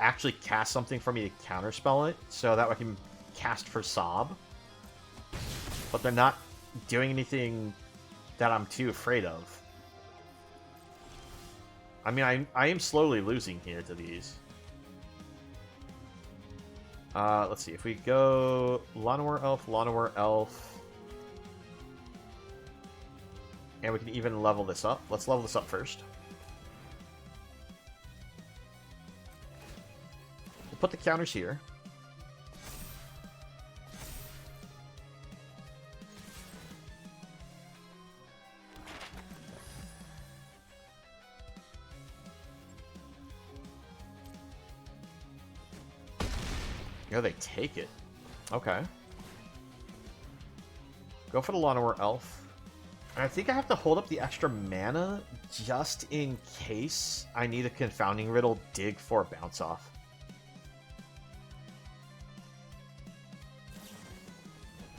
A: actually cast something for me to counterspell it, so that I can cast for Sob. But they're not doing anything that I'm too afraid of. I mean, I am slowly losing here to these. Let's see, if we go Llanowar Elf, And we can even level this up. Let's level this up first. We'll put the counters here. Oh, they take it. Okay. Go for the Lawnmower Elf. And I think I have to hold up the extra mana just in case I need a Confounding Riddle dig for a bounce off.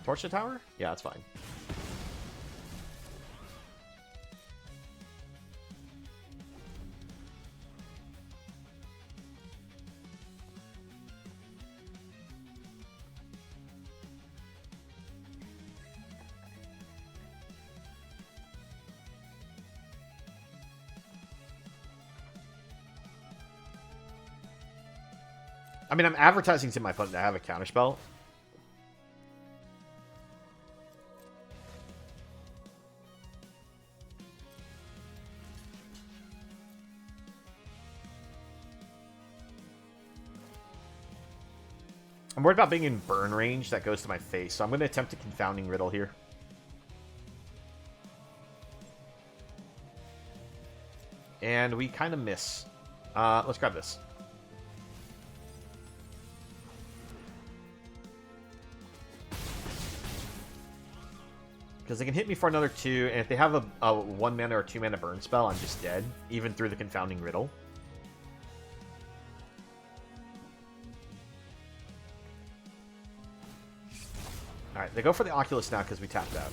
A: Torch the tower? Yeah, that's fine. I mean, I'm advertising to my opponent to have a counterspell. I'm worried about being in burn range that goes to my face, so I'm going to attempt a Confounding Riddle here. And we kind of miss. Let's grab this. Because they can hit me for another 2, and if they have a 1 mana or 2 mana burn spell, I'm just dead, even through the Confounding Riddle. Alright, they go for the Oculus now because we tapped out.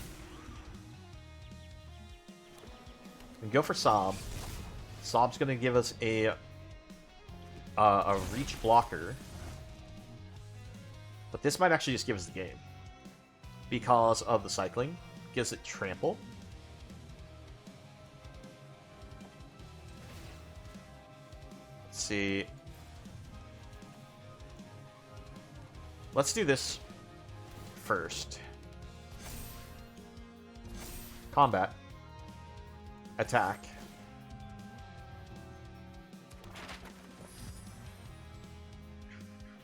A: We go for Sob. Sob's going to give us a reach blocker. But this might actually just give us the game. Because of the cycling. Gives it trample. Let's see. Let's do this first. Combat. Attack.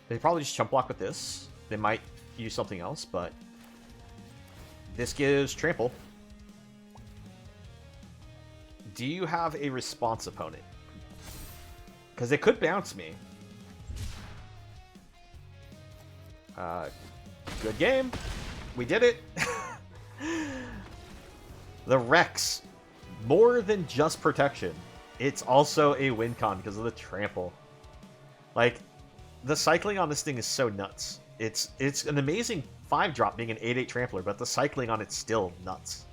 A: They probably just chump block with this. They might use something else, but this gives trample. Do you have a response opponent? Because they could bounce me. Good game. We did it. The Rex. More than just protection. It's also a win con because of the trample. Like, the cycling on this thing is so nuts. It's an amazing 5-drop being an 8/8 trampler, but the cycling on it's still nuts.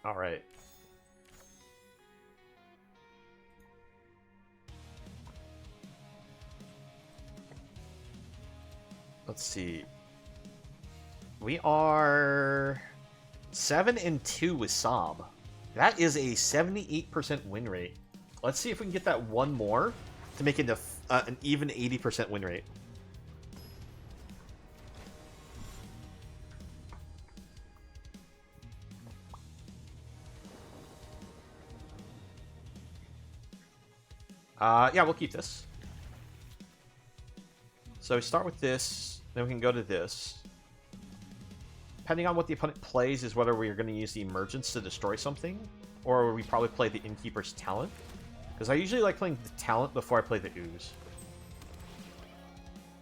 A: All right. Let's see. We are 7-2 with Sob. That is a 78% win rate. Let's see if we can get that one more to make it an even 80% win rate. Yeah, we'll keep this. So we start with this, then we can go to this. Depending on what the opponent plays is whether we are going to use the Emergence to destroy something, or we probably play the Innkeeper's Talent. Because I usually like playing the Talent before I play the Ooze.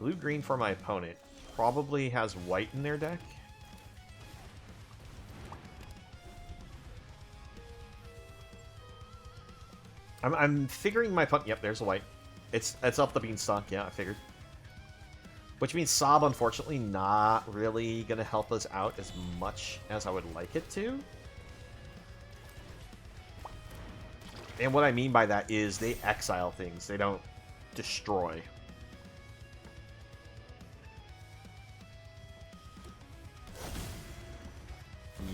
A: Blue-green for my opponent. Probably has white in their deck. I'm figuring my opponent... Yep, there's a white. It's up the beanstalk, yeah, I figured. Which means Sob, unfortunately, not really going to help us out as much as I would like it to. And what I mean by that is they exile things. They don't destroy.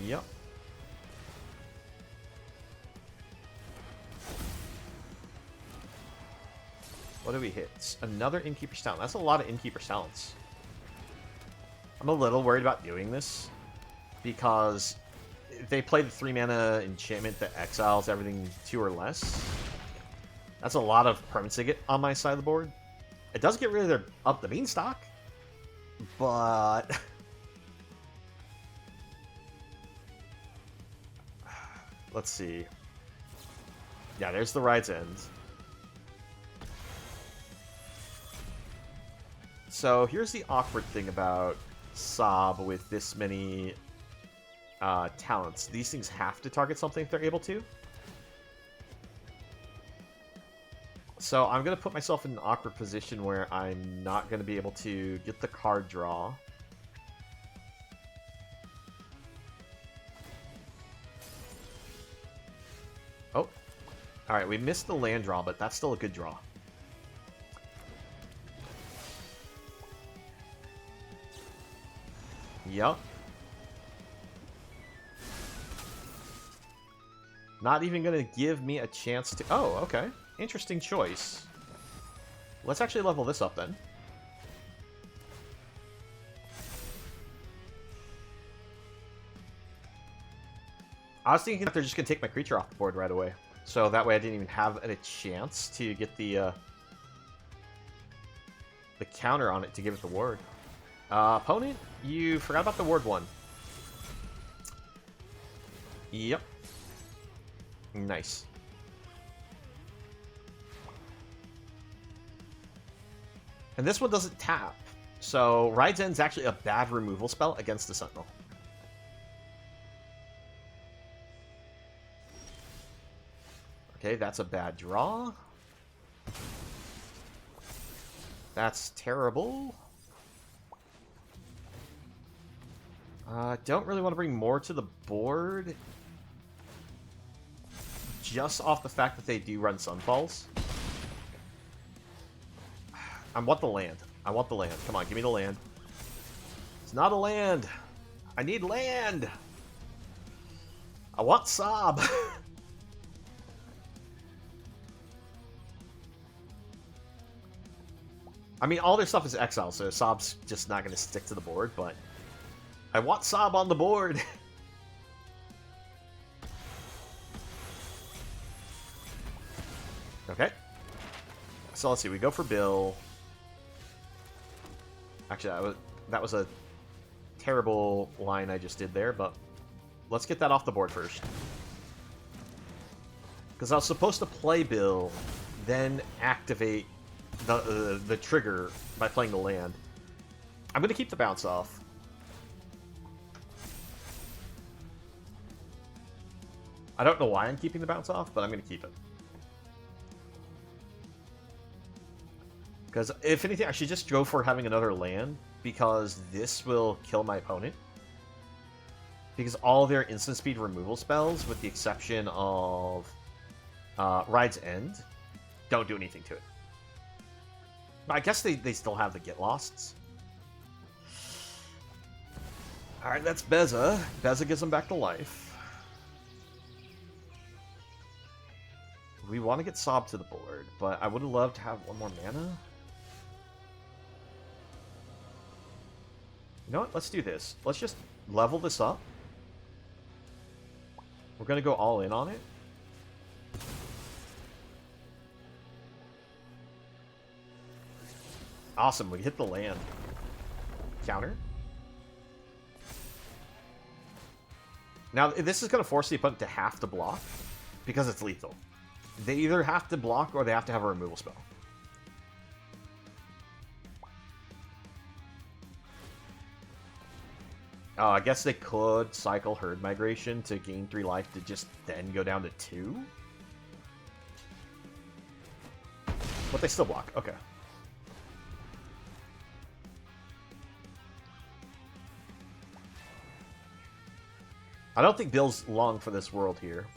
A: Yep. What do we hit? Another Innkeeper's Talent. That's a lot of Innkeeper's Talents. I'm a little worried about doing this, because if they play the 3-mana enchantment that exiles everything 2 or less, that's a lot of permanents they get on my side of the board. It does get rid of their up the beanstalk, but let's see. Yeah, there's the Ride's End. So here's the awkward thing about Sob with this many talents. These things have to target something if they're able to. So I'm going to put myself in an awkward position where I'm not going to be able to get the card draw. Oh. Alright, we missed the land draw, but that's still a good draw. Yup. Not even going to give me a chance to... Oh, okay. Interesting choice. Let's actually level this up, then. I was thinking that they're just going to take my creature off the board right away. So that way I didn't even have a chance to get the counter on it to give it the ward. Opponent, you forgot about the ward 1. Yep. Nice. And this one doesn't tap. So Ride's End's actually a bad removal spell against the Sentinel. Okay, that's a bad draw. That's terrible. Don't really want to bring more to the board. Just off the fact that they do run Sunfalls. I want the land. I want the land. Come on, give me the land. It's not a land. I need land. I want Sob. I mean, all their stuff is exile, so Sob's just not going to stick to the board, but I want Sob on the board. Okay. So let's see. We go for Bill. Actually, that was a terrible line I just did there, but let's get that off the board first. Because I was supposed to play Bill, then activate the trigger by playing the land. I'm going to keep the bounce off. I don't know why I'm keeping the bounce off, but I'm going to keep it. Because if anything, I should just go for having another land, because this will kill my opponent. Because all their instant speed removal spells, with the exception of Ride's End, don't do anything to it. But I guess they still have the Get Losts. Alright, that's Beza. Beza gives them back to life. We want to get Sob to the board, but I would have loved to have one more mana. You know what? Let's do this. Let's just level this up. We're going to go all in on it. Awesome, we hit the land. Counter. Now, this is going to force the opponent to have to block, because it's lethal. They either have to block or they have to have a removal spell. I guess they could cycle Herd Migration to gain 3 life to just then go down to 2. But they still block. Okay. I don't think Bill's long for this world here.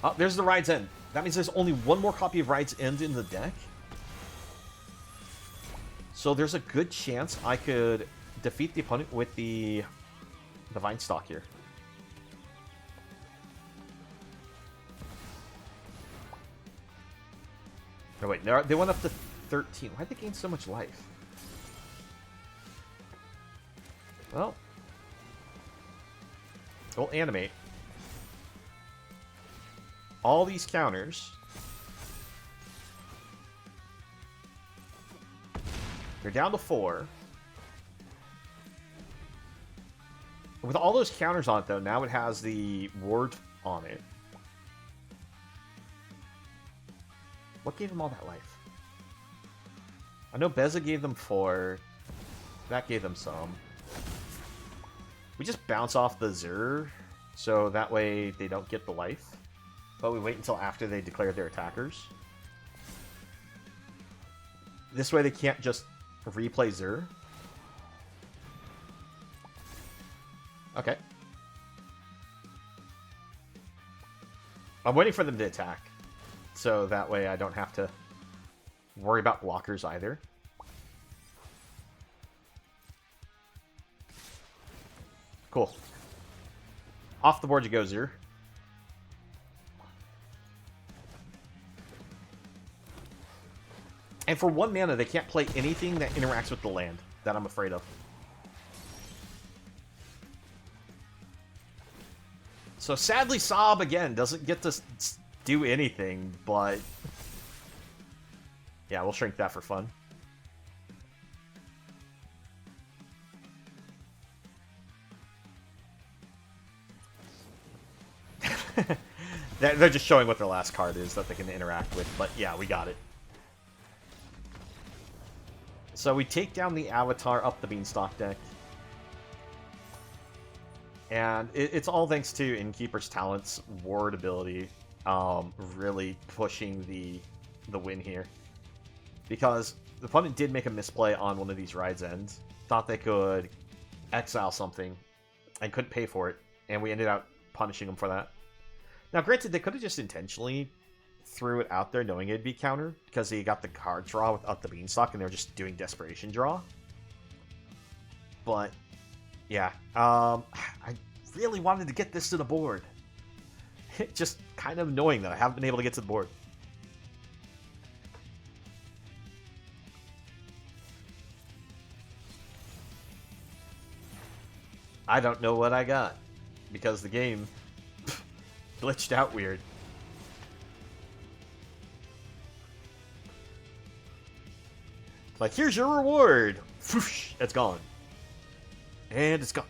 A: Oh, there's the Ride's End. That means there's only one more copy of Ride's End in the deck. So there's a good chance I could defeat the opponent with the Divine Stalk here. Oh, wait, they went up to 13. Why'd they gain so much life? Well, we'll animate. All these counters. They're down to 4. With all those counters on it, though, now it has the ward on it. What gave them all that life? I know Beza gave them 4. That gave them some. We just bounce off the Zur, so that way they don't get the life. But we wait until after they declare their attackers. This way they can't just replay Zur. Okay. I'm waiting for them to attack, so that way I don't have to worry about blockers either. Cool. Off the board you go, Zur. And for 1 mana, they can't play anything that interacts with the land that I'm afraid of. So sadly, Saab, again, doesn't get to do anything, but... yeah, we'll shrink that for fun. They're just showing what their last card is that they can interact with, but yeah, we got it. So we take down the Avatar up the Beanstalk deck. And it's all thanks to Innkeeper's Talent's ward ability really pushing the win here. Because the opponent did make a misplay on one of these rides' ends. Thought they could exile something and couldn't pay for it. And we ended up punishing them for that. Now, granted, they could have just intentionally threw it out there knowing it'd be countered because they got the card draw without the Beanstalk and they were just doing Desperation Draw. But, yeah. I really wanted to get this to the board. Just kind of annoying that I haven't been able to get to the board. I don't know what I got because the game glitched out weird. Like, here's your reward. Whoosh, it's gone. And it's gone.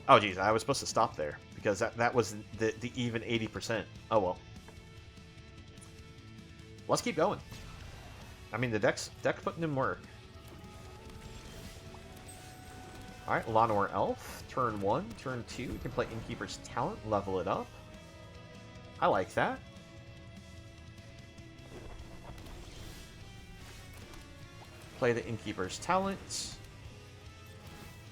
A: Oh, geez, I was supposed to stop there because that was the even 80%. Oh, well. Let's keep going. I mean, the deck's putting in work. Alright, Lanor Elf. Turn 1, turn 2. We can play Innkeeper's Talent, level it up. I like that. Play the Innkeeper's Talent.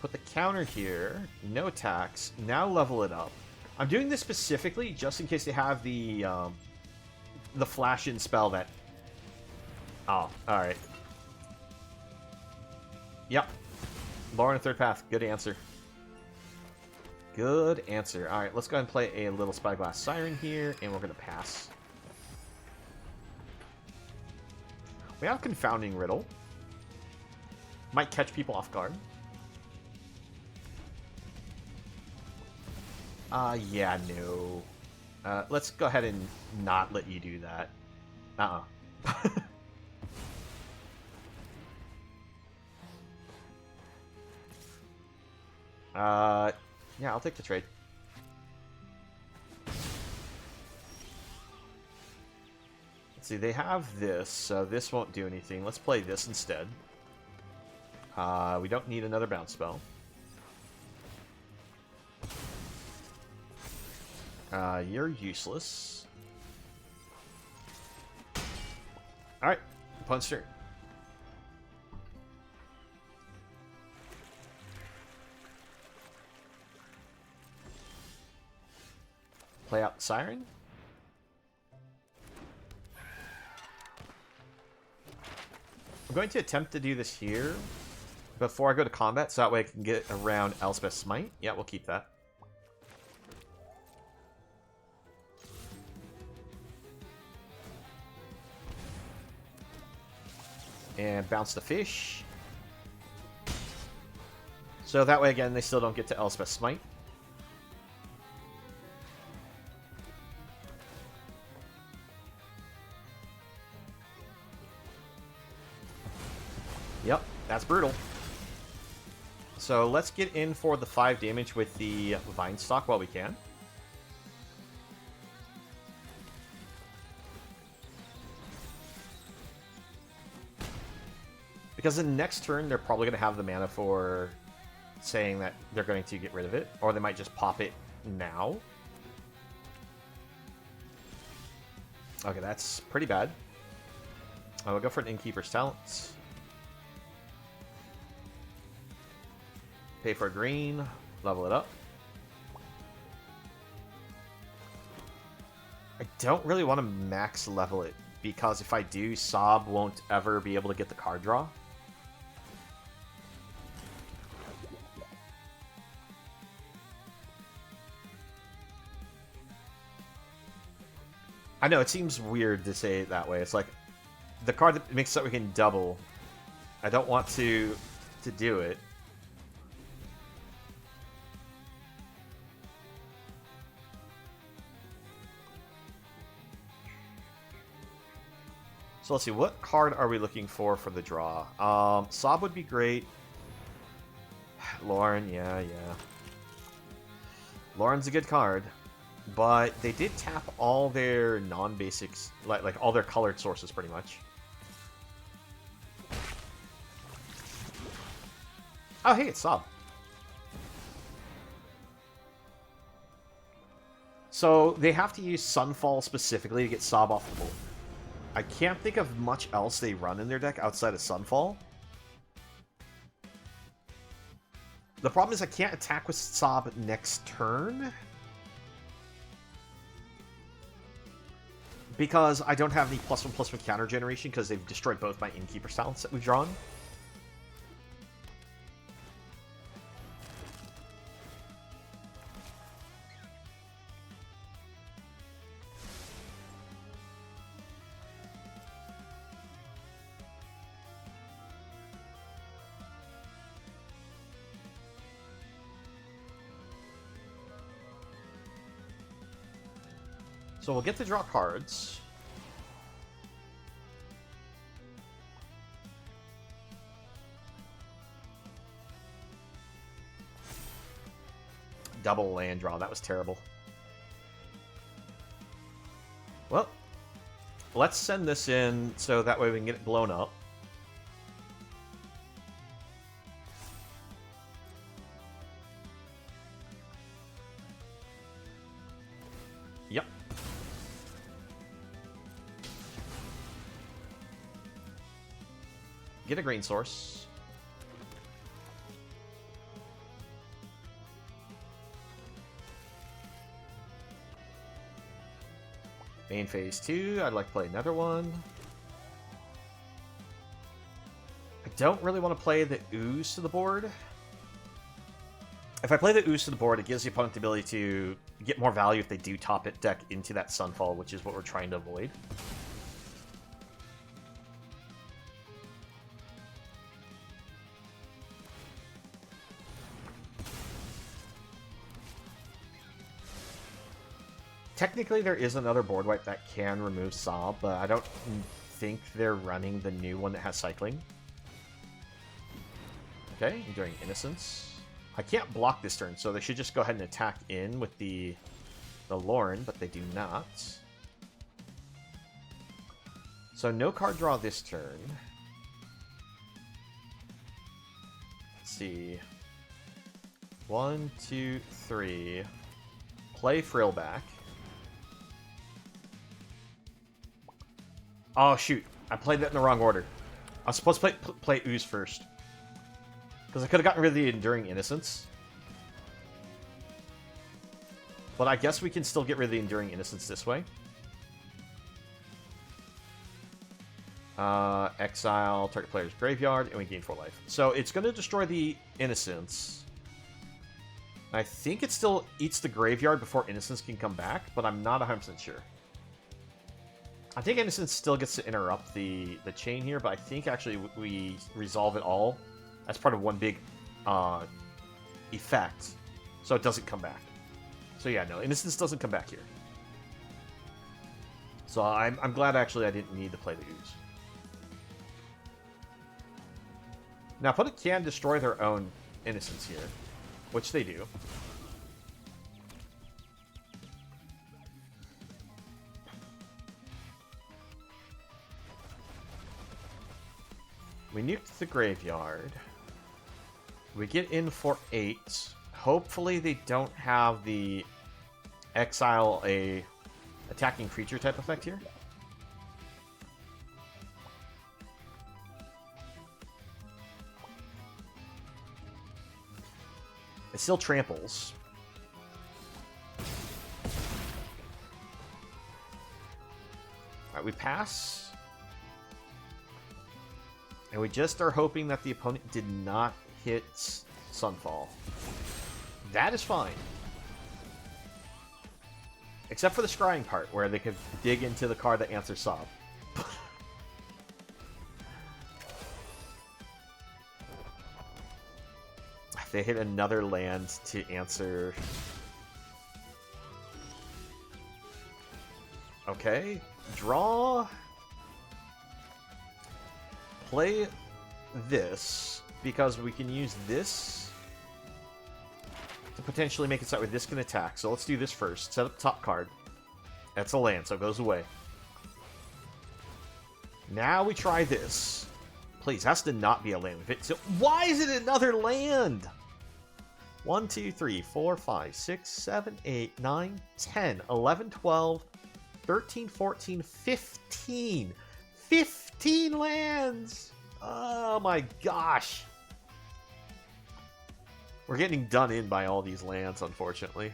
A: Put the counter here. No attacks. Now level it up. I'm doing this specifically just in case they have the flash-in spell that... oh, alright. Yep. Lauren, third path. Good answer. Good answer. Alright, let's go ahead and play a little Spyglass Siren here, and we're going to pass. We have Confounding Riddle. Might catch people off guard. Yeah, no. Let's go ahead and not let you do that. Yeah, I'll take the trade. Let's see, they have this, so this won't do anything. Let's play this instead. We don't need another bounce spell. You're useless. Alright, opponent's turn. Play out the Siren. I'm going to attempt to do this here before I go to combat, so that way I can get around Elspeth's Smite. Yeah, we'll keep that. And bounce the fish. So that way, again, they still don't get to Elspeth Smite. Yep, that's brutal. So let's get in for the 5 damage with the Vine Stalk while we can. Because the next turn, they're probably going to have the mana for saying that they're going to get rid of it. Or they might just pop it now. Okay, that's pretty bad. I will go for an Innkeeper's Talent. Pay for a green. Level it up. I don't really want to max level it. Because if I do, Sob won't ever be able to get the card draw. I know, it seems weird to say it that way. It's like, the card that makes it so we can double. I don't want to do it. So let's see, what card are we looking for the draw? Sob would be great. Lauren, yeah. Lauren's a good card. But they did tap all their non-basics, like all their colored sources pretty much. Oh, hey, it's Sob. So they have to use Sunfall specifically to get Sob off the board. I can't think of much else they run in their deck outside of Sunfall. The problem is I can't attack with Sob next turn. Because I don't have any +1/+1 counter generation because they've destroyed both my Innkeeper's Talents that we've drawn. So we'll get to draw cards. Double land draw. That was terrible. Well, let's send this in so that way we can get it blown up. Yep. Get a green source. Main phase 2, I'd like to play another one. I don't really want to play the Ooze to the board. If I play the Ooze to the board, it gives the opponent the ability to get more value if they do top it deck into that Sunfall, which is what we're trying to avoid. Technically, there is another board wipe that can remove Sob, but I don't think they're running the new one that has cycling. Okay, Enduring Innocence. I can't block this turn, so they should just go ahead and attack in with the Lauren, but they do not. So no card draw this turn. Let's see. 1, 2, 3. Play Frillback. Oh, shoot. I played that in the wrong order. I was supposed to play Ooze first. Because I could have gotten rid of the Enduring Innocence. But I guess we can still get rid of the Enduring Innocence this way. Exile target player's graveyard, and we gain 4 life. So it's going to destroy the Innocence. I think it still eats the graveyard before Innocence can come back, but I'm not 100% sure. I think Innocence still gets to interrupt the chain here, but I think actually we resolve it all as part of one big effect, so it doesn't come back. So yeah, no, Innocence doesn't come back here. So I'm glad actually I didn't need to play the Ooze. Now, opponent can destroy their own Innocence here, which they do. We nuked the graveyard. We get in for 8. Hopefully they don't have the exile a attacking creature type effect here. It still tramples. Alright, we pass. And we just are hoping that the opponent did not hit Sunfall. That is fine. Except for the scrying part, where they could dig into the card that answers Sob. If they hit another land to answer... Okay. Draw... Play this, because we can use this to potentially make it so that this can attack. So let's do this first. Set up the top card. That's a land, so it goes away. Now we try this. Please, has to not be a land. So why is it another land? 1, 2, 3, 4, 5, 6, 7, 8, 9, 10, 11, 12, 13, 14, 15. 15 lands! Oh my gosh. We're getting done in by all these lands, unfortunately.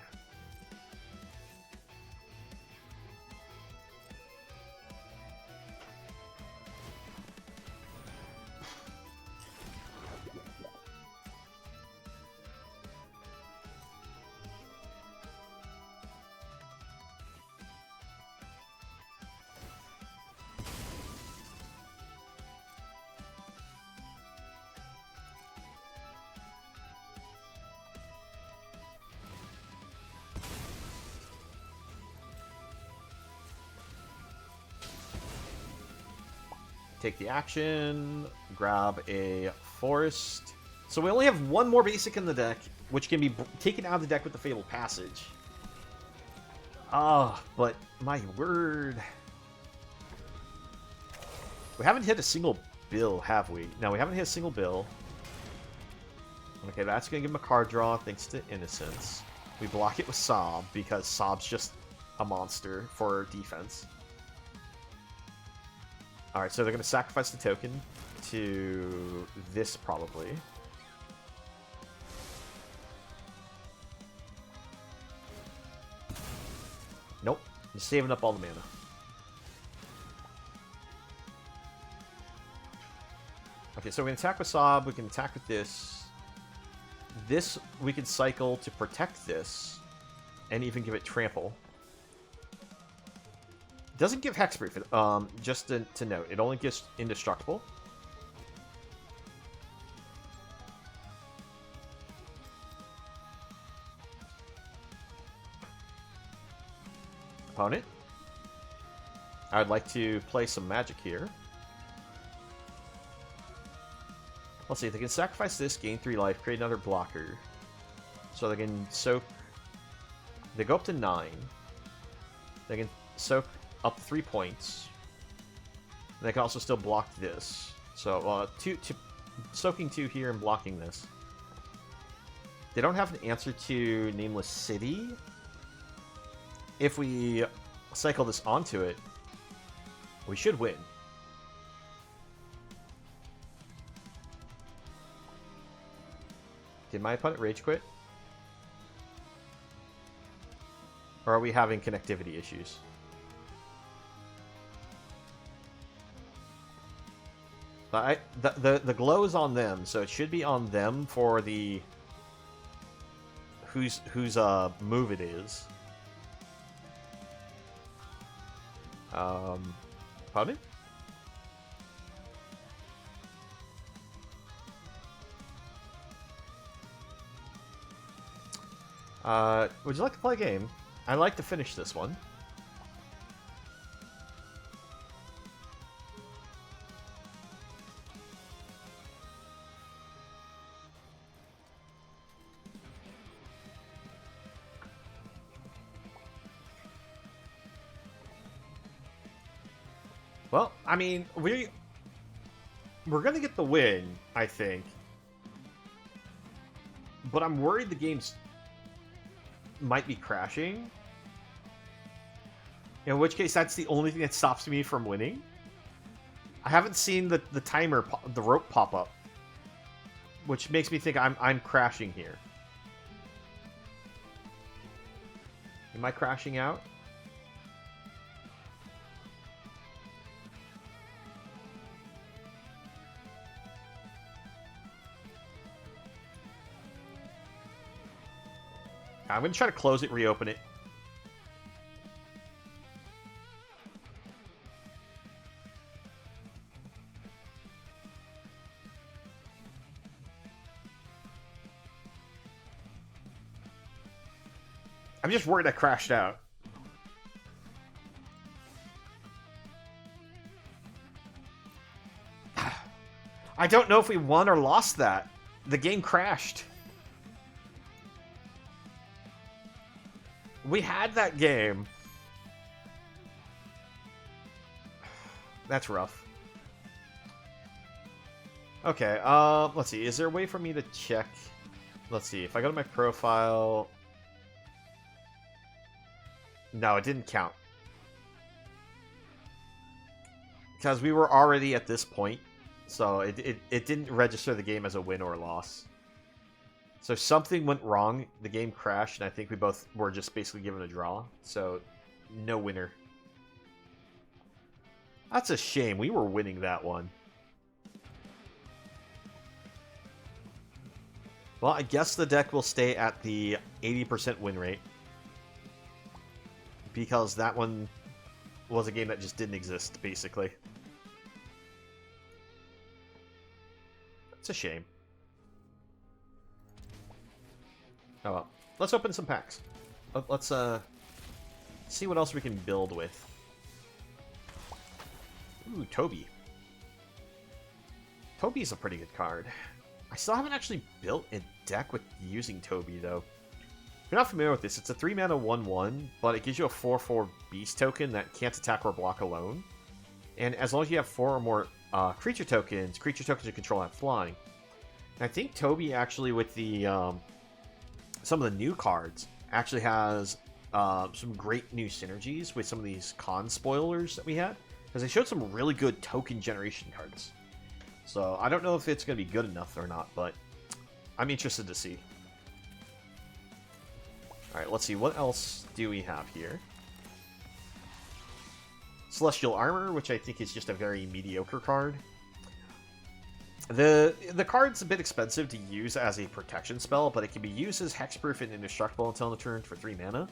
A: Take the action, grab a forest. So we only have one more basic in the deck, which can be taken out of the deck with the Fatal Passage. Ah, but my word. We haven't hit a single bill, have we? No, we haven't hit a single bill. Okay, that's going to give him a card draw thanks to Innocence. We block it with Sob, because Sob's just a monster for defense. Alright, so they're going to sacrifice the token to this, probably. Nope. Just saving up all the mana. Okay, so we can attack with Sob, we can attack with this. This, we can cycle to protect this, and even give it trample. Doesn't give Hexproof, just to note. It only gives Indestructible. Opponent. I'd like to play some Magic here. Let's see, they can sacrifice this, gain 3 life, create another blocker. So they can soak... They go up to 9. They can soak up 3 points. And they can also still block this. So, soaking 2 here and blocking this. They don't have an answer to Nameless City. If we cycle this onto it, we should win. Did my opponent rage quit? Or are we having connectivity issues? But the glow is on them, so it should be on them for the whose move it is. Pardon? Would you like to play a game? I'd like to finish this one. Well, I mean, we're gonna get the win, I think. But I'm worried the game's might be crashing. In which case, that's the only thing that stops me from winning. I haven't seen the timer, the rope pop up, which makes me think I'm crashing here. Am I crashing out? I'm going to try to close it, reopen it. I'm just worried I crashed out. I don't know if we won or lost that. The game crashed. We had that game. That's rough. Okay, let's see. Is there a way for me to check? Let's see. If I go to my profile... No, it didn't count. Because we were already at this point. So it didn't register the game as a win or a loss. So something went wrong. The game crashed, and I think we both were just basically given a draw. So, no winner. That's a shame. We were winning that one. Well, I guess the deck will stay at the 80% win rate. Because that one was a game that just didn't exist, basically. It's a shame. Oh well. Let's open some packs. Let's see what else we can build with. Ooh, Toby. Toby's a pretty good card. I still haven't actually built a deck with using Toby, though. If you're not familiar with this, it's a 3-mana 1/1, but it gives you a 4/4 beast token that can't attack or block alone. And as long as you have 4 or more creature tokens you control have flying. And I think Toby actually, with the some of the new cards, actually has some great new synergies with some of these con spoilers that we had. Because they showed some really good token generation cards. So I don't know if it's going to be good enough or not, but I'm interested to see. Alright, let's see. What else do we have here? Celestial Armor, which I think is just a very mediocre card. The card's a bit expensive to use as a protection spell, but it can be used as hexproof and indestructible until the turn for 3 mana.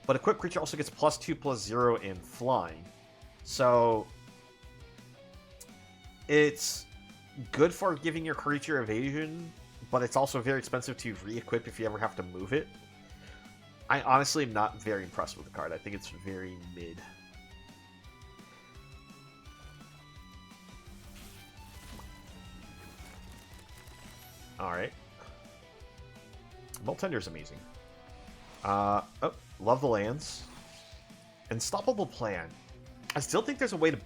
A: But equipped creature also gets +2/+0 in flying. So it's good for giving your creature evasion, but it's also very expensive to re-equip if you ever have to move it. I honestly am not very impressed with the card. I think it's very mid. Alright. Bolt Tender is amazing. Oh, love the lands. Unstoppable Plan. I still think there's a way to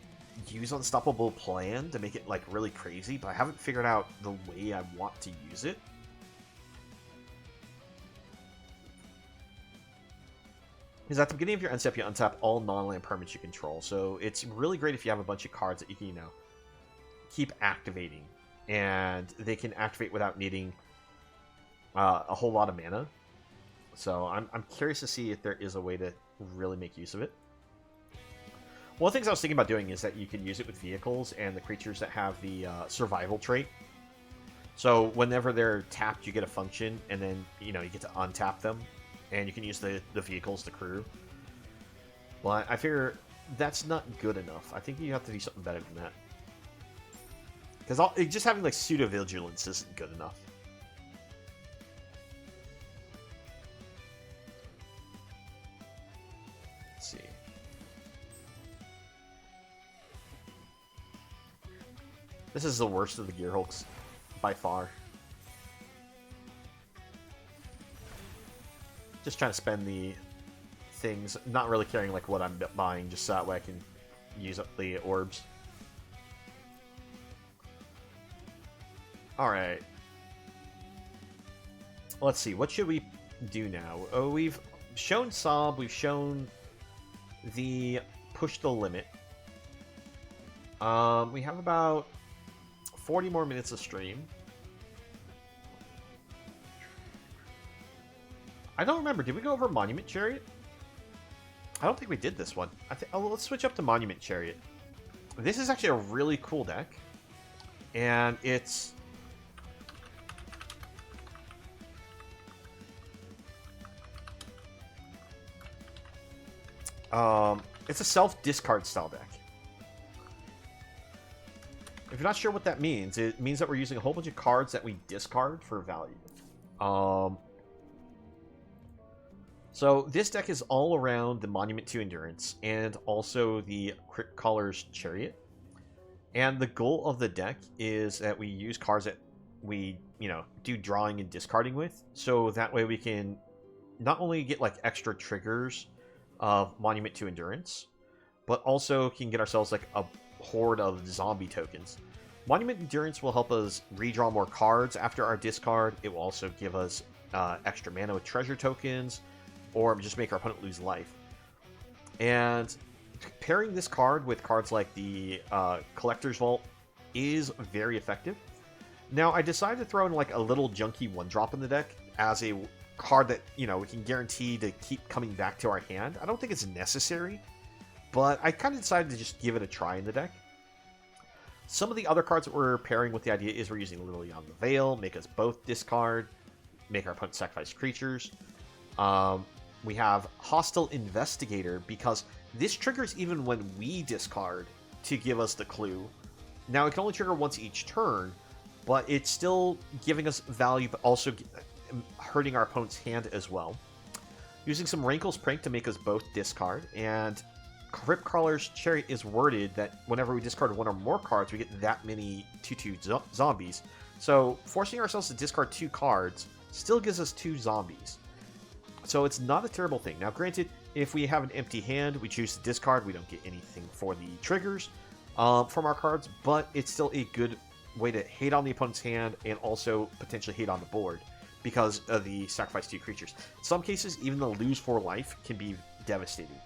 A: use Unstoppable Plan to make it, like, really crazy, but I haven't figured out the way I want to use it. Because at the beginning of your end step, you untap all non-land permanents you control. So it's really great if you have a bunch of cards that you can, keep activating. And they can activate without needing a whole lot of mana. So I'm curious to see if there is a way to really make use of it. One of the things I was thinking about doing is that you can use it with vehicles and the creatures that have the survival trait. So whenever they're tapped, you get a function, and then you get to untap them, and you can use the vehicles, the crew. Well, I figure that's not good enough. I think you have to do something better than that. Because just having like pseudo vigilance isn't good enough. Let's see. This is the worst of the Gear Hulks by far. Just trying to spend the things, not really caring like what I'm buying, just so that way I can use up the orbs. Alright. Let's see, what should we do now? Oh, we've shown Saab, we've shown the push the limit. We have about 40 more minutes of stream. I don't remember, did we go over Monument Chariot? I don't think we did this one. Let's switch up to Monument Chariot. This is actually a really cool deck. And it's... it's a self-discard style deck. If you're not sure what that means, it means that we're using a whole bunch of cards that we discard for value. So this deck is all around the Monument to Endurance and also the Crypt Caller's Chariot. And the goal of the deck is that we use cards that we, do drawing and discarding with. So that way we can not only get like extra triggers of Monument to Endurance, but also can get ourselves like a horde of zombie tokens. Monument Endurance will help us redraw more cards after our discard. It will also give us extra mana with treasure tokens, or just make our opponent lose life. And pairing this card with cards like the Collector's Vault is very effective. Now, I decided to throw in like a little junky 1-drop in the deck as a card that, we can guarantee to keep coming back to our hand. I don't think it's necessary, but I kind of decided to just give it a try in the deck. Some of the other cards that we're pairing with the idea is we're using Lily on the Veil, make us both discard, make our opponent sacrifice creatures. We have Hostile Investigator, because this triggers even when we discard to give us the clue. Now, it can only trigger once each turn, but it's still giving us value, but also hurting our opponent's hand as well. Using some Rankle's Prank to make us both discard, and Crypt Crawler's Chariot is worded that whenever we discard one or more cards, we get that many 2/2 zombies. So, forcing ourselves to discard 2 cards still gives us 2 zombies. So it's not a terrible thing. Now, granted, if we have an empty hand, we choose to discard, we don't get anything for the triggers from our cards, but it's still a good way to hate on the opponent's hand and also potentially hate on the board because of the sacrifice 2 creatures. In some cases, even the lose 4 life can be devastating.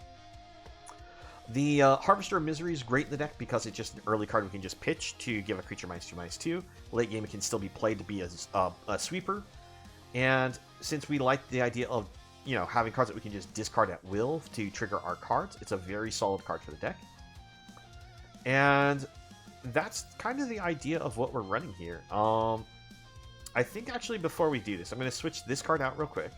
A: The Harvester of Misery is great in the deck because it's just an early card we can just pitch to give a creature -2/-2. Late game, it can still be played to be a sweeper. And since we like the idea of having cards that we can just discard at will to trigger our cards, it's a very solid card for the deck. And that's kind of the idea of what we're running here. I think actually before we do this, I'm going to switch this card out real quick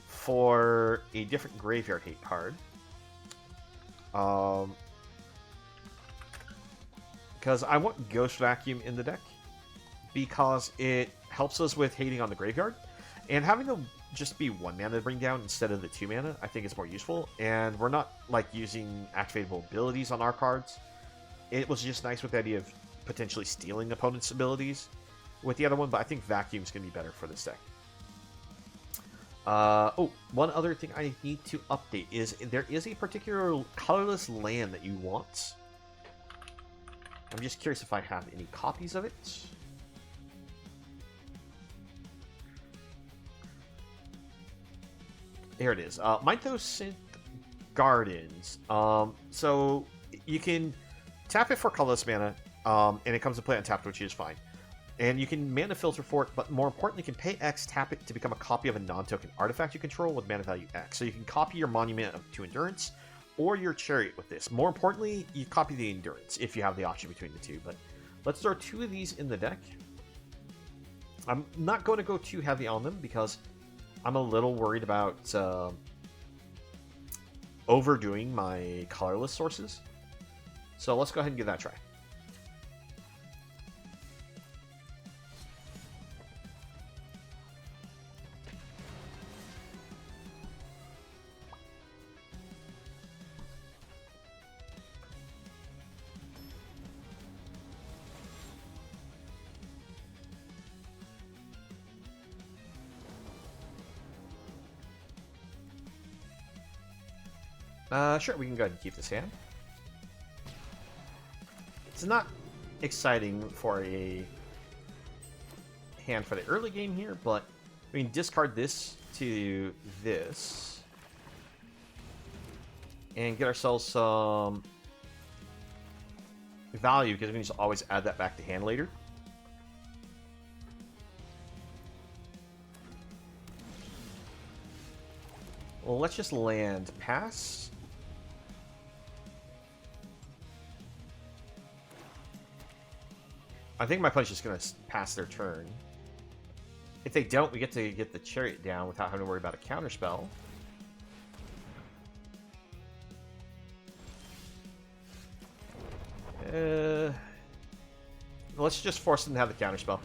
A: for a different Graveyard Hate card. Because I want Ghost Vacuum in the deck because it helps us with hating on the graveyard, and having them just be 1 mana to bring down instead of the 2 mana I think is more useful, and we're not like using activatable abilities on our cards. It was just nice with the idea of potentially stealing opponent's abilities with the other one, but I think Vacuum's going to be better for this deck. One other thing I need to update is there is a particular colorless land that you want. I'm just curious if I have any copies of it. There it is. Mythosynth Gardens. So you can tap it for colorless mana, and it comes to play untapped, which is fine. And you can mana filter for it, but more importantly, you can pay X, tap it to become a copy of a non-token artifact you control with mana value X. So you can copy your Monument to Endurance or your Chariot with this. More importantly, you copy the Endurance if you have the option between the two. But let's throw 2 of these in the deck. I'm not going to go too heavy on them because I'm a little worried about overdoing my colorless sources. So let's go ahead and give that a try. Sure, we can go ahead and keep this hand. It's not exciting for a hand for the early game here, but we can discard this to this and get ourselves some value because we can just always add that back to hand later. Well, let's just land pass. I think my opponent's just going to pass their turn. If they don't, we get to get the Chariot down without having to worry about a counterspell. Let's just force them to have the counterspell.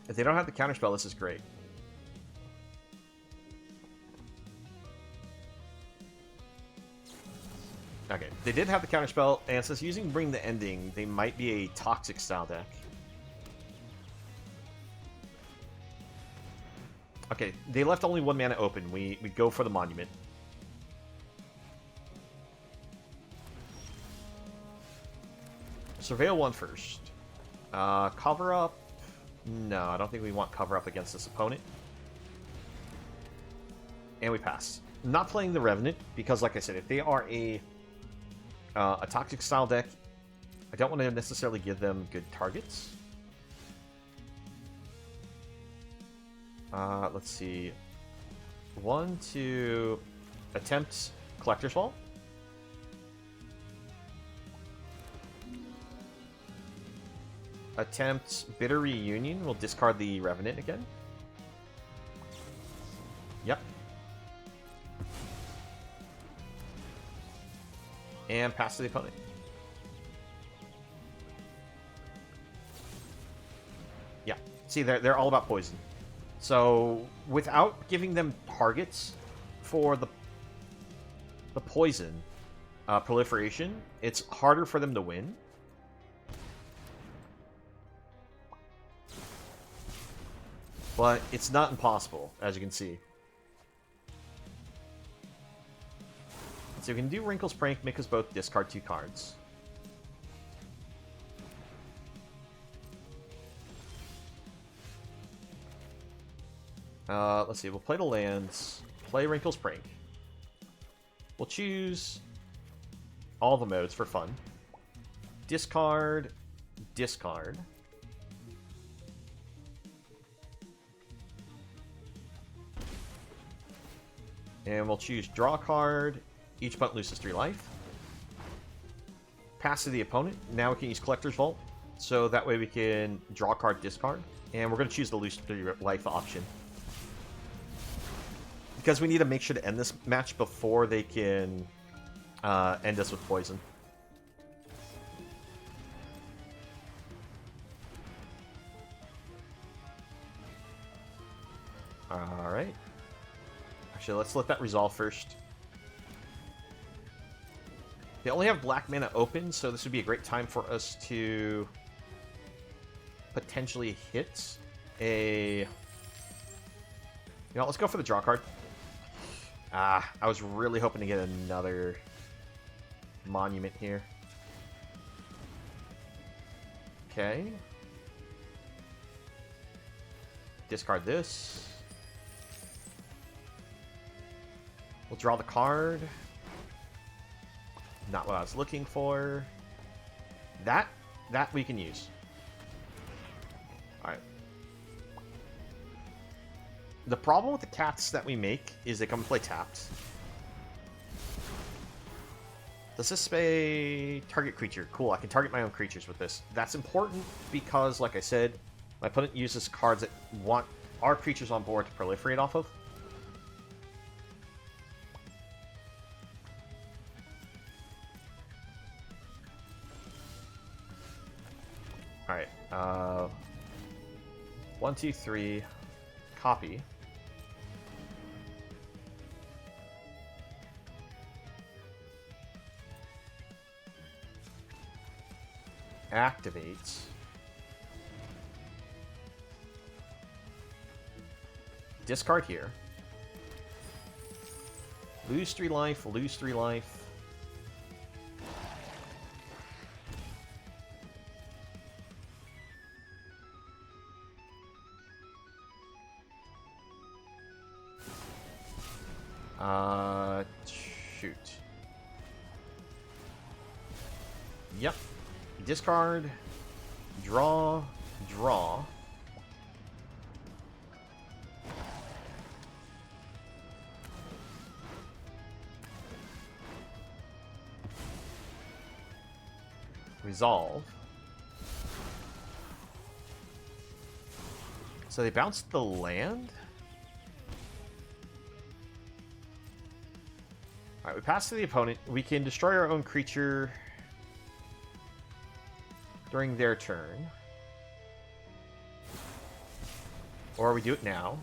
A: If they don't have the counterspell, this is great. Okay, they did have the counterspell, and since using Bring the Ending, they might be a Toxic style deck. Okay, they left only 1 mana open. We go for the Monument. Surveil 1 first. Cover up. No, I don't think we want cover up against this opponent. And we pass. Not playing the Revenant, because like I said, if they are a Toxic style deck, I don't want to necessarily give them good targets. Let's see. 1, 2, attempt Collector's Vault. Attempt Bitter Reunion. We'll discard the Revenant again. Yep. And pass to the opponent. Yeah. See, they're all about poison. So, without giving them targets for the poison proliferation, it's harder for them to win. But it's not impossible, as you can see. So we can do Wrinkle's Prank, make us both discard 2 cards. Let's see, we'll play the lands, play Wrinkle's Prank. We'll choose all the modes for fun. Discard, discard. And we'll choose draw a card. Each opponent loses 3 life. Pass to the opponent. Now we can use Collector's Vault. So that way we can draw a card, discard. And we're going to choose the lose 3 life option. Because we need to make sure to end this match before they can end us with poison. Alright. Actually, let's let that resolve first. They only have black mana open, so this would be a great time for us to potentially hit a... You know, let's go for the draw card. I was really hoping to get another monument here. Okay. Discard this. We'll draw the card. Not what I was looking for. That we can use. Alright. The problem with the cats that we make is they come and play tapped. Does this say target creature? Cool, I can target my own creatures with this. That's important because, like I said, my opponent uses cards that want our creatures on board to proliferate off of. Alright. 1, 2, 3. Copy. Activates. Discard here. Lose 3 life, lose 3 life. Shoot. Yep. Discard. Draw. Draw. Resolve. So they bounced the land? Alright, we pass to the opponent. We can destroy our own creature during their turn. Or we do it now.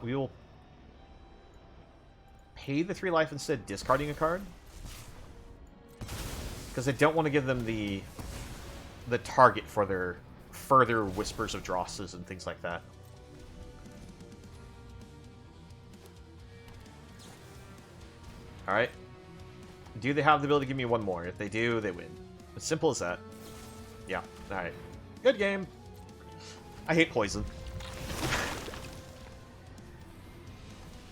A: We will pay the 3 life instead of discarding a card. Because I don't want to give them the target for their further Whispers of Drosses and things like that. Alright. Do they have the ability to give me one more? If they do, they win. As simple as that. Yeah. Alright. Good game. I hate poison.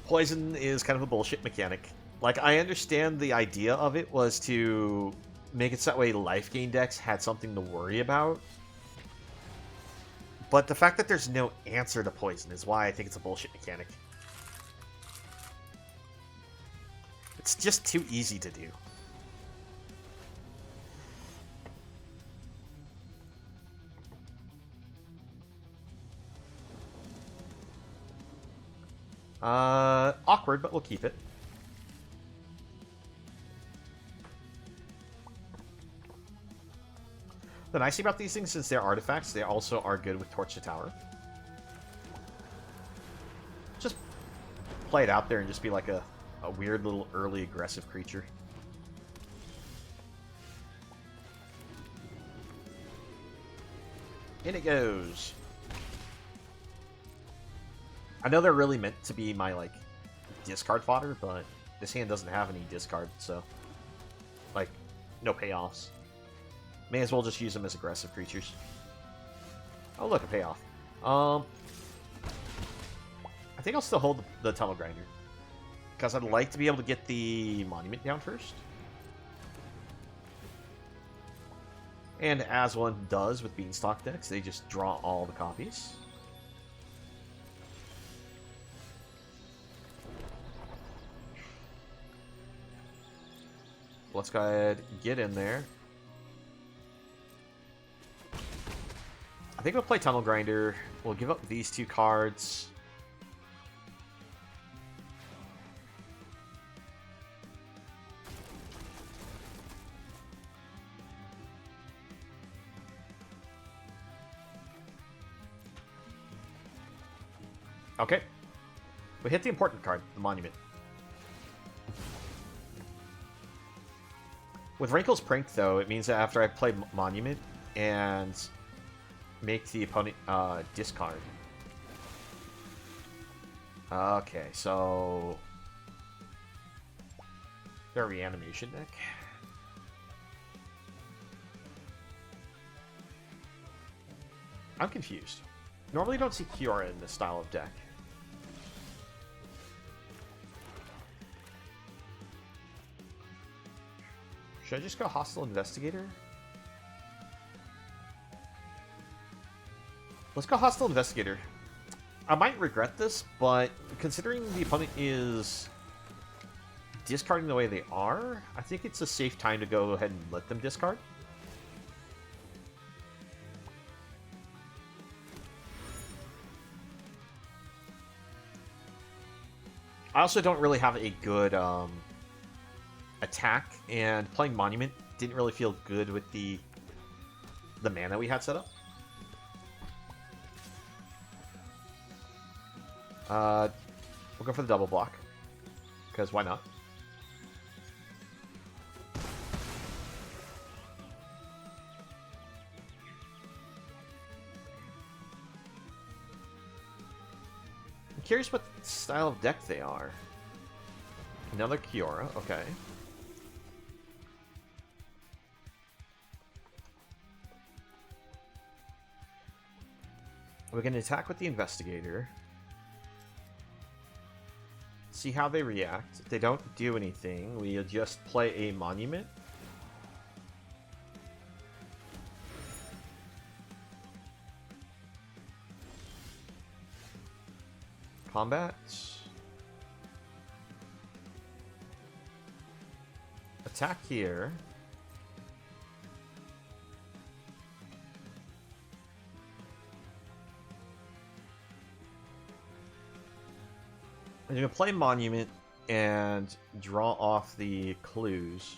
A: Poison is kind of a bullshit mechanic. Like, I understand the idea of it was to make it so that way life gain decks had something to worry about. But the fact that there's no answer to poison is why I think it's a bullshit mechanic. It's just too easy to do. Awkward, but we'll keep it. The nice thing about these things is they're artifacts. They also are good with Torch the Tower. Just play it out there and just be like a weird little early aggressive creature. In it goes. I know they're really meant to be my, like, discard fodder, but this hand doesn't have any discard, so, like, no payoffs. May as well just use them as aggressive creatures. Oh, look, a payoff. I think I'll still hold the Tunnel Grinder. Because I'd like to be able to get the Monument down first. And as one does with Beanstalk decks, they just draw all the copies. Let's go ahead and get in there. I think we'll play Tunnel Grinder. We'll give up these 2 cards. Okay. We hit the important card, the Monument. With Wrinkle's Prank, though, it means that after I play Monument and make the opponent discard. Okay, so their reanimation deck. I'm confused. Normally don't see Kiora in this style of deck. Should I just go Hostile Investigator? Let's go Hostile Investigator. I might regret this, but considering the opponent is discarding the way they are, I think it's a safe time to go ahead and let them discard. I also don't really have a good attack, and playing Monument didn't really feel good with the mana we had set up. We'll go for the double block. Because why not? I'm curious what style of deck they are. Another Kiora, okay. We're going to attack with the Investigator. See how they react. If they don't do anything, we just play a Monument. Combat. Attack here. I'm going to play Monument and draw off the clues.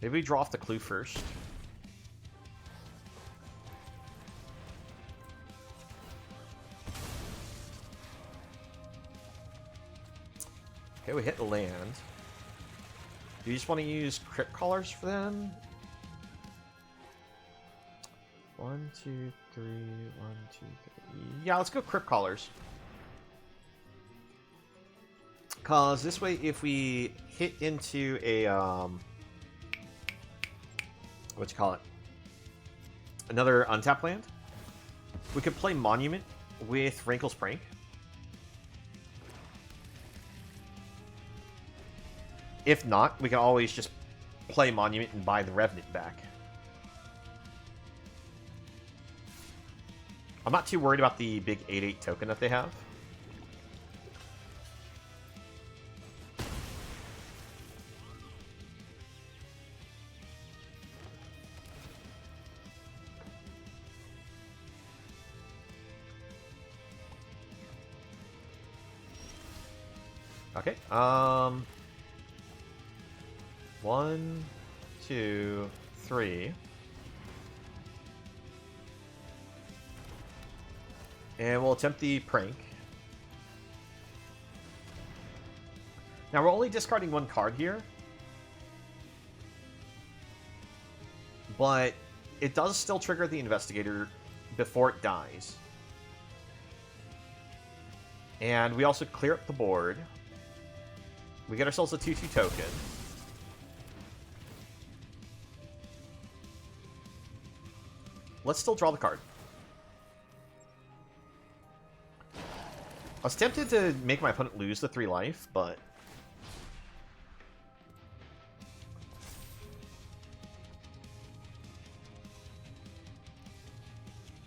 A: Maybe we draw off the clue first. Okay, we hit the land. Do you just want to use Crypt Callers for them? 1, 2, 3, 1, 2, 3. Yeah, let's go Crypt Callers. Cause this way, if we hit into a what you call it, another untapped land, we could play Monument with Wrinkle's Prank. If not, we can always just play Monument and buy the Revenant back. I'm not too worried about the big 8/8 token that they have. Okay, 1, 2, 3. And we'll attempt the Prank. Now, we're only discarding one card here. But it does still trigger the Investigator before it dies. And we also clear up the board. We get ourselves a 2/2 token. Let's still draw the card. I was tempted to make my opponent lose the 3 life, but...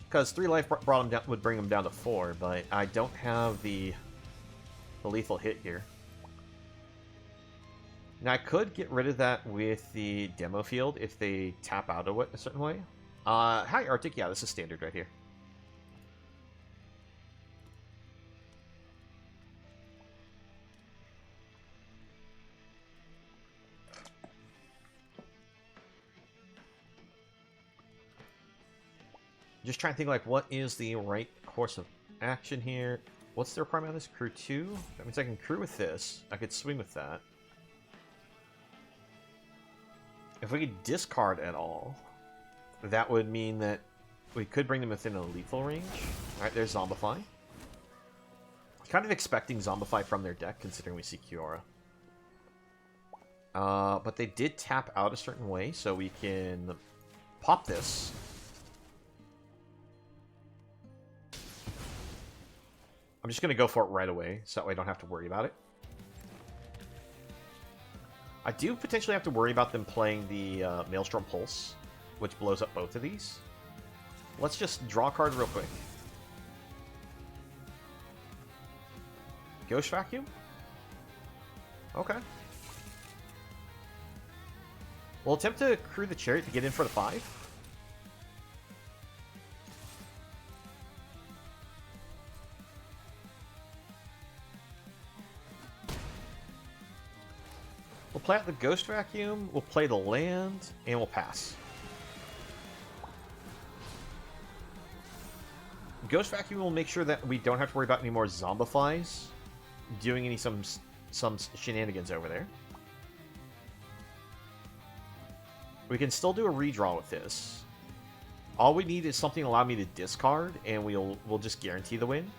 A: Because 3 life brought him down, would bring him down to 4, but I don't have the lethal hit here. Now, I could get rid of that with the demo field if they tap out of it a certain way. Hi, Arctic. Yeah, this is standard right here. Just trying to think, like, what is the right course of action here? What's the requirement on this? Crew 2? That means I can crew with this. I could swing with that. If we could discard at all, that would mean that we could bring them within a lethal range. Alright, there's Zombify. Kind of expecting Zombify from their deck, considering we see Kiora. But they did tap out a certain way, so we can pop this. I'm just going to go for it right away, so that way I don't have to worry about it. I do potentially have to worry about them playing the Maelstrom Pulse, which blows up both of these. Let's just draw a card real quick. Ghost Vacuum? Okay. We'll attempt to crew the Chariot to get in for the 5. We'll play out the Ghost Vacuum, we'll play the land, and we'll pass. Ghost Vacuum will make sure that we don't have to worry about any more Zombifies doing some shenanigans over there. We can still do a redraw with this. All we need is something to allow me to discard, and we'll just guarantee the win.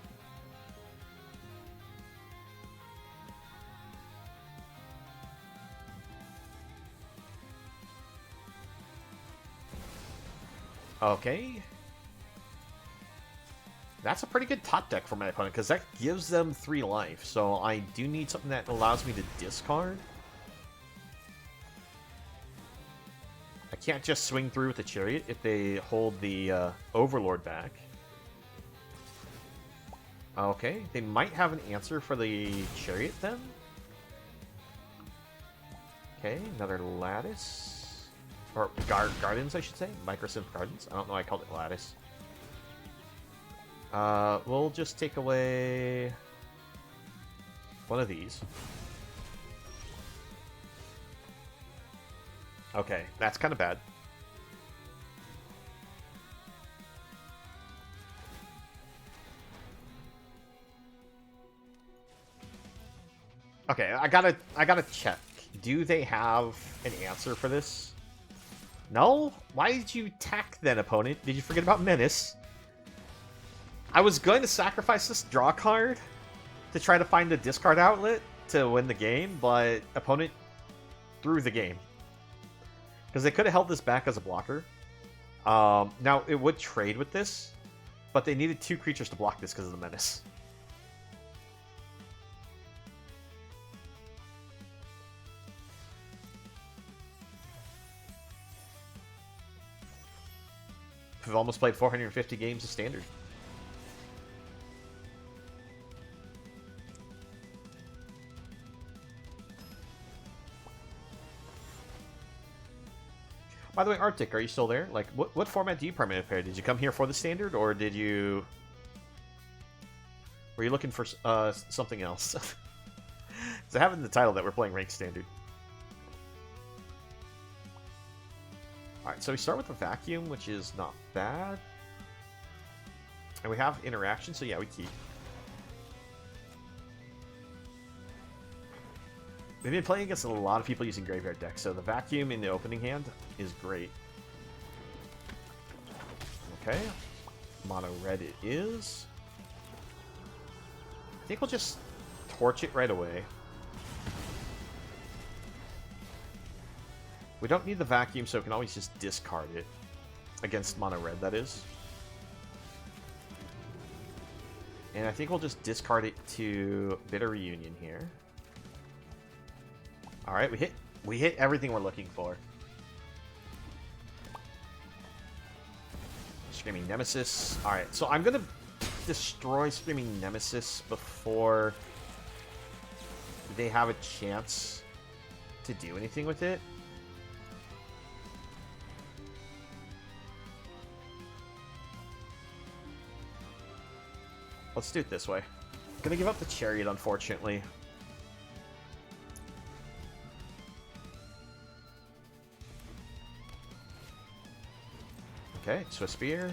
A: Okay. That's a pretty good top deck for my opponent, because that gives them 3 life. So I do need something that allows me to discard. I can't just swing through with the Chariot if they hold the Overlord back. Okay, they might have an answer for the Chariot then. Okay, another Lattice. Or Gardens, I should say. Microsynth Gardens. I don't know why I called it Lattice. We'll just take away one of these. Okay, that's kind of bad. Okay, I gotta check. Do they have an answer for this? No? Why did you attack then, opponent? Did you forget about Menace? I was going to sacrifice this draw card to try to find a discard outlet to win the game, but opponent threw the game. Because they could have held this back as a blocker. Now, it would trade with this, but they needed 2 creatures to block this because of the Menace. We've almost played 450 games of Standard. By the way, Arctic, are you still there? Like, what format do you primarily play? Did you come here for the Standard, or did you... Were you looking for something else? Because I have in the title that we're playing Ranked Standard. Alright, so we start with the Vacuum, which is not bad. And we have Interaction, so yeah, we keep. We've been playing against a lot of people using Graveyard decks, so the Vacuum in the opening hand is great. Okay. Mono red it is. I think we'll just torch it right away. We don't need the Vacuum, so we can always just discard it. Against mono red, that is. And I think we'll just discard it to Bitter Reunion here. Alright, we hit everything we're looking for. Screaming Nemesis. Alright, so I'm gonna destroy Screaming Nemesis before they have a chance to do anything with it. Let's do it this way. Gonna give up the Chariot, unfortunately. Okay, Swiss Spear.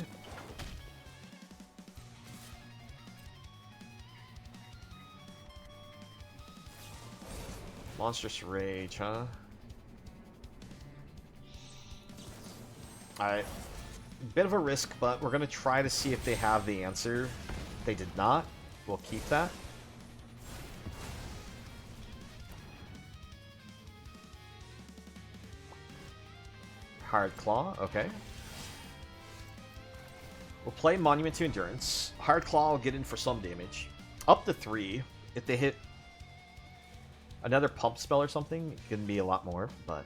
A: Monstrous Rage, huh? Alright. Bit of a risk, but we're gonna try to see if they have the answer. They did not. We'll keep that. Hard Claw, okay. We'll play Monument to Endurance. Hard Claw will get in for some damage. Up to 3. If they hit another pump spell or something, it can be a lot more, but...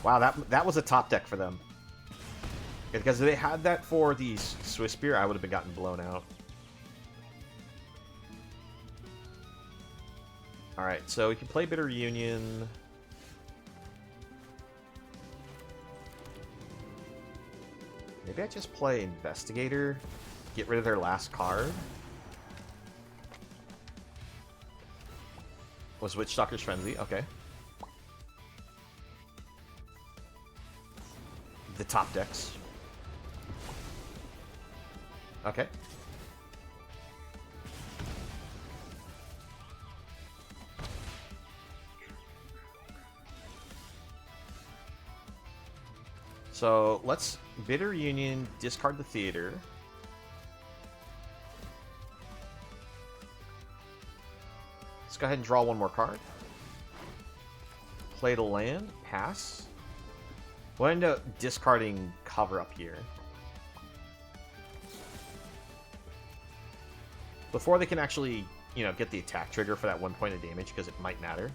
A: Wow, that was a top deck for them. Because if they had that for the Swiss Spear, I would have been gotten blown out. Alright, so we can play Bitter Reunion. Maybe I just play Investigator. Get rid of their last card. Was Witchstalker's Frenzy? Okay. The top decks. Okay. So let's Bitter Union, discard the theater. Let's go ahead and draw one more card. Play the land, pass. We'll end up discarding cover up here. Before they can actually, you know, get the attack trigger for that 1 point of damage, because it might matter.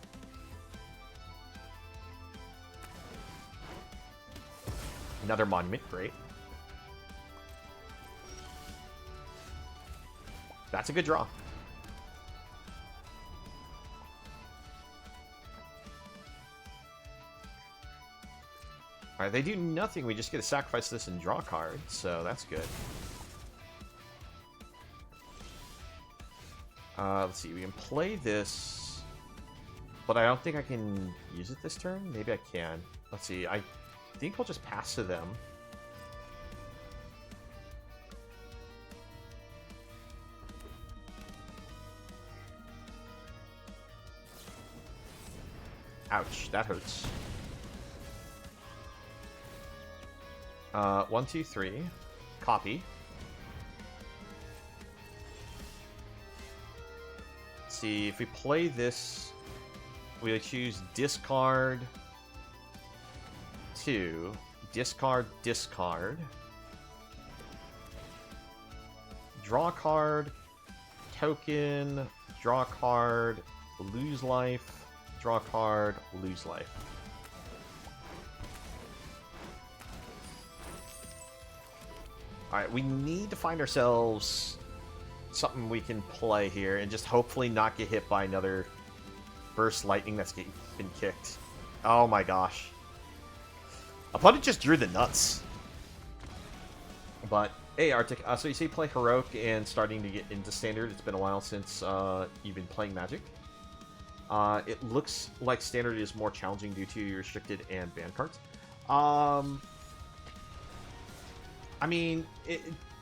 A: Another monument, great. That's a good draw. Alright, they do nothing. We just get to sacrifice this and draw a card, so that's good. Let's see, we can play this, but I don't think I can use it this turn. Maybe I can. Let's see, I think we'll just pass to them. Ouch, that hurts. 1, 2, 3. Copy. Let's see, if we play this, we'll choose discard 2. Discard, discard. Draw a card. Token. Draw a card. Lose life. Draw a card. Lose life. Alright, we need to find ourselves something we can play here and just hopefully not get hit by another burst lightning that's been kicked. Oh my gosh. Opponent just drew the nuts. But, hey Arctic, so you say play Heroic and starting to get into Standard. It's been a while since you've been playing Magic. It looks like Standard is more challenging due to your restricted and banned cards. I mean,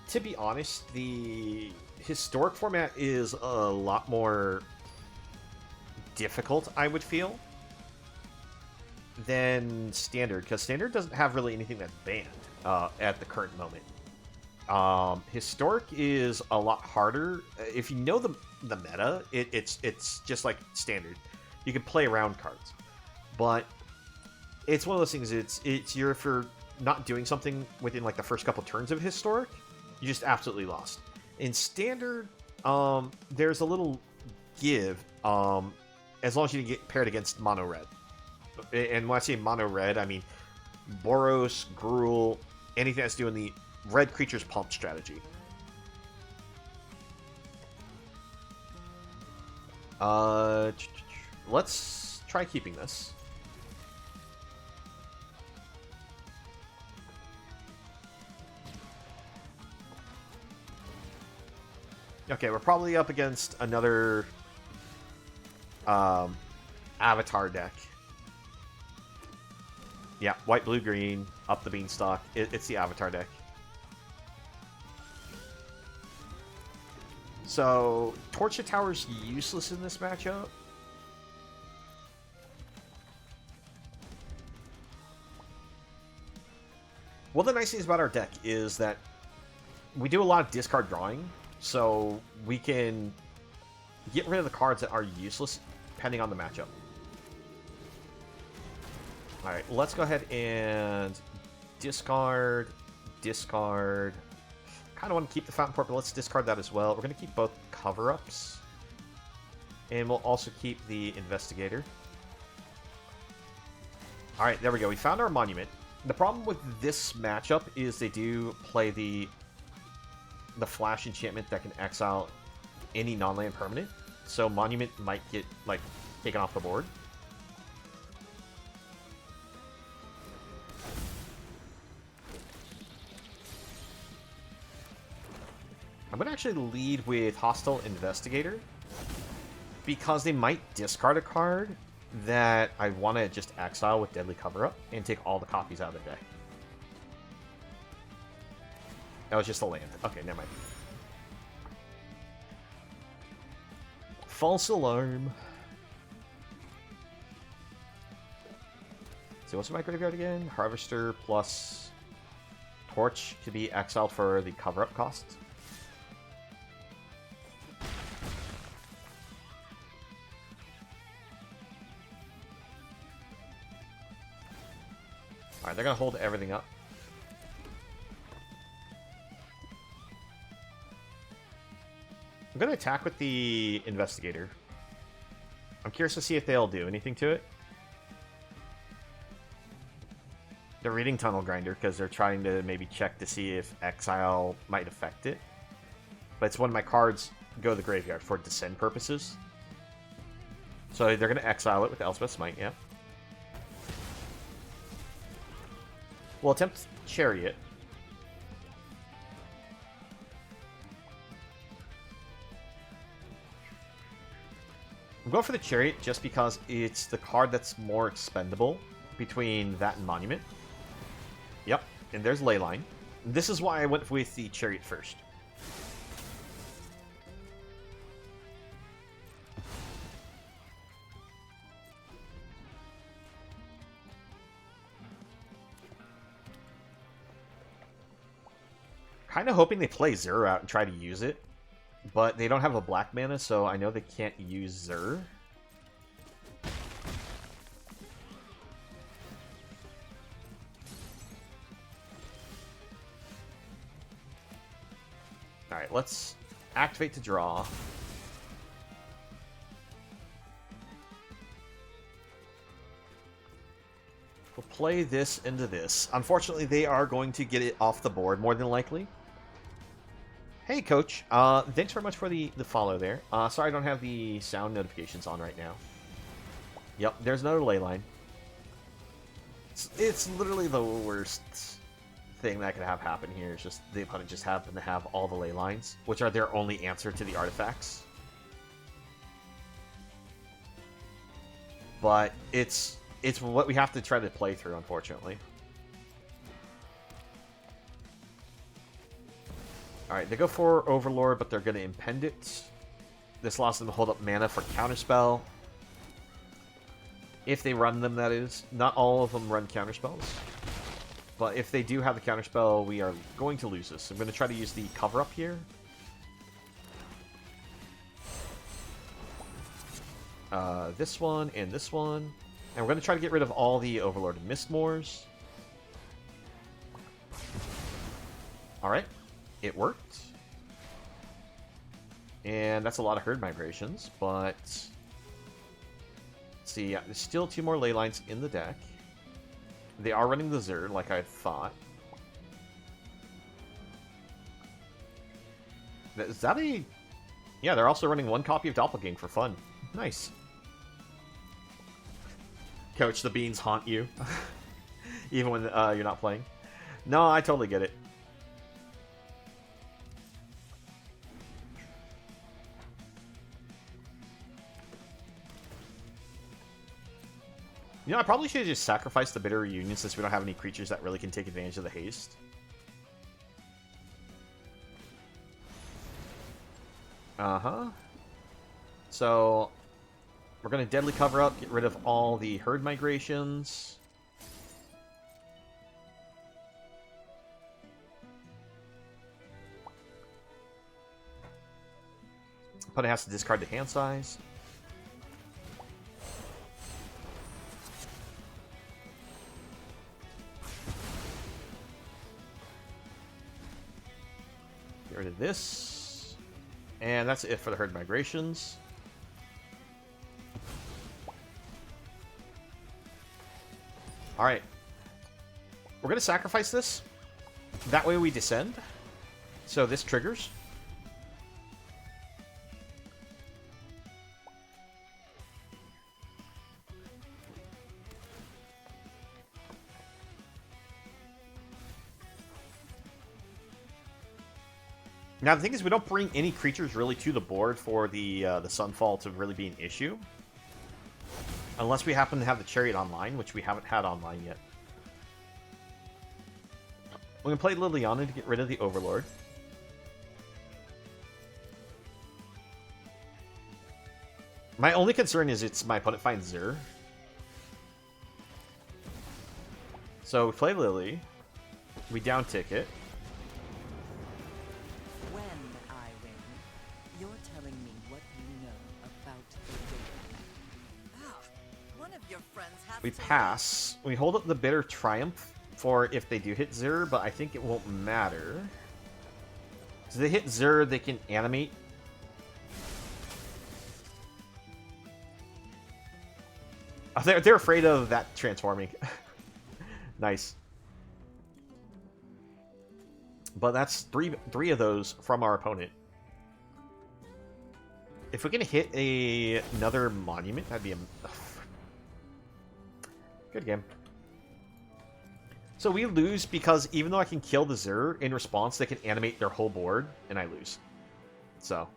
A: to be honest, the Historic format is a lot more difficult, I would feel, than Standard, because Standard doesn't have really anything that's banned at the current moment. Historic is a lot harder. If you know the meta, it's just like Standard. You can play around cards, but it's one of those things. If you're not doing something within like the first couple turns of Historic, you just absolutely lost. In Standard, there's a little give, as long as you didn't get paired against mono red. And when I say mono red, I mean Boros, Gruul, anything that's doing the red creatures pump strategy. Let's try keeping this. Okay, we're probably up against another Avatar deck. Yeah, white, blue, green, up the beanstalk. It's the Avatar deck. So, Torch the Tower's useless in this matchup. One of the nice things about our deck is that we do a lot of discard drawing, so we can get rid of the cards that are useless depending on the matchup. Alright, let's go ahead and discard, discard. Kind of want to keep the Fountain Port, but let's discard that as well. We're going to keep both cover-ups. And we'll also keep the Investigator. Alright, there we go. We found our Monument. The problem with this matchup is they do play the Flash enchantment that can exile any non-land permanent. So Monument might get, like, taken off the board. I'm going to actually lead with Hostile Investigator, because they might discard a card that I want to just exile with Deadly Cover-Up and take all the copies out of the deck. That was just a land. Okay, never mind. False alarm. So what's in my graveyard again? Harvester plus Torch to be exiled for the cover-up cost. Alright, they're gonna hold everything up. I'm gonna attack with the Investigator. I'm curious to see if they'll do anything to it. They're reading Tunnel Grinder because they're trying to maybe check to see if Exile might affect it. But it's when my cards go to the graveyard for descend purposes. So they're going to exile it with Elspeth's Might, yeah. We'll attempt Chariot. I'm going for the Chariot just because it's the card that's more expendable between that and Monument. Yep, and there's Leyline. This is why I went with the Chariot first. Kind of hoping they play Zur out and try to use it, but they don't have a black mana, so I know they can't use Zur. Alright, let's activate to draw. We'll play this into this. Unfortunately, they are going to get it off the board, more than likely. Hey, Coach. Thanks very much for the follow there. Sorry I don't have the sound notifications on right now. Yep, there's another Leyline. It's literally the worst thing that could have happen here. It's just the opponent just happened to have all the Leylines, which are their only answer to the artifacts. But it's what we have to try to play through, unfortunately. Alright, they go for Overlord, but they're going to impend it. This allows them to hold up mana for Counterspell. If they run them, that is. Not all of them run Counterspells. But if they do have the Counterspell, we are going to lose this. I'm going to try to use the cover-up here. This one and this one. And we're going to try to get rid of all the Overlord and Mistmoors. Alright. It worked. And that's a lot of herd migrations, but... Let's see, yeah, there's still 2 more Leylines in the deck. They are running the Zur, like I thought. Is that a... Yeah, they're also running 1 copy of Doppelgang for fun. Nice. Coach, the beans haunt you. Even when you're not playing. No, I totally get it. You know, I probably should have just sacrificed the Bitter Reunion since we don't have any creatures that really can take advantage of the haste. Uh-huh. So, we're going to Deadly Cover Up, get rid of all the herd migrations. Opponent has to discard the hand size. Get rid of this. And that's it for the herd migrations. Alright. We're going to sacrifice this. That way we descend. So this triggers. Now, the thing is, we don't bring any creatures really to the board for the Sunfall to really be an issue. Unless we happen to have the Chariot online, which we haven't had online yet. We're going to play Liliana to get rid of the Overlord. My only concern is it's my opponent finds Zur. So we play Lily. We down ticket.
C: When I win, you're telling me what you know about the game. Ah, one of your friends has
A: We
C: to
A: pass. We hold up the Bitter Triumph for if they do hit Zur, but I think it won't matter. So they hit Zur, they can animate. Oh, they're afraid of that transforming. Nice. But that's three of those from our opponent. If we can hit another monument, that'd be a good game. So we lose because even though I can kill the Zur, in response they can animate their whole board, and I lose. So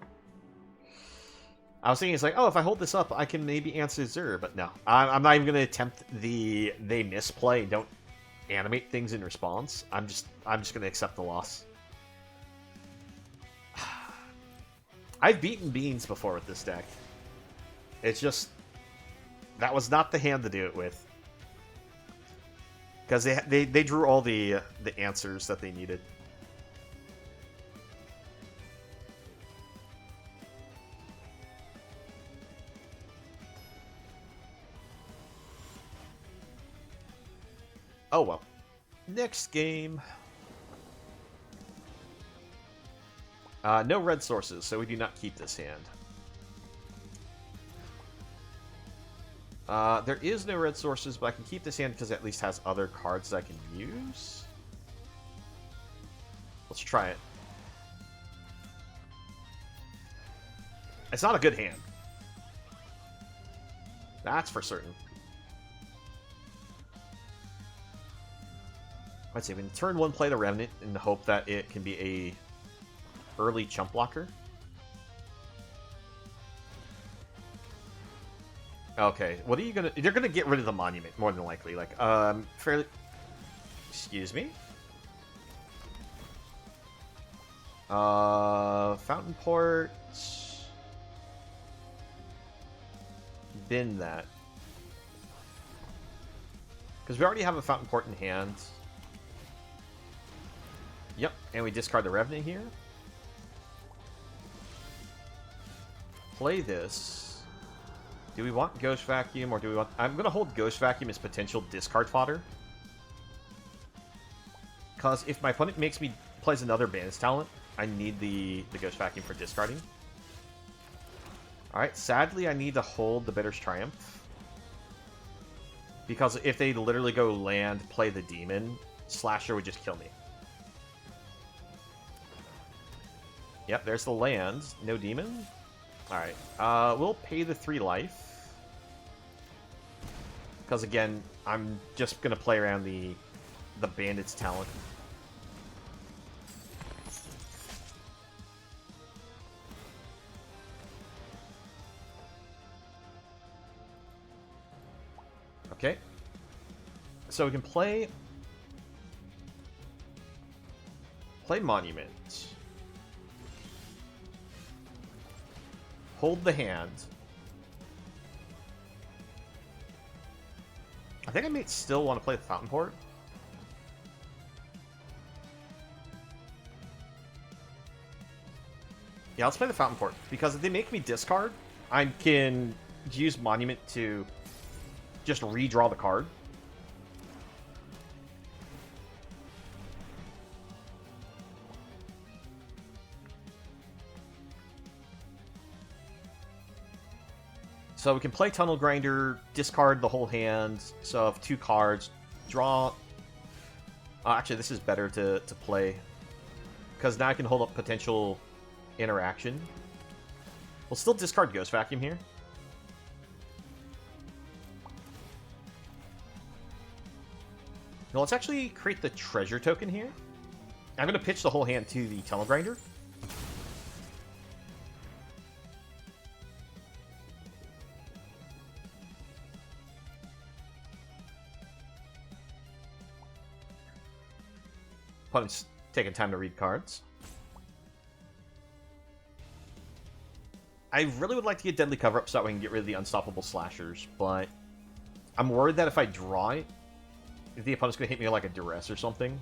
A: I was thinking it's like, oh, if I hold this up, I can maybe answer Zur, but no. I'm not even going to attempt the they misplay and don't animate things in response. I'm just going to accept the loss. I've beaten Beans before with this deck. It's just that was not the hand to do it with. Because they drew all the answers that they needed. Oh well. Next game. No red sources, so we do not keep this hand. There is no red sources, but I can keep this hand because it at least has other cards that I can use. Let's try it. It's not a good hand. That's for certain. Let's see, we can turn one, play the Revenant in the hope that it can be a early chump blocker. Okay, what are you gonna... You're gonna get rid of the monument, more than likely. Like, fairly... Excuse me? Fountain Port... Bin that. Because we already have a Fountain Port in hand. Yep, and we discard the Revenant here. Play this. Do we want Ghost Vacuum, or do we want... I'm going to hold Ghost Vacuum as potential discard fodder. Because if my opponent plays another Bandit's Talent, I need the Ghost Vacuum for discarding. Alright, sadly I need to hold the Bitter's Triumph. Because if they literally go land, play the Demon, Slasher would just kill me. Yep, there's the land. No Demon. Alright, we'll pay the 3 life. Because again, I'm just going to play around the Bandit's Talent. Okay. So we can play Monument. Hold the hand. I think I may still want to play the Fountain Port. Yeah, let's play the Fountain Port. Because if they make me discard, I can use Monument to just redraw the card. So we can play Tunnel Grinder, discard the whole hand. So if 2 cards, draw... actually, this is better to play. Because now I can hold up potential interaction. We'll still discard Ghost Vacuum here. Now let's actually create the treasure token here. I'm going to pitch the whole hand to the Tunnel Grinder. Opponent's taking time to read cards. I really would like to get Deadly Cover-Up so that we can get rid of the Unstoppable Slashers, but I'm worried that if I draw it, if the opponent's going to hit me like a Duress or something.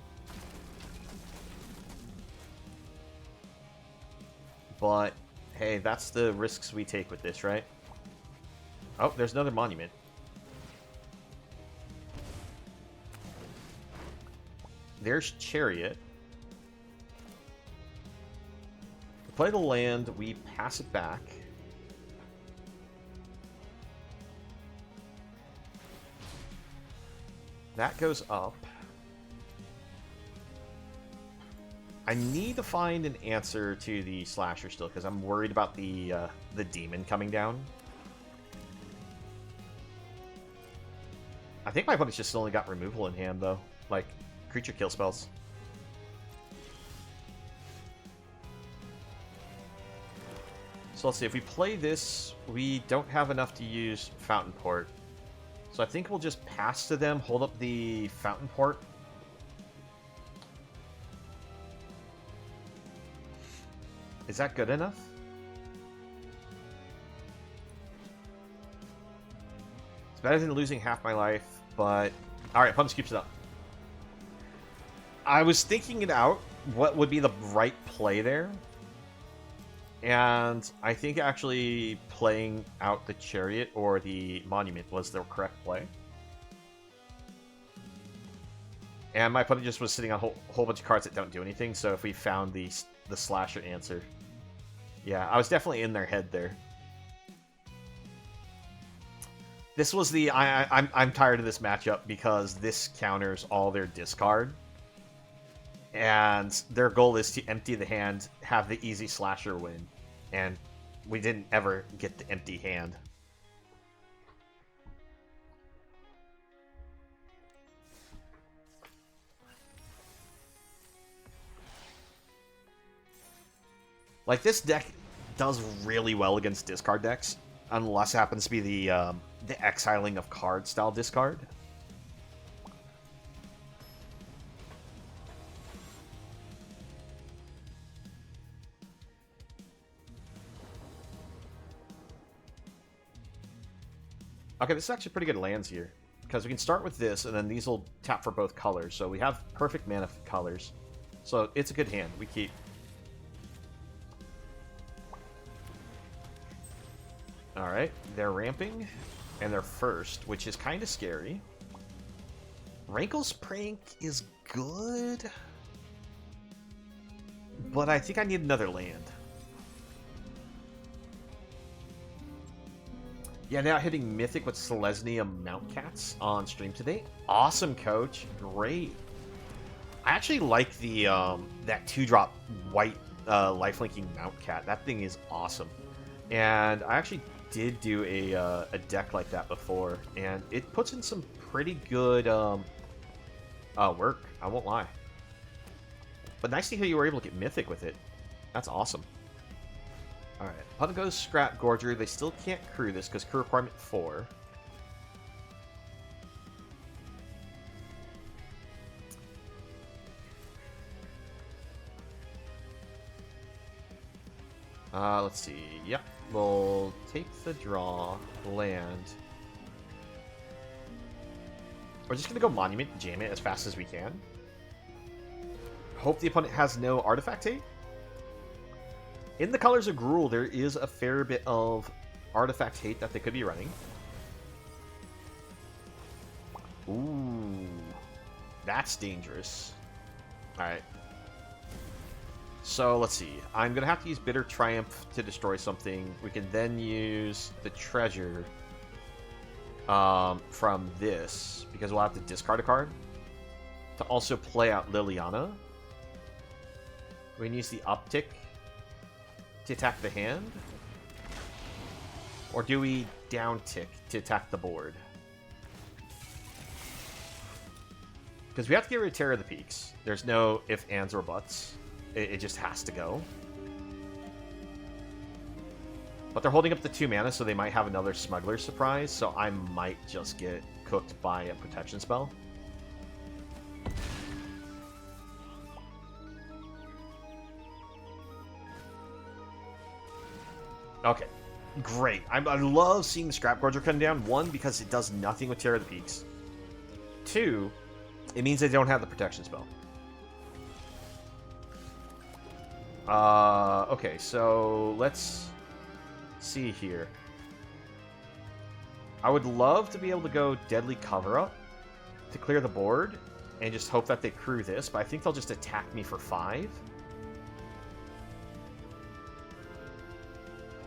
A: But, hey, that's the risks we take with this, right? Oh, there's another Monument. There's Chariot. We play the land, we pass it back. That goes up. I need to find an answer to the Slasher still, because I'm worried about the Demon coming down. I think my opponent's just only got removal in hand, though. Like, creature kill spells. So let's see, if we play this, we don't have enough to use Fountain Port. So I think we'll just pass to them, hold up the Fountain Port. Is that good enough? It's better than losing half my life, but... Alright, opponent keeps it up. I was thinking it out, what would be the right play there. And I think actually playing out the Chariot or the Monument was the correct play. And my opponent just was sitting on a whole bunch of cards that don't do anything, so if we found the Slasher answer... Yeah, I was definitely in their head there. This was the... I'm tired of this matchup because this counters all their discard. And their goal is to empty the hand, have the easy Slasher win. And we didn't ever get the empty hand. Like, this deck does really well against discard decks, unless it happens to be the exiling of card style discard. Okay, this is actually pretty good lands here, because we can start with this, and then these will tap for both colors. So we have perfect mana for colors. So it's a good hand. We keep. Alright, they're ramping, and they're first, which is kind of scary. Rankle's Prank is good, but I think I need another land. Yeah, now hitting Mythic with Selesnya Mount Cats on stream today. Awesome, coach. Great. I actually like the that 2-drop white lifelinking Mount Cat. That thing is awesome. And I actually did do a deck like that before, and it puts in some pretty good work. I won't lie. But nice to hear you were able to get Mythic with it. That's awesome. Alright, opponent goes Scrap Gorger. They still can't crew this because crew requirement 4. Let's see. Yep, we'll take the draw, land. We're just gonna go Monument and jam it as fast as we can. Hope the opponent has no Artifact Hate. In the colors of Gruul, there is a fair bit of Artifact Hate that they could be running. Ooh, that's dangerous. Alright. So, let's see. I'm going to have to use Bitter Triumph to destroy something. We can then use the Treasure from this, because we'll have to discard a card, to also play out Liliana. We can use the Uptick to attack the hand? Or do we down tick to attack the board? Because we have to get rid of Terror of the Peaks. There's no ifs, ands, or buts. It just has to go. But they're holding up the 2 mana, so they might have another Smuggler surprise, so I might just get cooked by a protection spell. Okay, Great. I love seeing the scrap guards are cutting down. One, because it does nothing with Terror of the Peaks. Two, it means they don't have the protection spell. Okay, so let's see here. I would love to be able to go Deadly Cover-Up to clear the board and just hope that they crew this, but I think they'll just attack me for 5.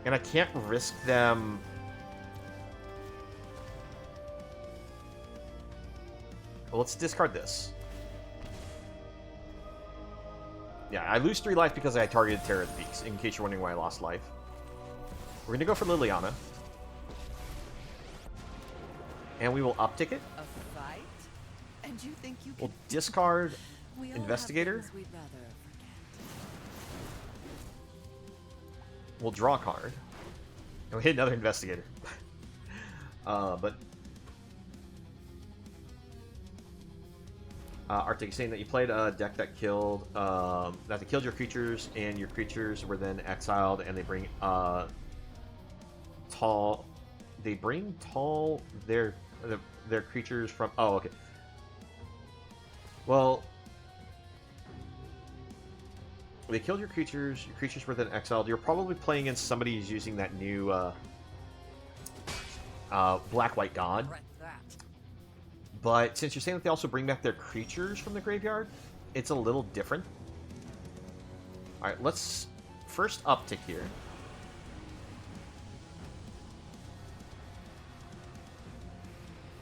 A: And I can't risk them... Well, let's discard this. Yeah, I lose 3 life because I targeted Terror of the Peaks, in case you're wondering why I lost life. We're going to go for Liliana. And we will uptick it.
C: A fight? And you think you
A: We'll discard
C: we all
A: Investigator.
C: have things we'd rather forget.
A: We'll draw a card. And we hit another Investigator. But... Arctic is saying that you played a deck that killed... that they killed your creatures, and your creatures were then exiled, and they bring... tall... They bring tall... Their creatures from... Oh, okay. Well... They killed your creatures were then exiled. You're probably playing against somebody who's using that new Black-White God. But since you're saying that they also bring back their creatures from the graveyard, it's a little different. Alright, let's first uptick here.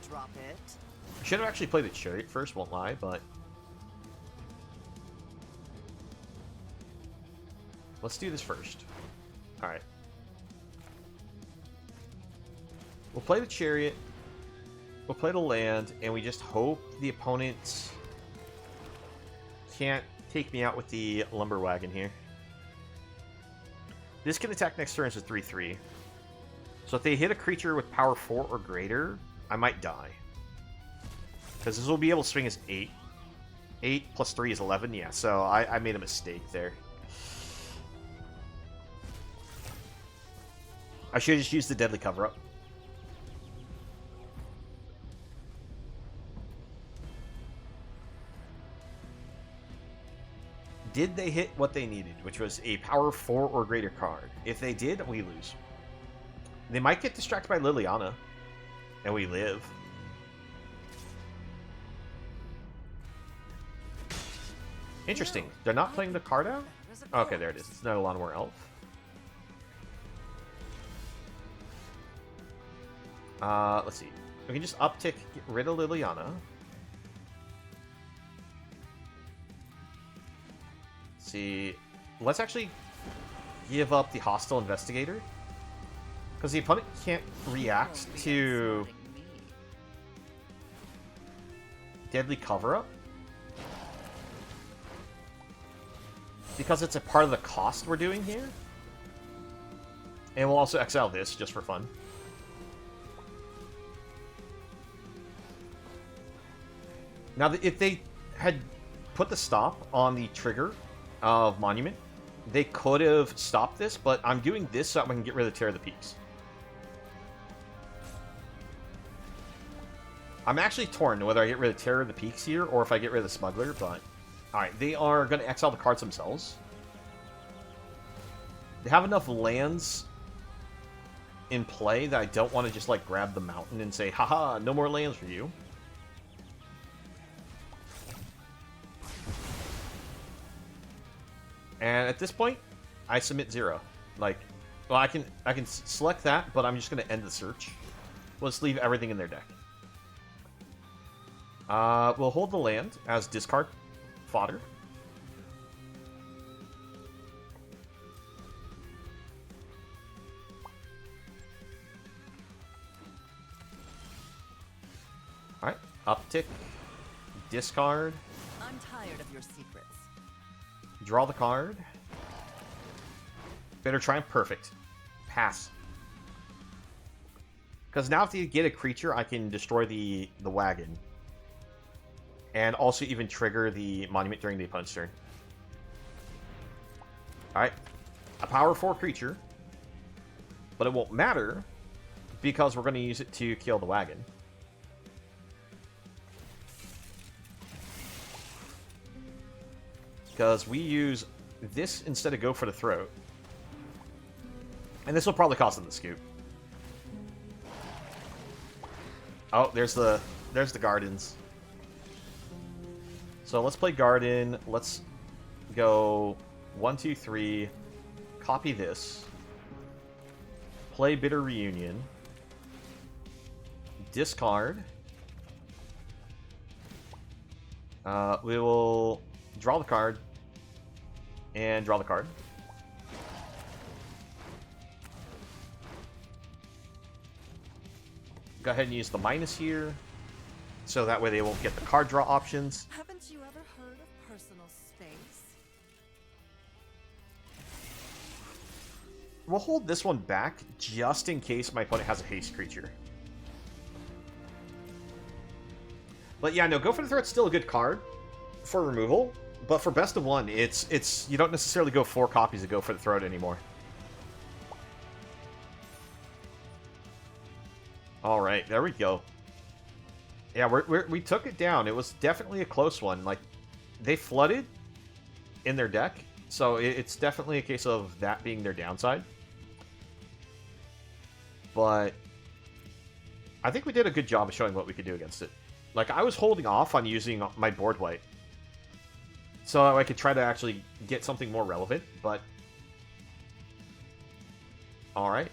C: Drop it.
A: I should have actually played the Chariot first, won't lie, but... Let's do this first. Alright. We'll play the Chariot. We'll play the land, and we just hope the opponent can't take me out with the Lumber Wagon here. This can attack next turn as a 3/3. So if they hit a creature with power 4 or greater, I might die. Because this will be able to swing as 8. 8 plus 3 is 11, yeah, so I made a mistake there. I should have just used the Deadly Cover-Up. Did they hit what they needed, which was a power 4 or greater card? If they did, we lose. They might get distracted by Liliana, and we live. Interesting. They're not playing the card out? Okay, there it is. It's no Lawnmower Elf. Let's see. We can just uptick, get rid of Liliana. See, let's actually give up the Hostile Investigator. Because the opponent can't react to Deadly Cover-Up. Because it's a part of the cost we're doing here. And we'll also exile this, just for fun. Now, if they had put the stop on the trigger of Monument, they could have stopped this, but I'm doing this so that we can get rid of Terror of the Peaks. I'm actually torn whether I get rid of Terror of the Peaks here or if I get rid of the Smuggler, but... Alright, they are going to exile the cards themselves. They have enough lands in play that I don't want to just, like, grab the mountain and say, haha, no more lands for you. And at this point, I submit 0. Like, well, I can select that, but I'm just going to end the search. We'll just leave everything in their deck. We'll hold the land as discard fodder. Alright, uptick, discard.
C: I'm tired of your secrets.
A: Draw the card. Bitter Triumph, perfect. Pass. Because now if you get a creature, I can destroy the wagon. And also even trigger the monument during the opponent's turn. Alright. A power 4 creature. But it won't matter because we're going to use it to kill the wagon. Because we use this instead of go for the throat. And this will probably cost them the scoop. Oh, there's the gardens. So let's play garden. Let's go 1, 2, 3. Copy this. Play bitter reunion. Discard. We will draw the card. And draw the card. Go ahead and use the minus here. So that way they won't get the card draw options.
C: Haven't you ever heard of personal space?
A: We'll hold this one back just in case my opponent has a haste creature. But yeah, no, Go for the Throat's still a good card for removal. But for best of one, it's you don't necessarily go 4 copies of Go for the Throat anymore. All right, there we go. Yeah, we took it down. It was definitely a close one. Like, they flooded in their deck, so it's definitely a case of that being their downside. But I think we did a good job of showing what we could do against it. Like, I was holding off on using my board wipe so I could try to actually get something more relevant, but... Alright.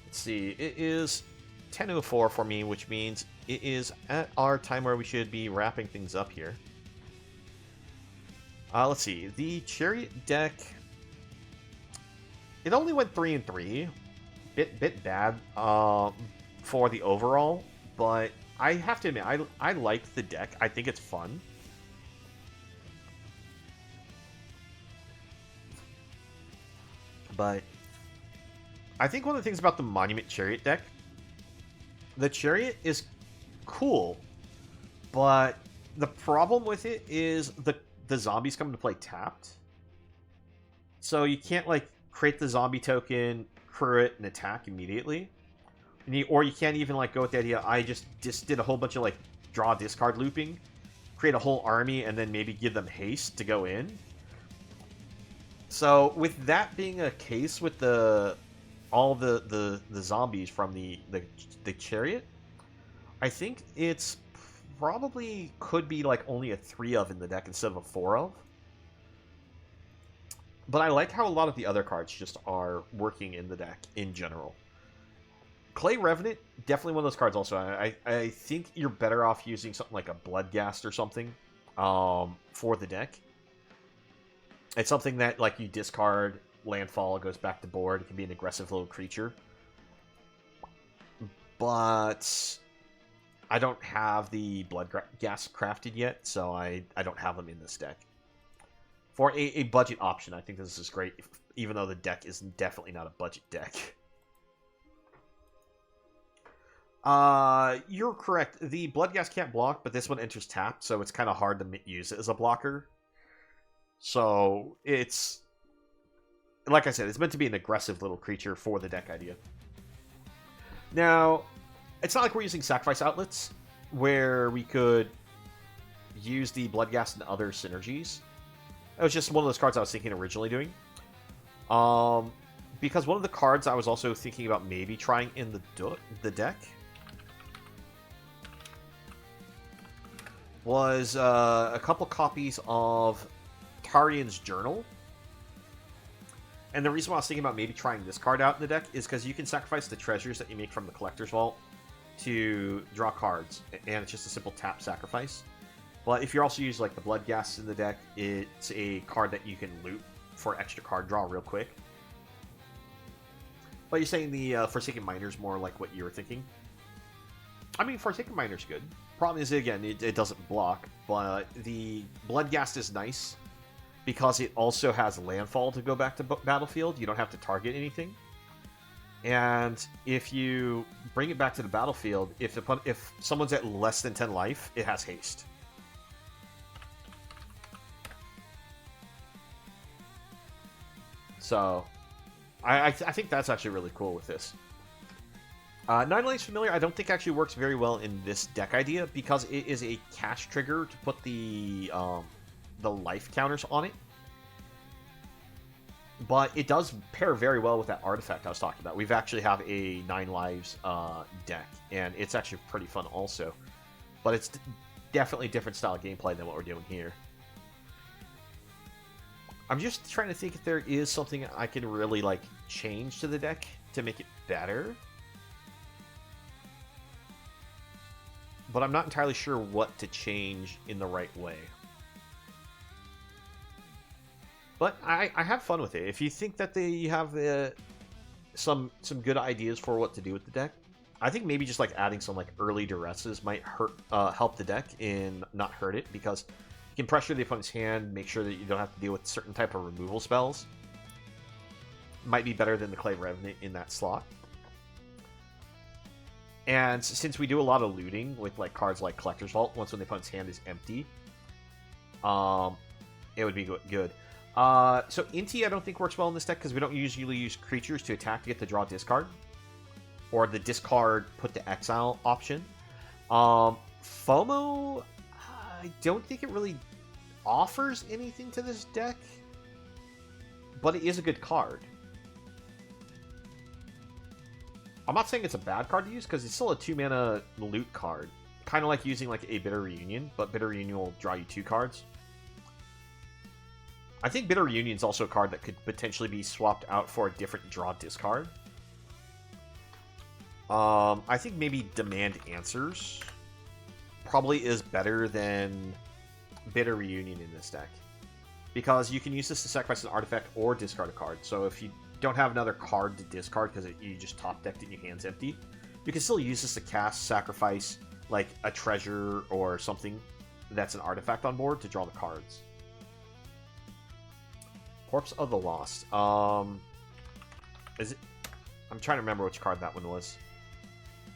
A: Let's see, it is 10:04 for me, which means it is at our time where we should be wrapping things up here. Let's see, the Chariot deck, it only went 3 and 3, bit bad for the overall, but I have to admit, I like the deck. I think it's fun. But I think one of the things about the Monument Chariot deck, the Chariot is cool, but the problem with it is the zombies come into play tapped. So you can't, like, create the zombie token, crew it, and attack immediately. Or you can't even, like, go with the idea, I just did a whole bunch of, like, draw discard looping, create a whole army, and then maybe give them haste to go in. So with that being a case with all the zombies from the Chariot, I think it's probably could be like only a 3 of in the deck instead of a 4 of. But I like how a lot of the other cards just are working in the deck in general. Clay Revenant, definitely one of those cards also. I think you're better off using something like a Bloodghast or something for the deck. It's something that, like, you discard, landfall, it goes back to board. It can be an aggressive little creature. But I don't have the Bloodghast crafted yet, so I don't have them in this deck. For a budget option, I think this is great, even though the deck is definitely not a budget deck. You're correct. The Bloodghast can't block, but this one enters tapped, so it's kind of hard to use it as a blocker. So it's, like I said, it's meant to be an aggressive little creature for the deck idea. Now, it's not like we're using sacrifice outlets, where we could use the Bloodghast and other synergies. It was just one of those cards I was thinking originally doing. Because one of the cards I was also thinking about maybe trying in the deck was a couple copies of Tarian's Journal. And the reason why I was thinking about maybe trying this card out in the deck is because you can sacrifice the treasures that you make from the Collector's Vault to draw cards, and it's just a simple tap sacrifice. But if you're also using, like, the Bloodghast in the deck, it's a card that you can loot for extra card draw real quick. But you're saying the Forsaken Miner's more like what you were thinking? I mean, Forsaken Miner's good. Problem is, again, it doesn't block, but the Bloodghast is nice because it also has landfall to go back to battlefield. You don't have to target anything. And if you bring it back to the battlefield, if someone's at less than 10 life, it has haste. So I think that's actually really cool with this. Nine Lives Familiar, I don't think actually works very well in this deck idea because it is a cast trigger to put the life counters on it. But it does pair very well with that artifact I was talking about. We've actually have a 9 lives deck, and it's actually pretty fun also. But it's definitely a different style of gameplay than what we're doing here. I'm just trying to think if there is something I can really like change to the deck to make it better. But I'm not entirely sure what to change in the right way. But I have fun with it. If you think that they have some good ideas for what to do with the deck, I think maybe just like adding some like early duresses might help the deck and not hurt it, because you can pressure the opponent's hand, make sure that you don't have to deal with certain type of removal spells. Might be better than the Clay Revenant in that slot. And since we do a lot of looting with like cards like Collector's Vault, once when the opponent's hand is empty, it would be good. So Inti I don't think works well in this deck because we don't usually use creatures to attack to get the draw discard. Or the discard put to exile option. FOMO, I don't think it really offers anything to this deck. But it is a good card. I'm not saying it's a bad card to use because it's still a 2-mana loot card. Kind of like using like a Bitter Reunion, but Bitter Reunion will draw you 2 cards. I think Bitter Reunion is also a card that could potentially be swapped out for a different draw discard. I think maybe Demand Answers probably is better than Bitter Reunion in this deck. Because you can use this to sacrifice an artifact or discard a card. So if you don't have another card to discard because you just top decked it and your hand's empty, you can still use this to cast, sacrifice like a treasure or something that's an artifact on board to draw the cards. Corpse of the Lost. Is it? I'm trying to remember which card that one was.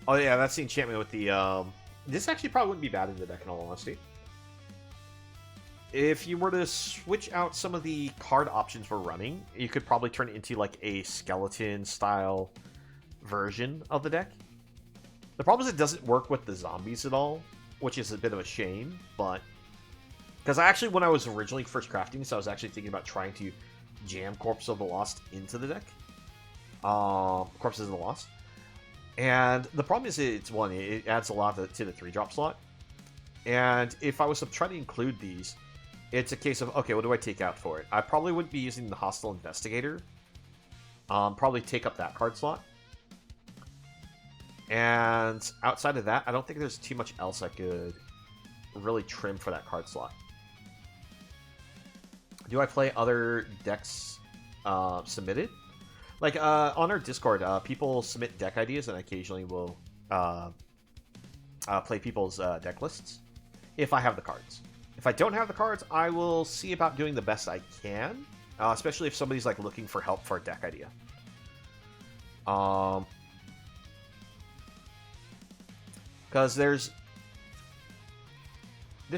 A: Oh yeah, that's the enchantment with the. This actually probably wouldn't be bad in the deck in all honesty. If you were to switch out some of the card options we're running, you could probably turn it into like a skeleton style version of the deck. The problem is it doesn't work with the zombies at all, which is a bit of a shame, but because when I was originally first crafting this, I was actually thinking about trying to jam Corpse of the Lost into the deck. Corpses of the Lost. And the problem is it adds a lot to the 3-drop slot. And if I was to try to include these, it's a case of, okay, what do I take out for it? I probably wouldn't be using the Hostile Investigator. Probably take up that card slot. And outside of that, I don't think there's too much else I could really trim for that card slot. Do I play other decks submitted? Like, on our Discord, people submit deck ideas, and I occasionally will play people's deck lists, if I have the cards. If I don't have the cards, I will see about doing the best I can, especially if somebody's like looking for help for a deck idea. Because there's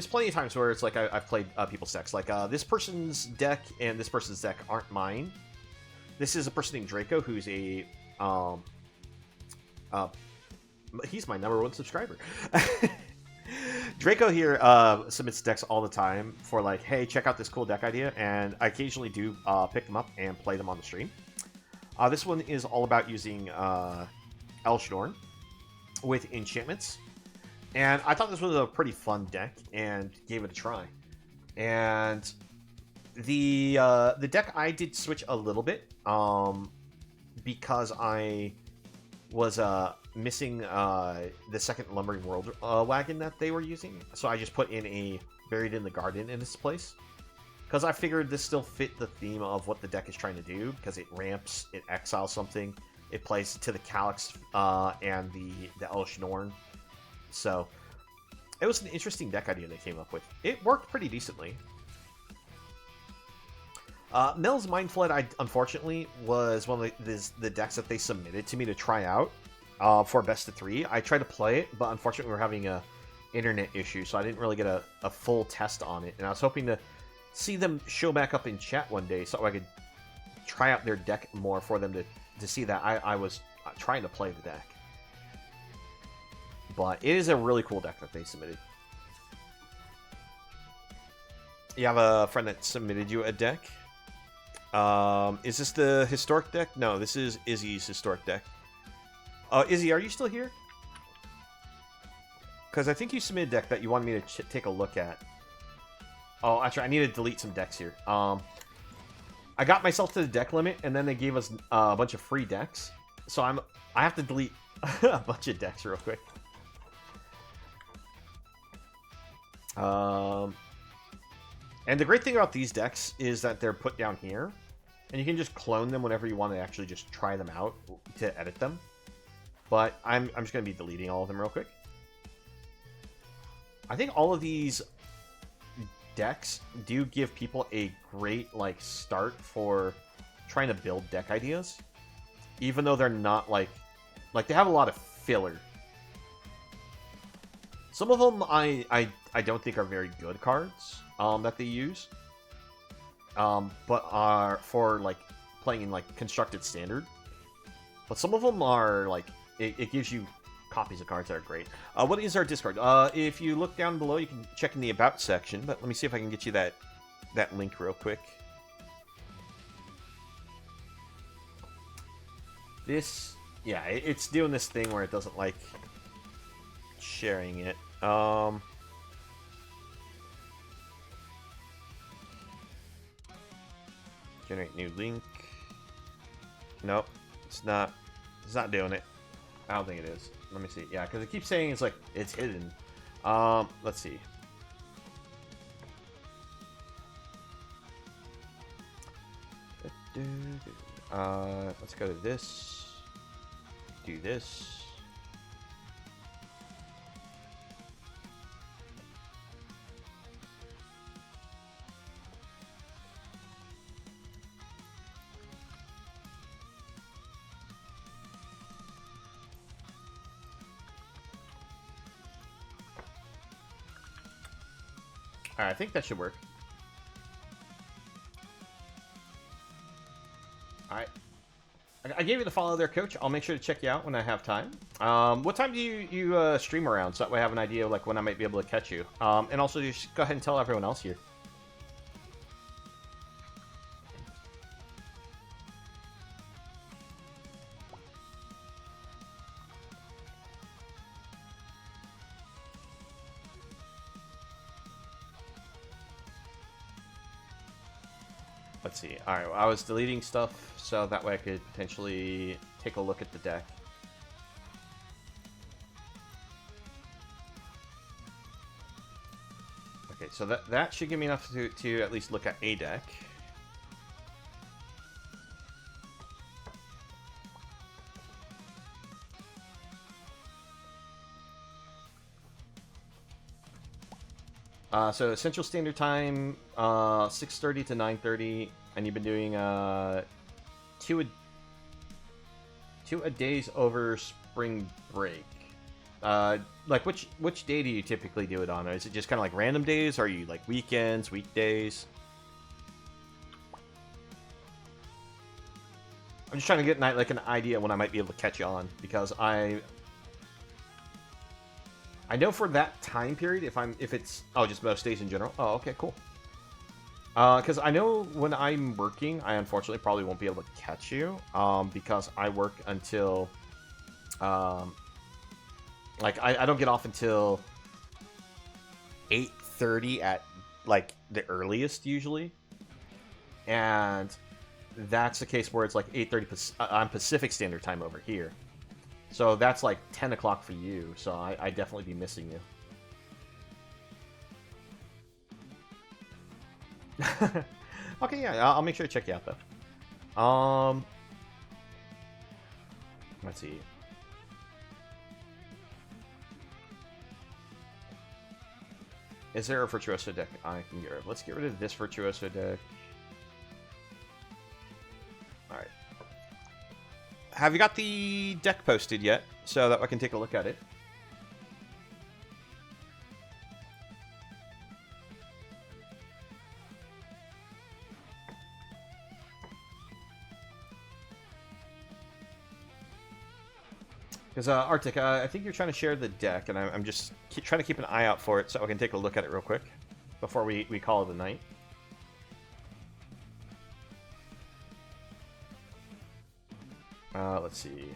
A: plenty of times where it's like I've played people's decks. Like, this person's deck and this person's deck aren't mine. This is a person named Draco, who's a he's my #1 subscriber. Draco here submits decks all the time for like, hey, check out this cool deck idea, and I occasionally do pick them up and play them on the stream. This one is all about using Elshnorn with enchantments, and I thought this was a pretty fun deck and gave it a try. And the deck I did switch a little bit because I was missing the second Lumbering World wagon that they were using, so I just put in a Buried in the Garden in this place, because I figured this still fit the theme of what the deck is trying to do, because it ramps, it exiles something, it plays to the Calyx and the Elshnorn. So it was an interesting deck idea they came up with. It worked pretty decently. Mel's Mind Flood, unfortunately, was one of the decks that they submitted to me to try out for best of 3. I tried to play it, but unfortunately we were having a internet issue, so I didn't really get a full test on it. And I was hoping to see them show back up in chat one day so I could try out their deck more for them to see that I was trying to play the deck. But it is a really cool deck that they submitted. You have a friend that submitted you a deck. Is this the historic deck? No, this is Izzy's historic deck. Izzy, are you still here? Because I think you submitted a deck that you wanted me to take a look at. Oh, actually, I need to delete some decks here. I got myself to the deck limit, and then they gave us a bunch of free decks. So I have to delete a bunch of decks real quick. And the great thing about these decks is that they're put down here, and you can just clone them whenever you want to actually just try them out to edit them. But I'm just going to be deleting all of them real quick. I think all of these decks do give people a great start for trying to build deck ideas, even though they're not like they have a lot of filler. Some of them I don't think are very good cards that they use, but are for playing in constructed standard. But some of them are it gives you copies of cards that are great. What is our Discord? If you look down below, you can check in the About section, but let me see if I can get you that link real quick. This, yeah, it's doing this thing where it doesn't like sharing it. Generate new link. Nope, it's not doing it. I don't think it is. Let me see. Yeah, because it keeps saying it's hidden. Let's see. Let's go to this. Do this. Alright, I think that should work. Alright. I gave you the follow there, Coach. I'll make sure to check you out when I have time. What time do you stream around, so that way I have an idea of when I might be able to catch you. And also, just go ahead and tell everyone else here. Let's see. Alright, well, I was deleting stuff so that way I could potentially take a look at the deck. Okay, so that should give me enough to at least look at a deck. So Central Standard Time, 6:30 to 9:30, and you've been doing two a days over spring break. Which day do you typically do it on? Is it just kind of random days? Or are you weekends, weekdays? I'm just trying to get an idea when I might be able to catch you on, because I know for that time period, if it's just most days in general. Oh, okay, cool. Because I know when I'm working, I unfortunately probably won't be able to catch you. Because I work until I don't get off until 8:30 at the earliest usually, and that's the case where it's 8:30 on Pacific Standard Time over here. So that's 10 o'clock for you, so I'd definitely be missing you. Okay, yeah, I'll make sure to check you out, though. Let's see. Is there a Virtuoso deck I can get rid of? Let's get rid of this Virtuoso deck. Alright. Have you got the deck posted yet, so that I can take a look at it? Because Arctic, I think you're trying to share the deck, and I'm just trying to keep an eye out for it so I can take a look at it real quick before we call it a night. Let's see.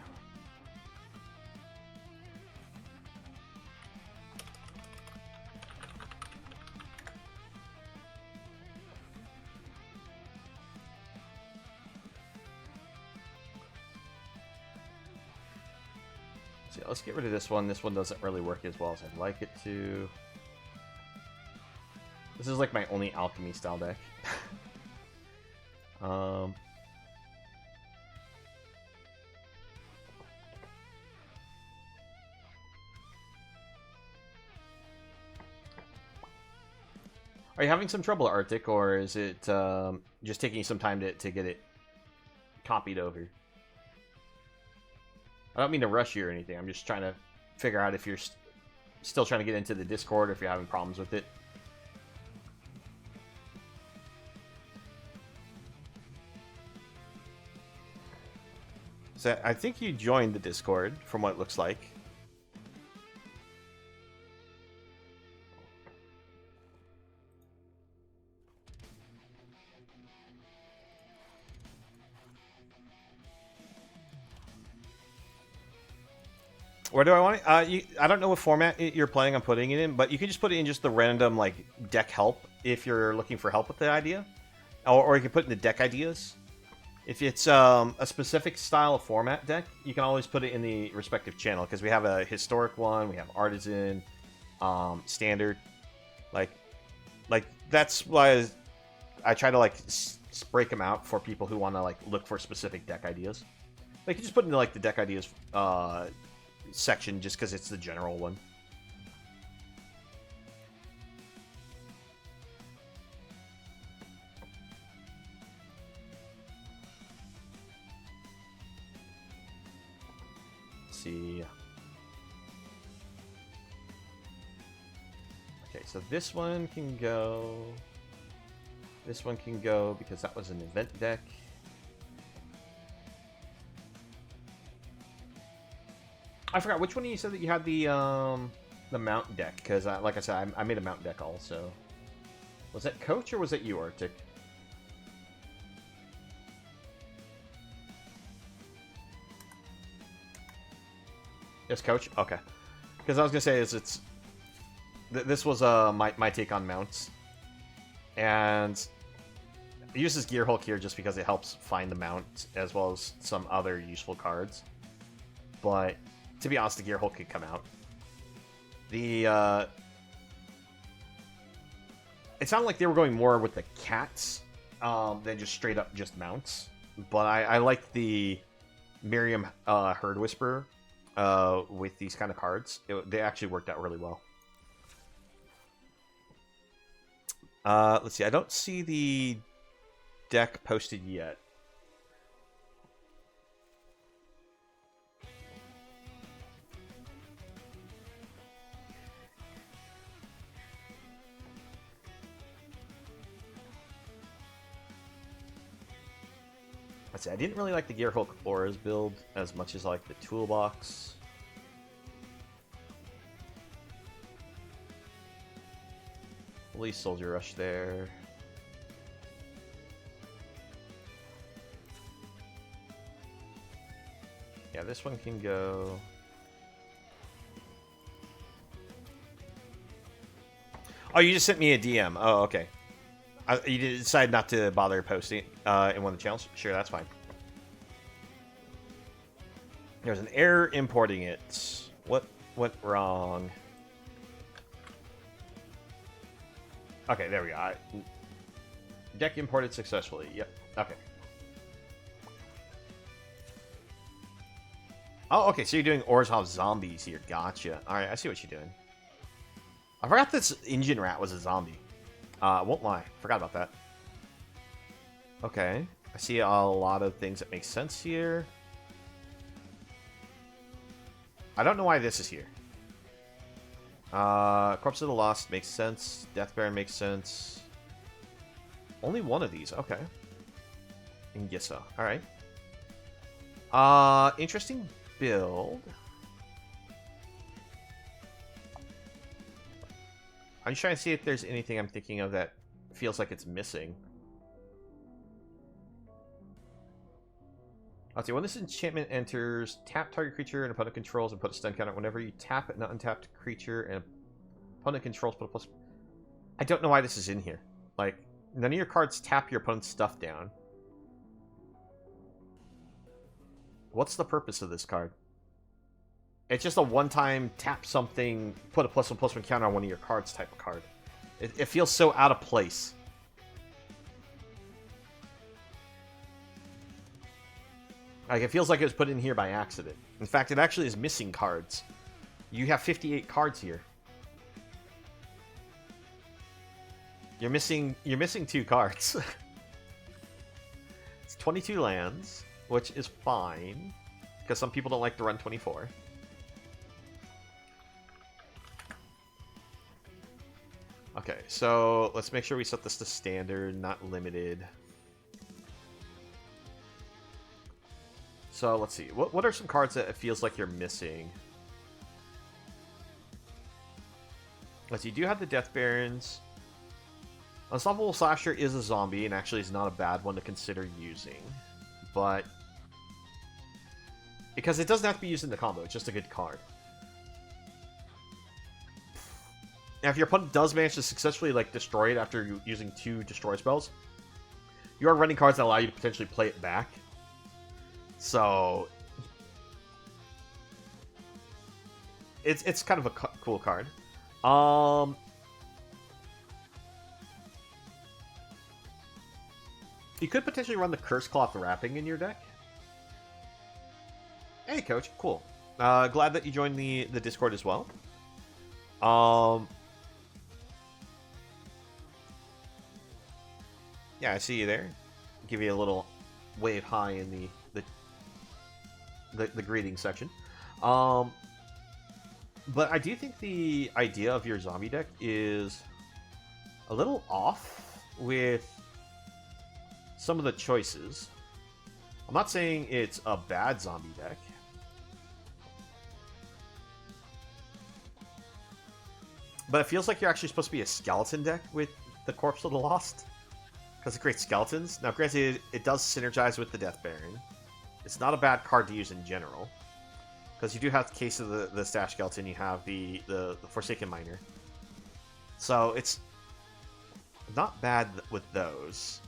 A: So yeah, let's get rid of this one. This one doesn't really work as well as I'd like it to. This is like my only alchemy style deck. Are you having some trouble, Arctic, or is it just taking you some time to get it copied over? I don't mean to rush you or anything. I'm just trying to figure out if you're still trying to get into the Discord or if you're having problems with it. So I think you joined the Discord, from what it looks like. Where do I want it? I don't know what format you're planning on putting it in, but you can just put it in just the random like deck help if you're looking for help with the idea, or you can put it in the deck ideas. If it's a specific style of format deck, you can always put it in the respective channel because we have a historic one, we have artisan, standard, like that's why I try to like break them out for people who want to like look for specific deck ideas. They can just put into like the deck ideas section just because it's the general one. Let's see. Okay, so this one can go. This one can go because that was an event deck. I forgot which one you said that you had the mount deck, because like I said, I made a mount deck also. Was that Coach or was that you, Arctic? Yes, Coach. Okay, because I was gonna say this was my take on mounts, and it uses Gear Hulk here just because it helps find the mount as well as some other useful cards, but. To be honest, the Gear Hulk could come out. It sounded like they were going more with the cats than just straight up just mounts. But I like the Miriam Herd Whisperer with these kind of cards. They actually worked out really well. Let's see. I don't see the deck posted yet. Let's see, I didn't really like the Gear Hulk Auras build as much as I like the toolbox. Police Soldier Rush there. Yeah, this one can go. Oh, you just sent me a DM. Oh, okay. You did decide not to bother posting in one of the channels? Sure, that's fine. There's an error importing it. What went wrong? Okay, there we go. Deck imported successfully. Yep. Okay. Oh, okay. So you're doing Orzhov zombies here. Gotcha. All right, I see what you're doing. I forgot this engine rat was a zombie. I won't lie. Forgot about that. Okay. I see a lot of things that make sense here. I don't know why this is here. Corpse of the Lost makes sense. Death Baron makes sense. Only one of these. Okay. Ingissa. Alright. Interesting build. I'm just trying to see if there's anything I'm thinking of that feels like it's missing. Let's see. When this enchantment enters, tap target creature and opponent controls and put a stun counter. Whenever you tap an untapped creature and opponent controls, put a plus. I don't know why this is in here. Like, none of your cards tap your opponent's stuff down. What's the purpose of this card? It's just a one-time tap something, put a +1/+1 counter on one of your cards type of card. It feels so out of place. Like, it feels like it was put in here by accident. In fact, it actually is missing cards. You have 58 cards here. You're missing 2 cards. It's 22 lands, which is fine, because some people don't like to run 24. Okay, so let's make sure we set this to standard, not limited. So let's see. What are some cards that it feels like you're missing? Let's see. You do have the Death Barons. Unstoppable Slasher is a zombie, and actually is not a bad one to consider using. But because it doesn't have to be used in the combo, it's just a good card. Now, if your opponent does manage to successfully destroy it after using 2 destroy spells, you are running cards that allow you to potentially play it back. So it's kind of a cool card. You could potentially run the Curse Cloth Wrapping in your deck. Hey, Coach. Cool. Glad that you joined the Discord as well. Yeah, I see you there. Give you a little wave high in the greeting section. But I do think the idea of your zombie deck is a little off with some of the choices. I'm not saying it's a bad zombie deck. But it feels like you're actually supposed to be a skeleton deck with the Corpse of the Lost. Because it creates skeletons. Now, granted, it does synergize with the Death Baron. It's not a bad card to use in general. Because you do have the case of the Stash Skeleton, you have the Forsaken Miner. So, it's not bad with those.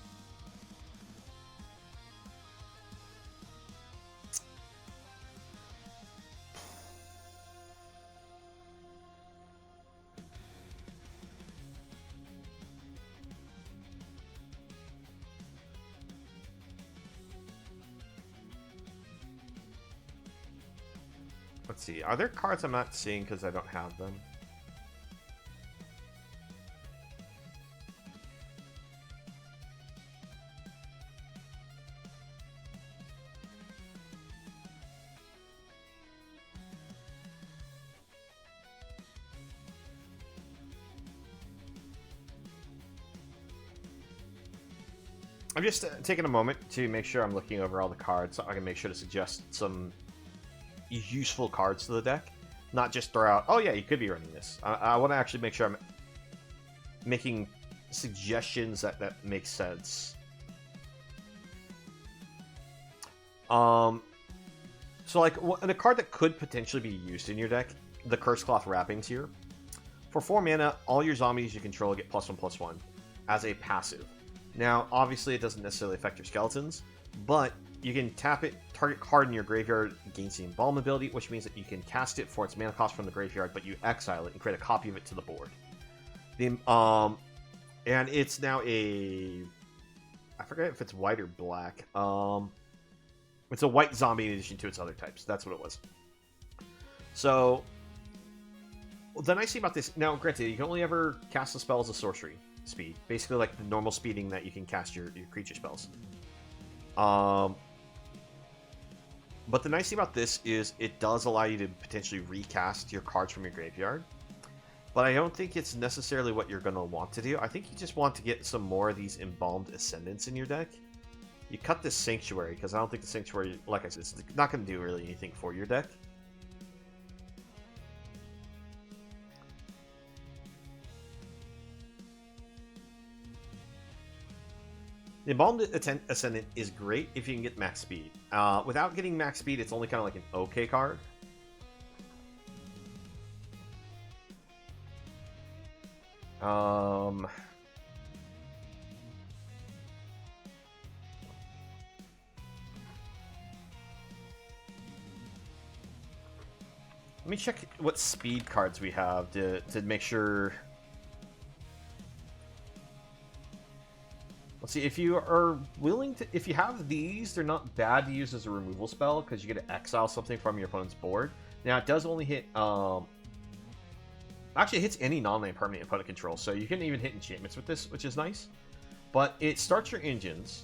A: Let's see. Are there cards I'm not seeing because I don't have them? I'm just taking a moment to make sure I'm looking over all the cards so I can make sure to suggest some useful cards to the deck, not just throw out, oh yeah, you could be running this. I want to actually make sure I'm making suggestions that make sense. So and a card that could potentially be used in your deck, the Curse Cloth Wrappings here. For 4 mana, all your zombies you control get +1/+1 as a passive. Now, obviously, it doesn't necessarily affect your skeletons, but you can tap it, target card in your graveyard gains the Embalm ability, which means that you can cast it for its mana cost from the graveyard, but you exile it and create a copy of it to the board. And it's now I forget if it's white or black. It's a white zombie in addition to its other types. That's what it was. So, the nice thing about this, now granted, you can only ever cast a spell as a sorcery speed, basically like the normal speeding that you can cast your creature spells. But the nice thing about this is it does allow you to potentially recast your cards from your graveyard. But I don't think it's necessarily what you're going to want to do. I think you just want to get some more of these Embalmed Ascendants in your deck. You cut this Sanctuary, because I don't think the Sanctuary, like I said, it's not going to do really anything for your deck. The Embalmed Ascendant is great if you can get max speed. Without getting max speed, it's only kind of like an okay card. Let me check what speed cards we have to make sure. Let's see, if you are willing to... If you have these, they're not bad to use as a removal spell, because you get to exile something from your opponent's board. Now, it does only hit... Actually, it hits any non-land permanent opponent control, so you can even hit enchantments with this, which is nice. But it starts your engines,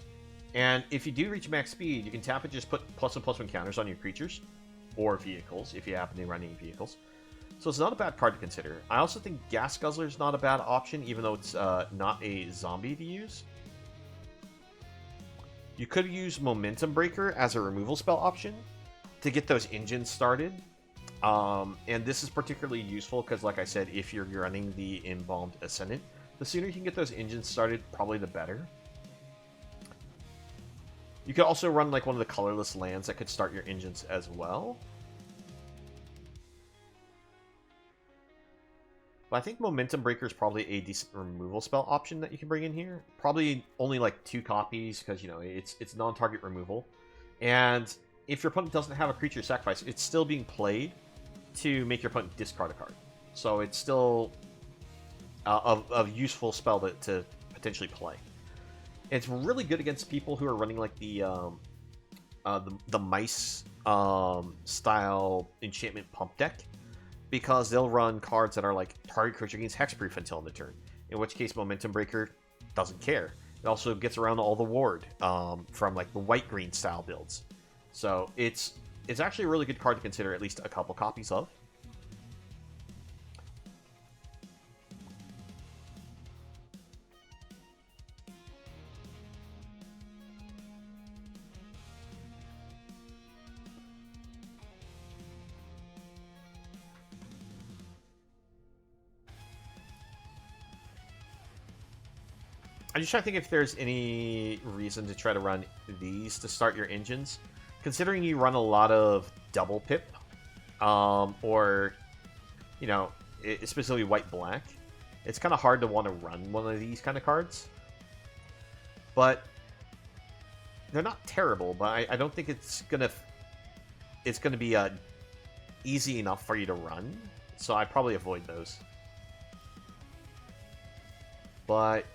A: and if you do reach max speed, you can tap it, just put +1/+1 counters on your creatures, or vehicles, if you happen to run any vehicles. So it's not a bad card to consider. I also think Gas Guzzler is not a bad option, even though it's not a zombie to use. You could use Momentum Breaker as a removal spell option to get those engines started. And this is particularly useful because, like I said, if you're running the Embalmed Ascendant, the sooner you can get those engines started, probably the better. You could also run like one of the colorless lands that could start your engines as well. But I think Momentum Breaker is probably a decent removal spell option that you can bring in here. Probably only like 2 copies because, you know, it's non-target removal. And if your opponent doesn't have a creature sacrifice, it's still being played to make your opponent discard a card. So it's still a useful spell to potentially play. It's really good against people who are running like the mice style enchantment pump deck, because they'll run cards that are like target creature gains hexproof until end of turn. In which case, Momentum Breaker doesn't care. It also gets around all the ward from like the white-green style builds. So it's actually a really good card to consider at least a couple copies of. I'm just trying to think if there's any reason to try to run these to start your engines. Considering you run a lot of double pip, or, you know, especially white-black, it's kind of hard to want to run one of these kind of cards. But they're not terrible, but I don't think it's gonna be easy enough for you to run. So I'd probably avoid those. But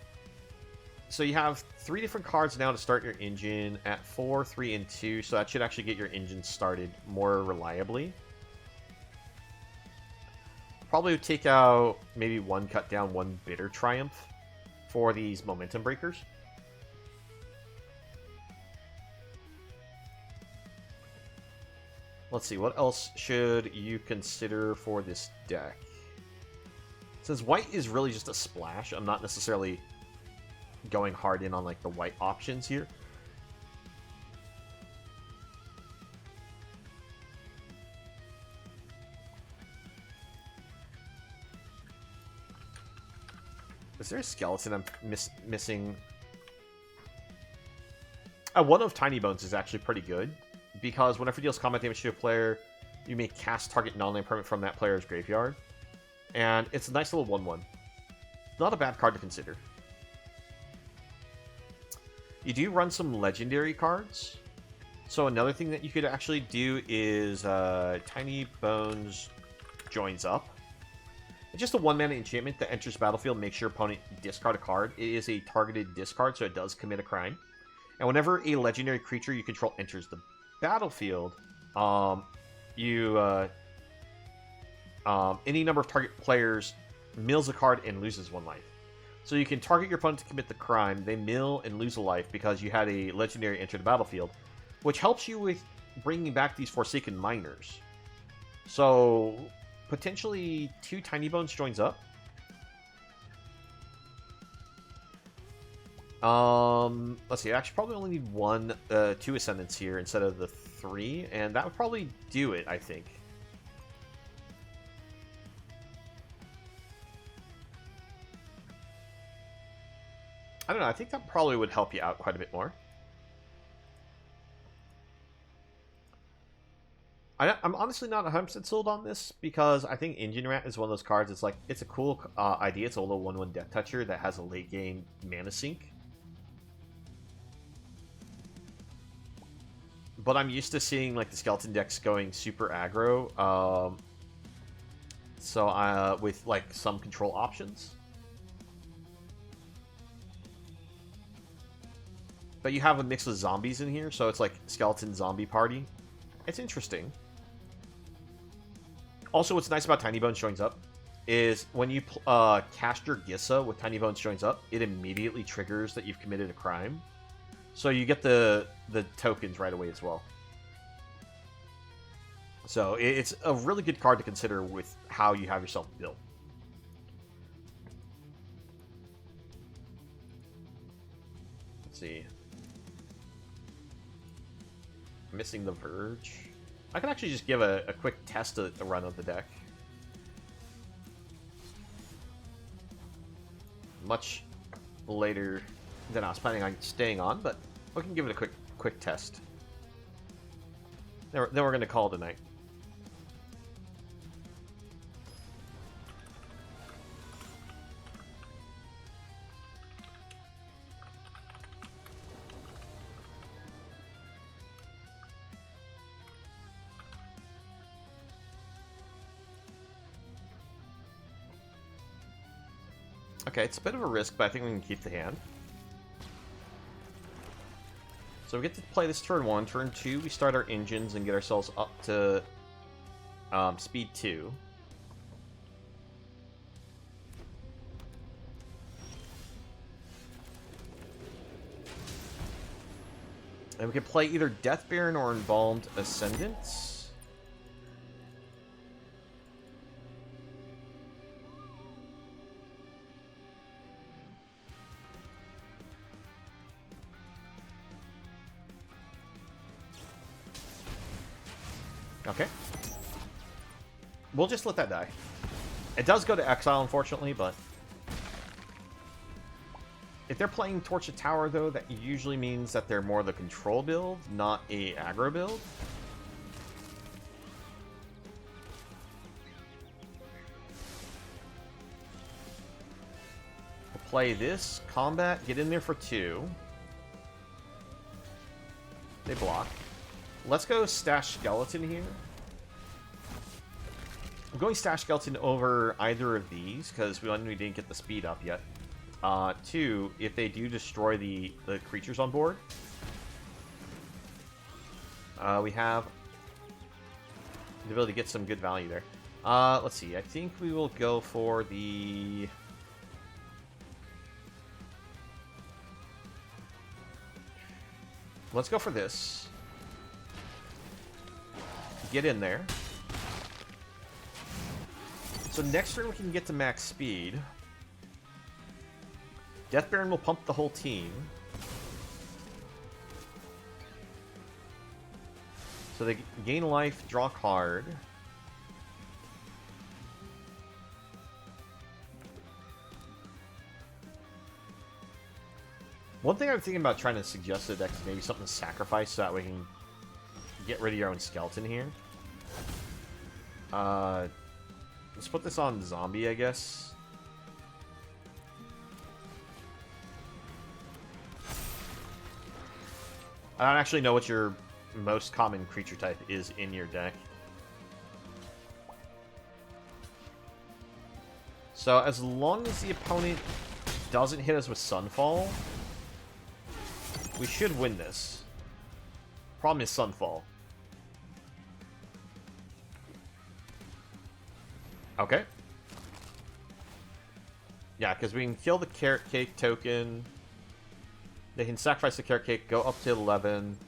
A: so you have 3 different cards now to start your engine at 4, 3, and 2, so that should actually get your engine started more reliably. Probably would take out maybe 1 cut down, 1 bitter triumph for these Momentum Breakers. Let's see, what else should you consider for this deck? Since white is really just a splash, I'm not necessarily going hard in on like the white options here. Is there a skeleton I'm missing? One of Tiny Bones is actually pretty good, because whenever it deals combat damage to a player, you may cast target non-land permanent from that player's graveyard. And it's a nice little 1/1. Not a bad card to consider. You do run some legendary cards. So another thing that you could actually do is Tiny Bones joins up. It's just a 1-mana enchantment that enters battlefield, makes your opponent discard a card. It is a targeted discard, so it does commit a crime. And whenever a legendary creature you control enters the battlefield, any number of target players mills a card and loses 1 life. So you can target your opponent to commit the crime, they mill and lose a life because you had a legendary enter the battlefield, which helps you with bringing back these Forsaken Miners. So potentially 2 Tiny Bones joins up. Let's see, I actually probably only need 2 Ascendants here instead of the 3, and that would probably do it, I think. I don't know. I think that probably would help you out quite a bit more. I'm honestly not 100% sold on this because I think Engine Rat is one of those cards. It's like, it's a cool idea. It's a little 1/1 Death Toucher that has a late game mana sink. But I'm used to seeing like the skeleton decks going super aggro. So with like some control options. But you have a mix of zombies in here, so it's like skeleton zombie party. It's interesting. Also, what's nice about Tiny Bones Joins Up is when you cast your Gissa with Tiny Bones Joins Up, it immediately triggers that you've committed a crime. So you get the tokens right away as well. So it's a really good card to consider with how you have yourself built. Let's see. Missing the Verge. I can actually just give a quick test of the run of the deck. Much later than I was planning on staying on, but we can give it a quick test. Then we're going to call it a night. Okay, it's a bit of a risk, but I think we can keep the hand. So we get to play this turn 1. Turn 2, we start our engines and get ourselves up to speed 2. And we can play either Death Baron or Embalmed Ascendants. Okay. We'll just let that die. It does go to exile, unfortunately, but... If they're playing Torch the Tower, though, that usually means that they're more the control build, not a aggro build. We'll play this, combat, get in there for 2. They block. Let's go Stash Skeleton here. I'm going Stash Skeleton over either of these, because we didn't get the speed up yet. 2, if they do destroy the creatures on board, we have the ability to get some good value there. Let's see, I think we will go for the... Let's go for this. Get in there. So next turn we can get to max speed. Death Baron will pump the whole team. So they gain life, draw card. One thing I'm thinking about trying to suggest to the deck is maybe something to sacrifice so that we can get rid of your own skeleton here. Let's put this on zombie, I guess. I don't actually know what your most common creature type is in your deck. So as long as the opponent doesn't hit us with Sunfall, we should win this. Problem is Sunfall. Okay. Yeah, because we can kill the Carrot Cake token. They can sacrifice the Carrot Cake, go up to 11.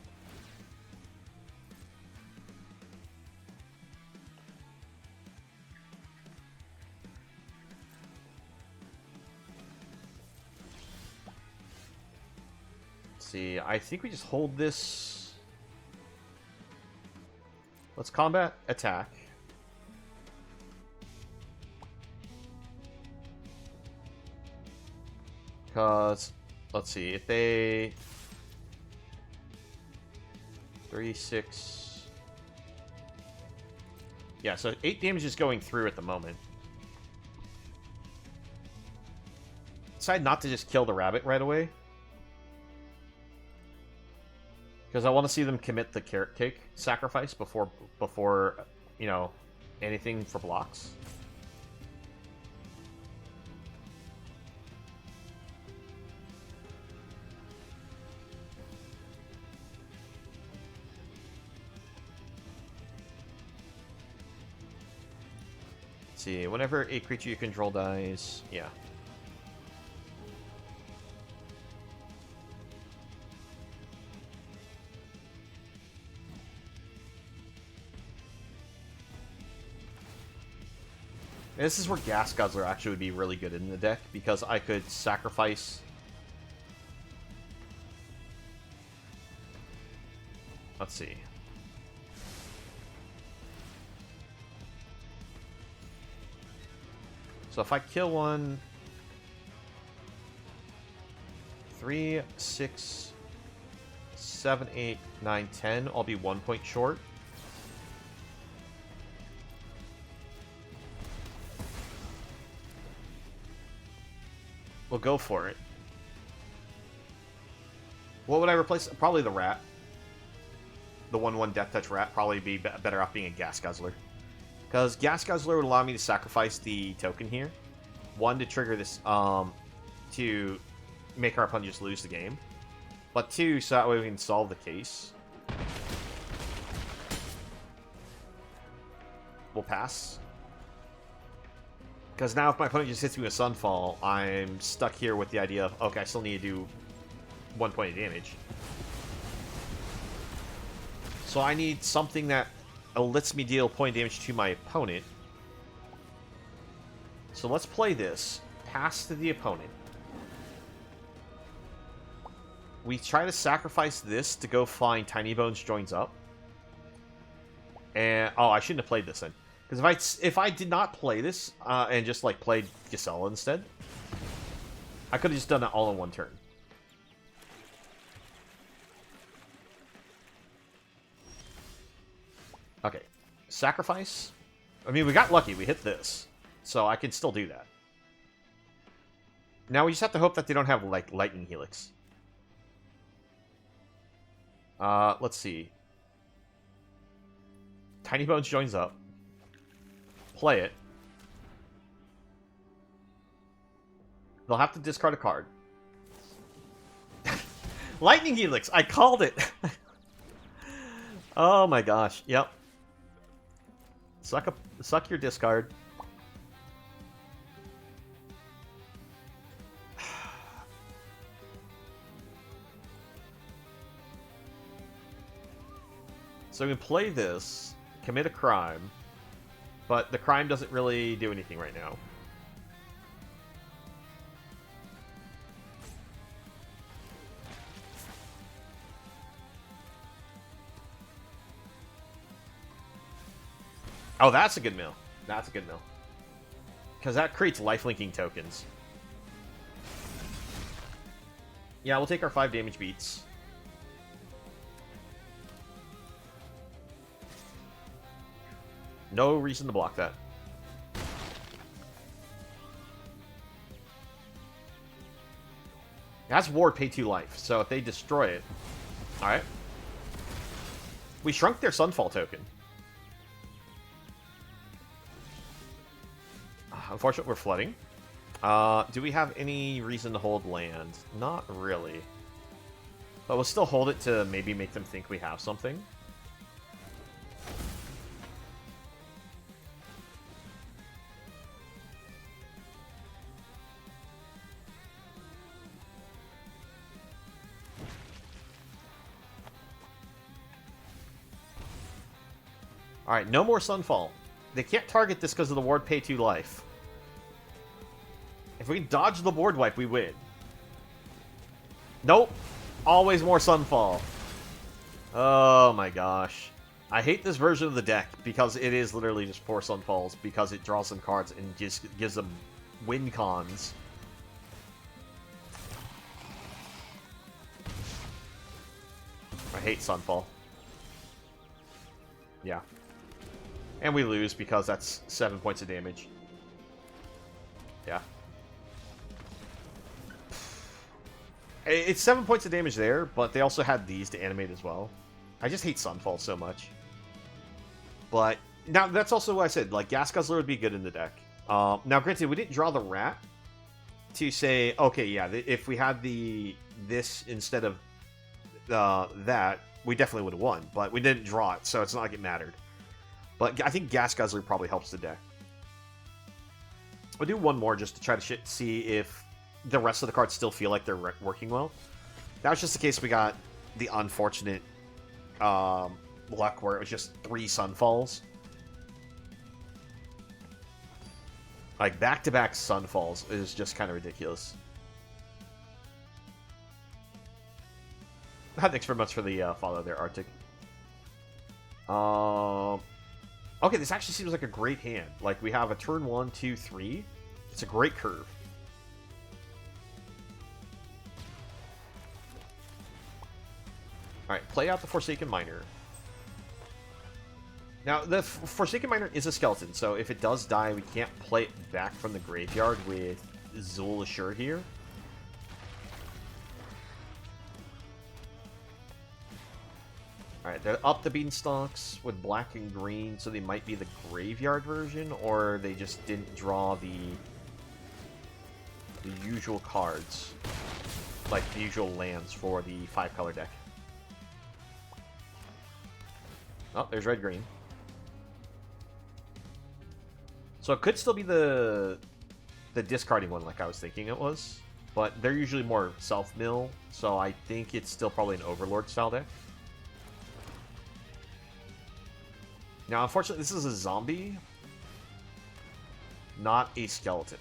A: Let's see, I think we just hold this. Let's combat, attack. Because let's see, if they... 3, 6... Yeah, so 8 damage is going through at the moment. Decide not to just kill the rabbit right away. Because I want to see them commit the carrot cake sacrifice before, you know, anything for blocks. Let's see, whenever a creature you control dies, yeah. This is where Gas Guzzler actually would be really good in the deck, because I could sacrifice... Let's see. So if I kill one... 3, 6, 7, 8, 9, 10, I'll be 1 point short. We'll go for it. What would I replace? Probably the rat. The 1/1 Death Touch rat. Probably be better off being a Gas Guzzler. Because Gas Guzzler would allow me to sacrifice the token here. 1, to trigger this, to make our opponent just lose the game. But 2, so that way we can solve the case. We'll pass. Because now if my opponent just hits me with Sunfall, I'm stuck here with the idea of, okay, I still need to do 1 point of damage. So I need something that lets me deal point of damage to my opponent. So let's play this. Pass to the opponent. We try to sacrifice this to go find Tiny Bones joins up. And, oh, I shouldn't have played this then. Because if I did not play this, and just, like, played Gisela instead, I could have just done it all in one turn. Okay. Sacrifice. I mean, we got lucky. We hit this. So I can still do that. Now we just have to hope that they don't have, like, Lightning Helix. Let's see. Tiny Bones joins up. Play it. They'll have to discard a card. Lightning Helix! I called it! Oh my gosh. Yep. Suck your discard. So we can play this, commit a crime, but the crime doesn't really do anything right now. Oh, that's a good mill. That's a good mill. Because that creates life-linking tokens. Yeah, we'll take our 5 damage beats. No reason to block that. That's ward pay 2 life, so if they destroy it... Alright. We shrunk their Sunfall token. Unfortunately, we're flooding. Do we have any reason to hold land? Not really. But we'll still hold it to maybe make them think we have something. Alright, no more Sunfall. They can't target this because of the ward pay 2 life. If we can dodge the board wipe, we win. Nope. Always more Sunfall. Oh my gosh. I hate this version of the deck because it is literally just 4 Sunfalls because it draws some cards and just gives them win cons. hate Sunfall. Yeah. And we lose because that's 7 points of damage. Yeah. It's 7 points of damage there, but they also had these to animate as well. I just hate Sunfall so much. But now that's also what I said. Like, Gas Guzzler would be good in the deck. Now, granted, we didn't draw the rat to say, okay, yeah, if we had this instead of that, we definitely would have won. But we didn't draw it, so it's not like it mattered. But I think Gas Guzzler probably helps the deck. We'll do one more just to try to see if the rest of the cards still feel like they're working well. That was just the case we got the unfortunate luck where it was just 3 Sunfalls. Like, back-to-back Sunfalls is just kind of ridiculous. Thanks very much for the follow there, Arctic. Okay, this actually seems like a great hand. Like, we have a turn 1, 2, 3. It's a great curve. Alright, play out the Forsaken Miner. Now, the Forsaken Miner is a skeleton, so if it does die, we can't play it back from the graveyard with Zul Assure here. Alright, they're up the Beanstalks with black and green, so they might be the graveyard version, or they just didn't draw the usual cards, like the usual lands for the 5-color deck. Oh, there's red-green. So it could still be the discarding one like I was thinking it was, but they're usually more self-mill, so I think it's still probably an Overlord-style deck. Now, unfortunately, this is a zombie, not a skeleton.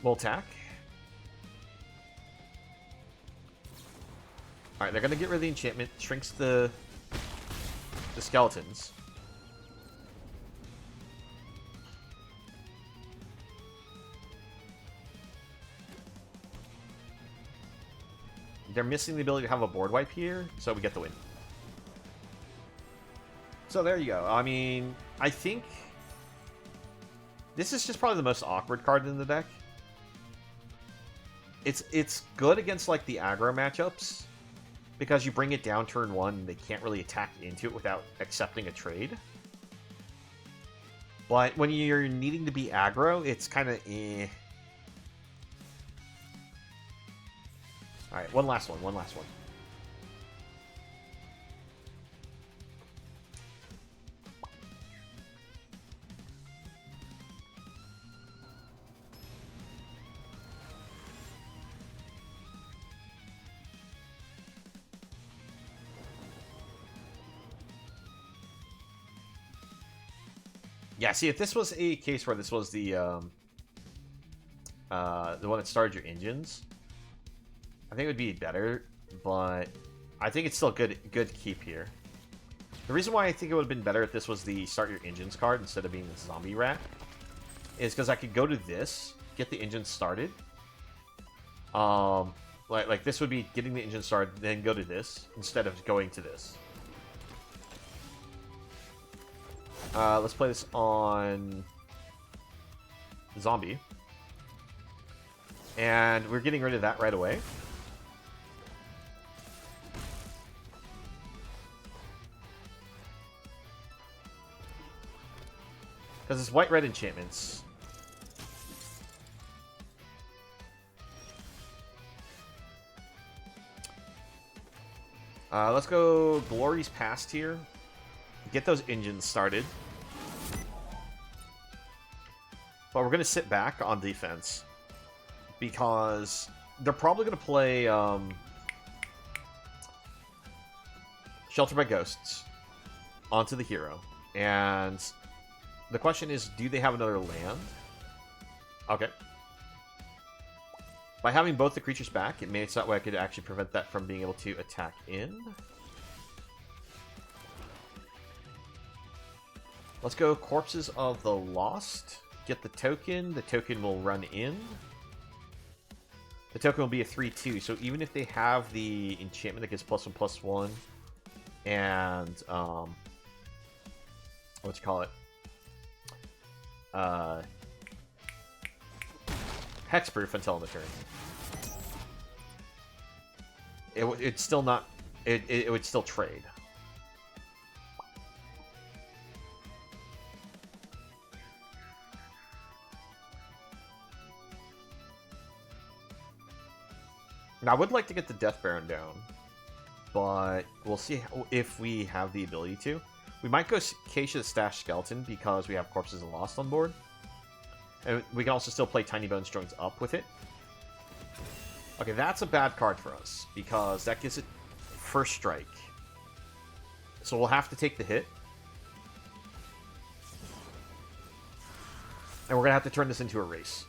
A: We'll attack. Alright, they're going to get rid of the enchantment, shrinks the skeletons. They're missing the ability to have a board wipe here, so we get the win. So there you go. I mean, I think this is just probably the most awkward card in the deck. It's good against, like, the aggro matchups, because you bring it down turn 1, and they can't really attack into it without accepting a trade. But when you're needing to be aggro, it's kind of eh. Alright, one last one. Yeah, see, if this was a case where this was the one that started your engines, I think it would be better, but I think it's still good to keep here. The reason why I think it would have been better if this was the start your engines card instead of being the zombie rat is because I could go to this, get the engine started. Like this would be getting the engine started, then go to this instead of going to this. Let's play this on zombie. And we're getting rid of that right away. Because it's white-red enchantments. Let's go Glory's Past here. Get those engines started. But we're going to sit back on defense. Because they're probably going to play Shelter by Ghosts onto the hero. And the question is, do they have another land? Okay. By having both the creatures back, it made it so that way I could actually prevent that from being able to attack in. Let's go Corpses of the Lost. Get the token. The token will run in. The token will be a 3/2, so even if they have the enchantment that gives +1/+1, and what you call it, hexproof until the turn, it's still not. It would still trade. Now, I would like to get the Death Baron down, but we'll see if we have the ability to. We might go Keisha the Stash Skeleton because we have Corpses of Lost on board. And we can also still play Tiny Bones Joins up with it. Okay, that's a bad card for us because that gives it first strike. So we'll have to take the hit. And we're going to have to turn this into a race.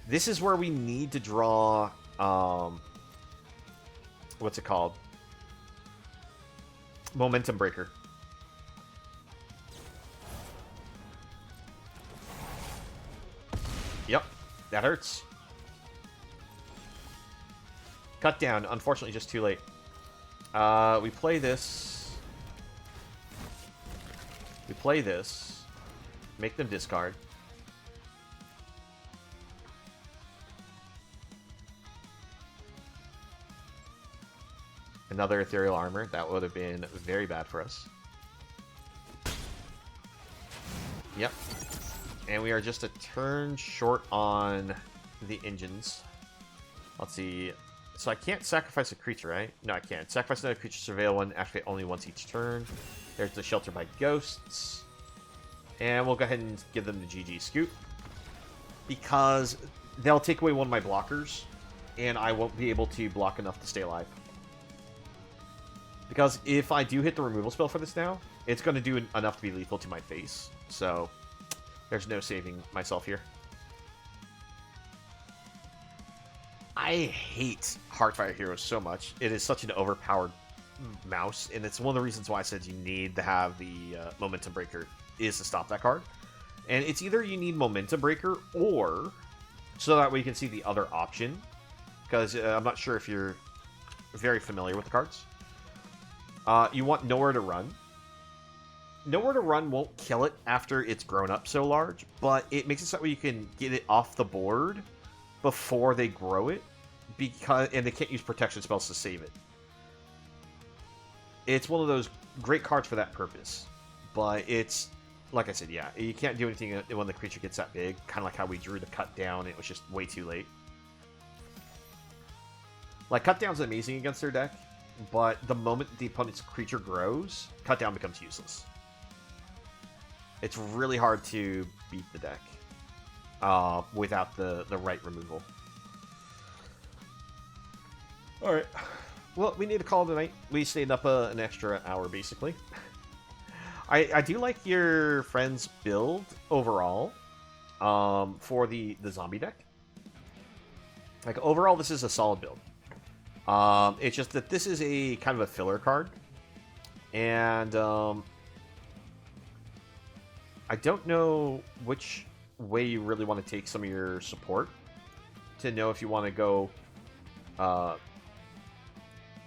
A: This is where we need to draw, what's it called? Momentum Breaker. Yep, that hurts. Cut down, unfortunately just too late. We play this. We play this. Make them discard. Another Ethereal Armor. That would have been very bad for us. Yep. And we are just a turn short on the engines. Let's see. So I can't sacrifice a creature, right? No, I can't. Sacrifice another creature, surveil one, activate only once each turn. There's the Shelter by Ghosts. And we'll go ahead and give them the GG Scoop. Because they'll take away one of my blockers, and I won't be able to block enough to stay alive. Because if I do hit the removal spell for this now, it's going to do enough to be lethal to my face. So, there's no saving myself here. I hate Heartfire Heroes so much. It is such an overpowered mouse, and it's one of the reasons why I said you need to have the Momentum Breaker, is to stop that card. And it's either you need Momentum Breaker, or so that way you can see the other option. Because I'm not sure if you're very familiar with the cards. You want Nowhere to Run. Nowhere to Run won't kill it after it's grown up so large, but it makes it so that way you can get it off the board before they grow it, and they can't use protection spells to save it. It's one of those great cards for that purpose, but it's, like I said, yeah, you can't do anything when the creature gets that big, kind of like how we drew the Cut Down. It was just way too late. Like, Cut Down's amazing against their deck, but the moment the opponent's creature grows, Cut Down becomes useless. It's really hard to beat the deck without the right removal. Alright. Well, we need to call it a night. We stayed up an extra hour, basically. I do like your friend's build overall for the zombie deck. Like, overall, this is a solid build. It's just that this is a kind of a filler card. And I don't know which way you really want to take some of your support to know if you want to go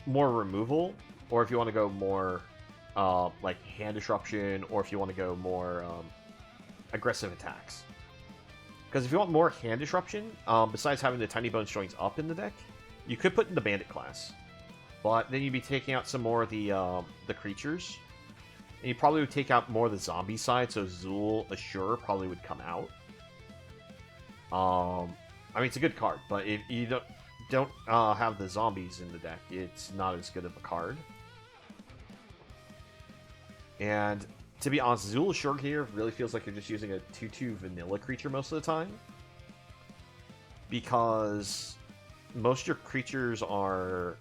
A: more removal, or if you want to go more like hand disruption, or if you want to go more aggressive attacks. Because if you want more hand disruption, besides having the Tiny Bones Joins up in the deck, you could put in the Bandit class. But then you'd be taking out some more of the creatures. And you probably would take out more of the zombie side, so Zool Assure probably would come out. I mean, it's a good card, but if you don't have the zombies in the deck, it's not as good of a card. And to be honest, Zool Assure here really feels like you're just using a 2/2 vanilla creature most of the time. Because most of your creatures are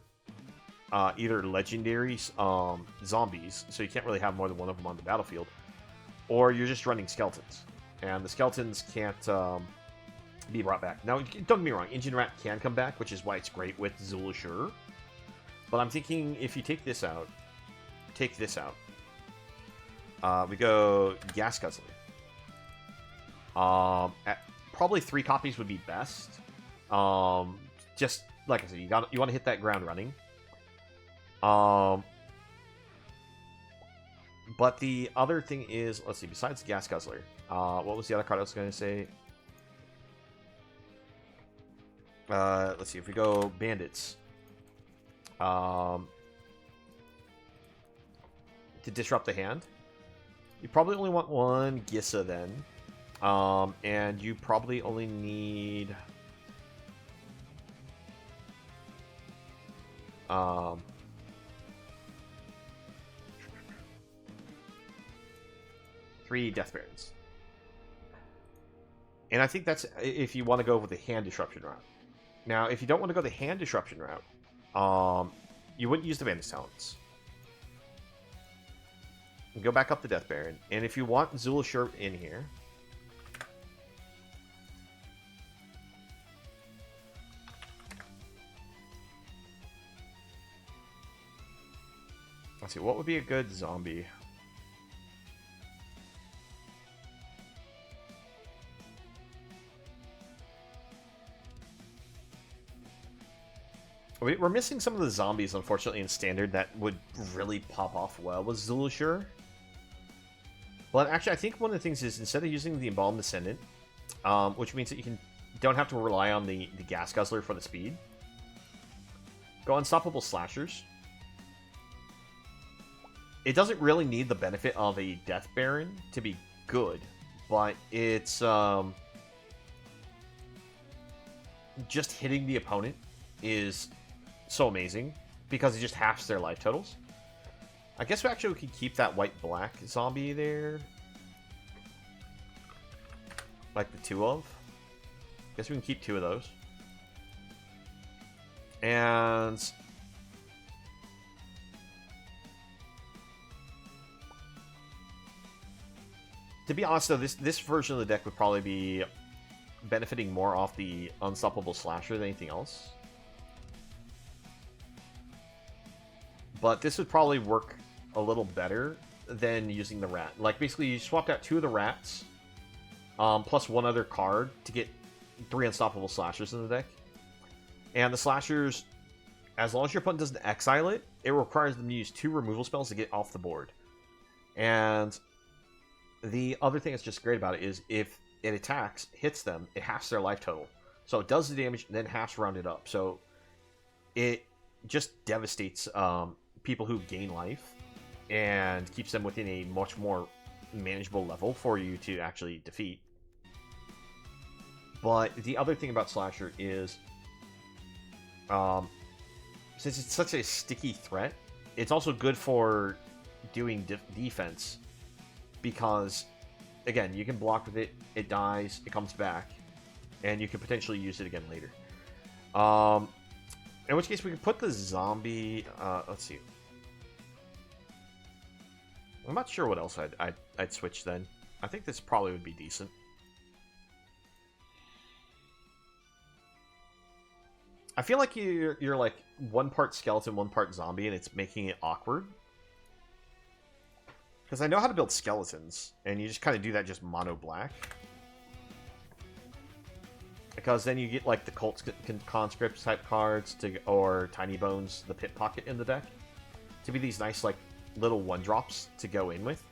A: either legendary zombies, so you can't really have more than one of them on the battlefield, or you're just running skeletons, and the skeletons can't be brought back. Now, don't get me wrong, Engine Rat can come back, which is why it's great with Zool Assure, but I'm thinking if you take this out, we go Gas Guzzler. Probably 3 copies would be best, Just like I said, you want to hit that ground running. But the other thing is, let's see, besides Gas Guzzler, what was the other card I was going to say? Let's see, if we go Bandits. To disrupt the hand. You probably only want one Gissa then. And you probably only need... three Death Barons. And I think that's if you want to go with the hand disruption route. Now, if you don't want to go the hand disruption route, you wouldn't use the Bandit's Talents. And go back up the Death Baron. And if you want Zulashur in here... Let's see, what would be a good zombie? We're missing some of the zombies, unfortunately, in Standard that would really pop off well with Zulashur. But actually, I think one of the things is, instead of using the Embalmed Descendant, which means that you don't have to rely on the Gas Guzzler for the speed, go Unstoppable Slashers. It doesn't really need the benefit of a Death Baron to be good, but it's just hitting the opponent is so amazing because it just halves their life totals. I guess we could keep that white-black zombie there, like the two of. Guess we can keep two of those. And to be honest, though, this version of the deck would probably be benefiting more off the Unstoppable Slasher than anything else. But this would probably work a little better than using the rat. Like, basically, you swapped out two of the rats, plus one other card to get 3 Unstoppable Slashers in the deck. And the Slashers, as long as your opponent doesn't exile it, it requires them to use 2 removal spells to get off the board. And the other thing that's just great about it is if it attacks, hits them, it halves their life total. So it does the damage, then halves rounded up. So it just devastates people who gain life and keeps them within a much more manageable level for you to actually defeat. But the other thing about Slasher is, since it's such a sticky threat, it's also good for doing defense. Because, again, you can block with it, it dies, it comes back, and you can potentially use it again later. In which case, we could put the zombie... let's see. I'm not sure what else I'd switch then. I think this probably would be decent. I feel like you're like one part skeleton, one part zombie, and it's making it awkward. Because I know how to build skeletons, and you just kind of do that just mono black. Because then you get like the Cult Conscripts type cards, or Tiny Bones, the Pit Pocket in the deck, to be these nice like little 1-drops to go in with.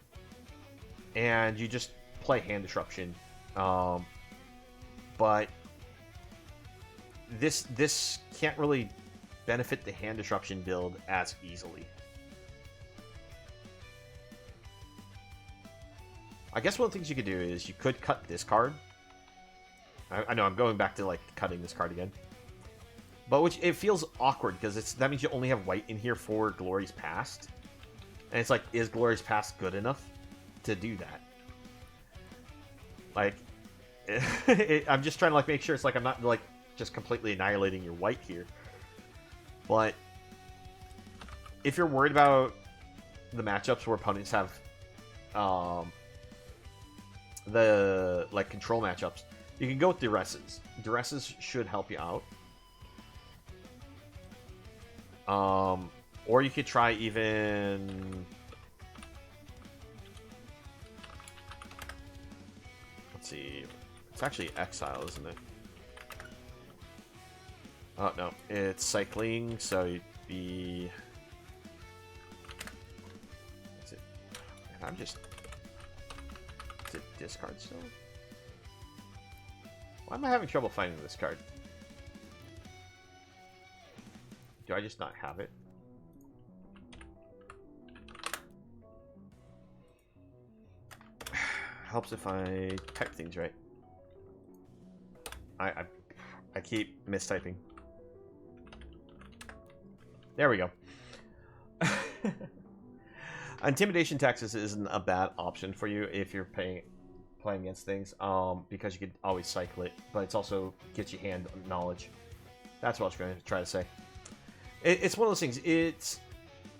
A: And you just play Hand Disruption. But this can't really benefit the Hand Disruption build as easily. I guess one of the things you could do is you could cut this card. I know I'm going back to like cutting this card again, but which it feels awkward because that means you only have white in here for Glory's Past, and it's like, is Glory's Past good enough to do that? Like, I'm just trying to like make sure it's like I'm not like just completely annihilating your white here. But if you're worried about the matchups where opponents have the like control matchups, you can go with Duresses. Duresses should help you out. Or you could try even... Let's see. It's actually Exile, isn't it? Oh, no. It's cycling, so it'd be... Is it... Man, I'm just... Is it discard still? Why am I having trouble finding this card? Do I just not have it? Helps if I type things right. I keep mistyping. There we go. Intimidation taxes isn't a bad option for you if you're playing against things, because you could always cycle it, but it's also gets you hand knowledge. That's what I was going to try to say. It's one of those things.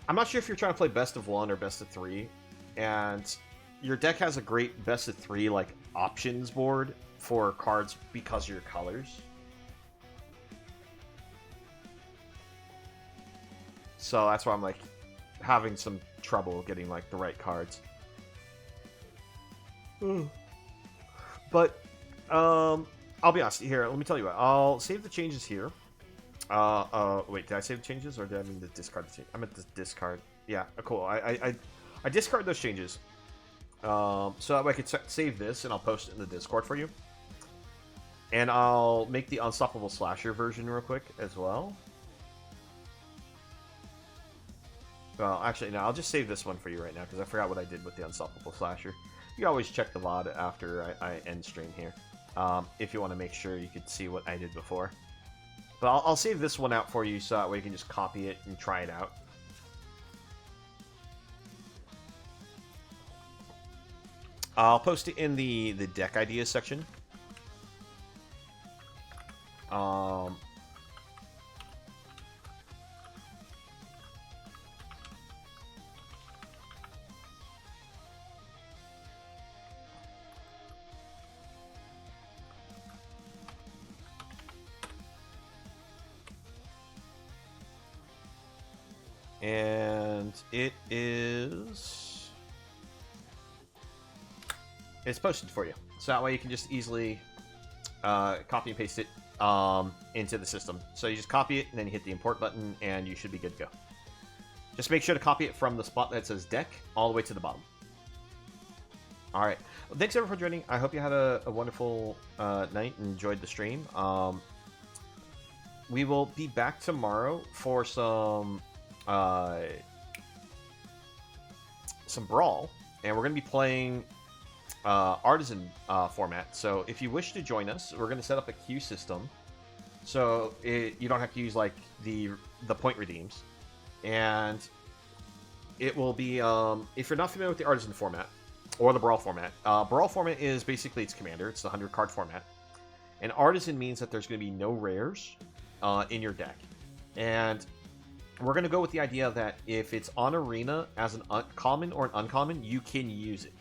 A: I'm not sure if you're trying to play best of 1 or best of 3, and your deck has a great best of 3 like options board for cards because of your colors. So that's why I'm like having some trouble getting like the right cards. But I'll be honest here. Let me tell you what. I'll save the changes here. Wait, did I save the changes or did I mean the discard? I meant the discard. Yeah, cool. I discard those changes. So that way I could save this and I'll post it in the Discord for you. And I'll make the Unstoppable Slasher version real quick as well. Well, actually, no, I'll just save this one for you right now because I forgot what I did with the Unstoppable Slasher. You always check the VOD after I end stream here, if you want to make sure you could see what I did before. But I'll save this one out for you so that way you can just copy it and try it out. I'll post it in the deck ideas section. And it's posted for you. So that way you can just easily copy and paste it into the system. So you just copy it and then you hit the import button and you should be good to go. Just make sure to copy it from the spot that says deck all the way to the bottom. Alright. Well, thanks everyone for joining. I hope you had a wonderful night and enjoyed the stream. We will be back tomorrow for some Brawl, and we're going to be playing Artisan format. So if you wish to join us, we're going to set up a queue system, so you don't have to use like the point redeems, and it will be if you're not familiar with the Artisan format or the Brawl format. Brawl format is basically its commander. It's the 100 card format, and Artisan means that there's going to be no rares in your deck, and we're going to go with the idea that if it's on Arena as an uncommon or an uncommon, you can use it.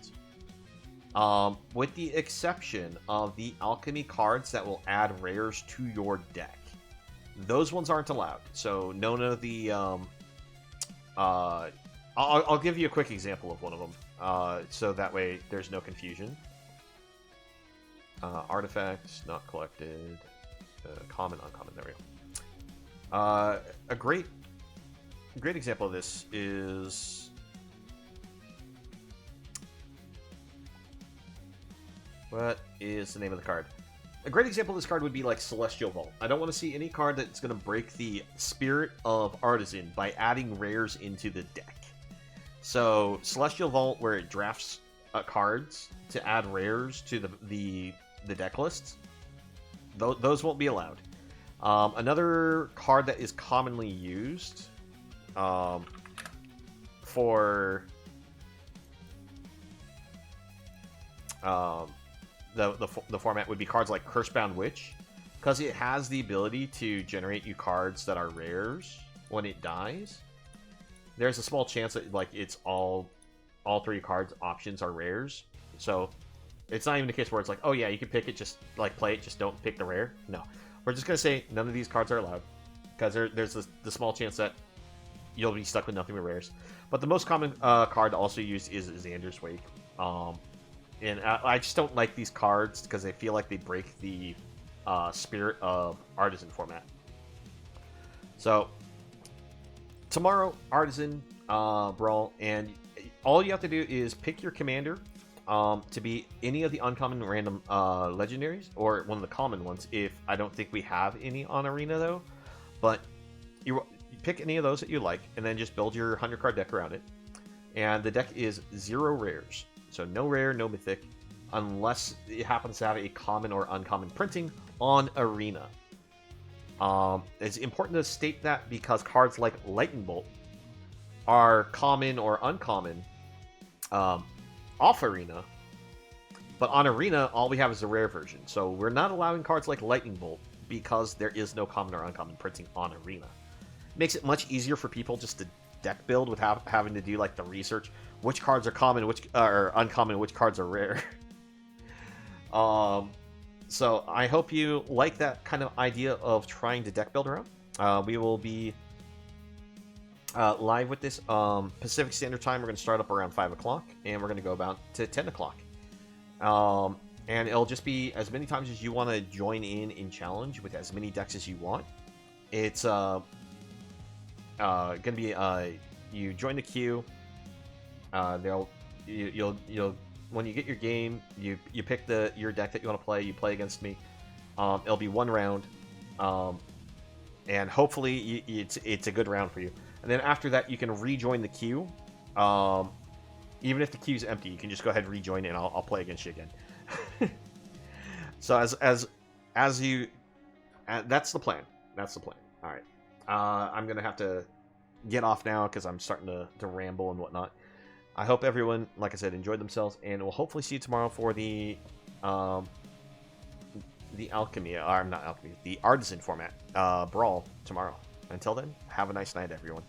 A: With the exception of the Alchemy cards that will add rares to your deck. Those ones aren't allowed. So none of the... I'll give you a quick example of one of them. So that way there's no confusion. Artifacts, not collected. Common, uncommon, there we go. A great example of this is what is the name of the card? A great example of this card would be like Celestial Vault. I don't want to see any card that's going to break the spirit of Artisan by adding rares into the deck. So Celestial Vault, where it drafts cards to add rares to the deck lists, those won't be allowed. Another card that is commonly used for the format would be cards like Cursebound Witch, because it has the ability to generate you cards that are rares when it dies. There's a small chance that like it's all 3 cards options are rares, so it's not even a case where it's like, oh yeah, you can pick it, just like play it, just don't pick the rare. No, we're just gonna say none of these cards are allowed because there's the small chance that you'll be stuck with nothing but rares. But the most common card also used is Xander's Wake. And I just don't like these cards because I feel like they break the spirit of Artisan format. So tomorrow, Artisan Brawl, and all you have to do is pick your commander to be any of the uncommon random legendaries, or one of the common ones if I don't think we have any on Arena though. But you pick any of those that you like, and then just build your 100 card deck around it. And the deck is 0 rares, so no rare, no mythic, unless it happens to have a common or uncommon printing on Arena. It's important to state that because cards like Lightning Bolt are common or uncommon off Arena, but on Arena all we have is the rare version. So we're not allowing cards like Lightning Bolt because there is no common or uncommon printing on Arena. Makes it much easier for people just to deck build without having to do like the research, which cards are common, which are uncommon, which cards are rare. So I hope you like that kind of idea of trying to deck build around. We will be live with this Pacific Standard Time. We're going to start up around 5 o'clock, and we're going to go about to 10 o'clock. And it'll just be as many times as you want to join in challenge with as many decks as you want. It's going to be you join the queue. You'll when you get your game, you pick your deck that you want to play. You play against me. It'll be 1 round, and hopefully it's a good round for you. And then after that, you can rejoin the queue. Even if the queue's empty, you can just go ahead and rejoin it, and I'll play against you again. So as you, that's the plan. That's the plan. All right. I'm gonna have to get off now because I'm starting to ramble and whatnot. I hope everyone, like I said, enjoyed themselves, and we'll hopefully see you tomorrow for the alchemy, or not alchemy, the artisan format brawl tomorrow. Until then, have a nice night, everyone.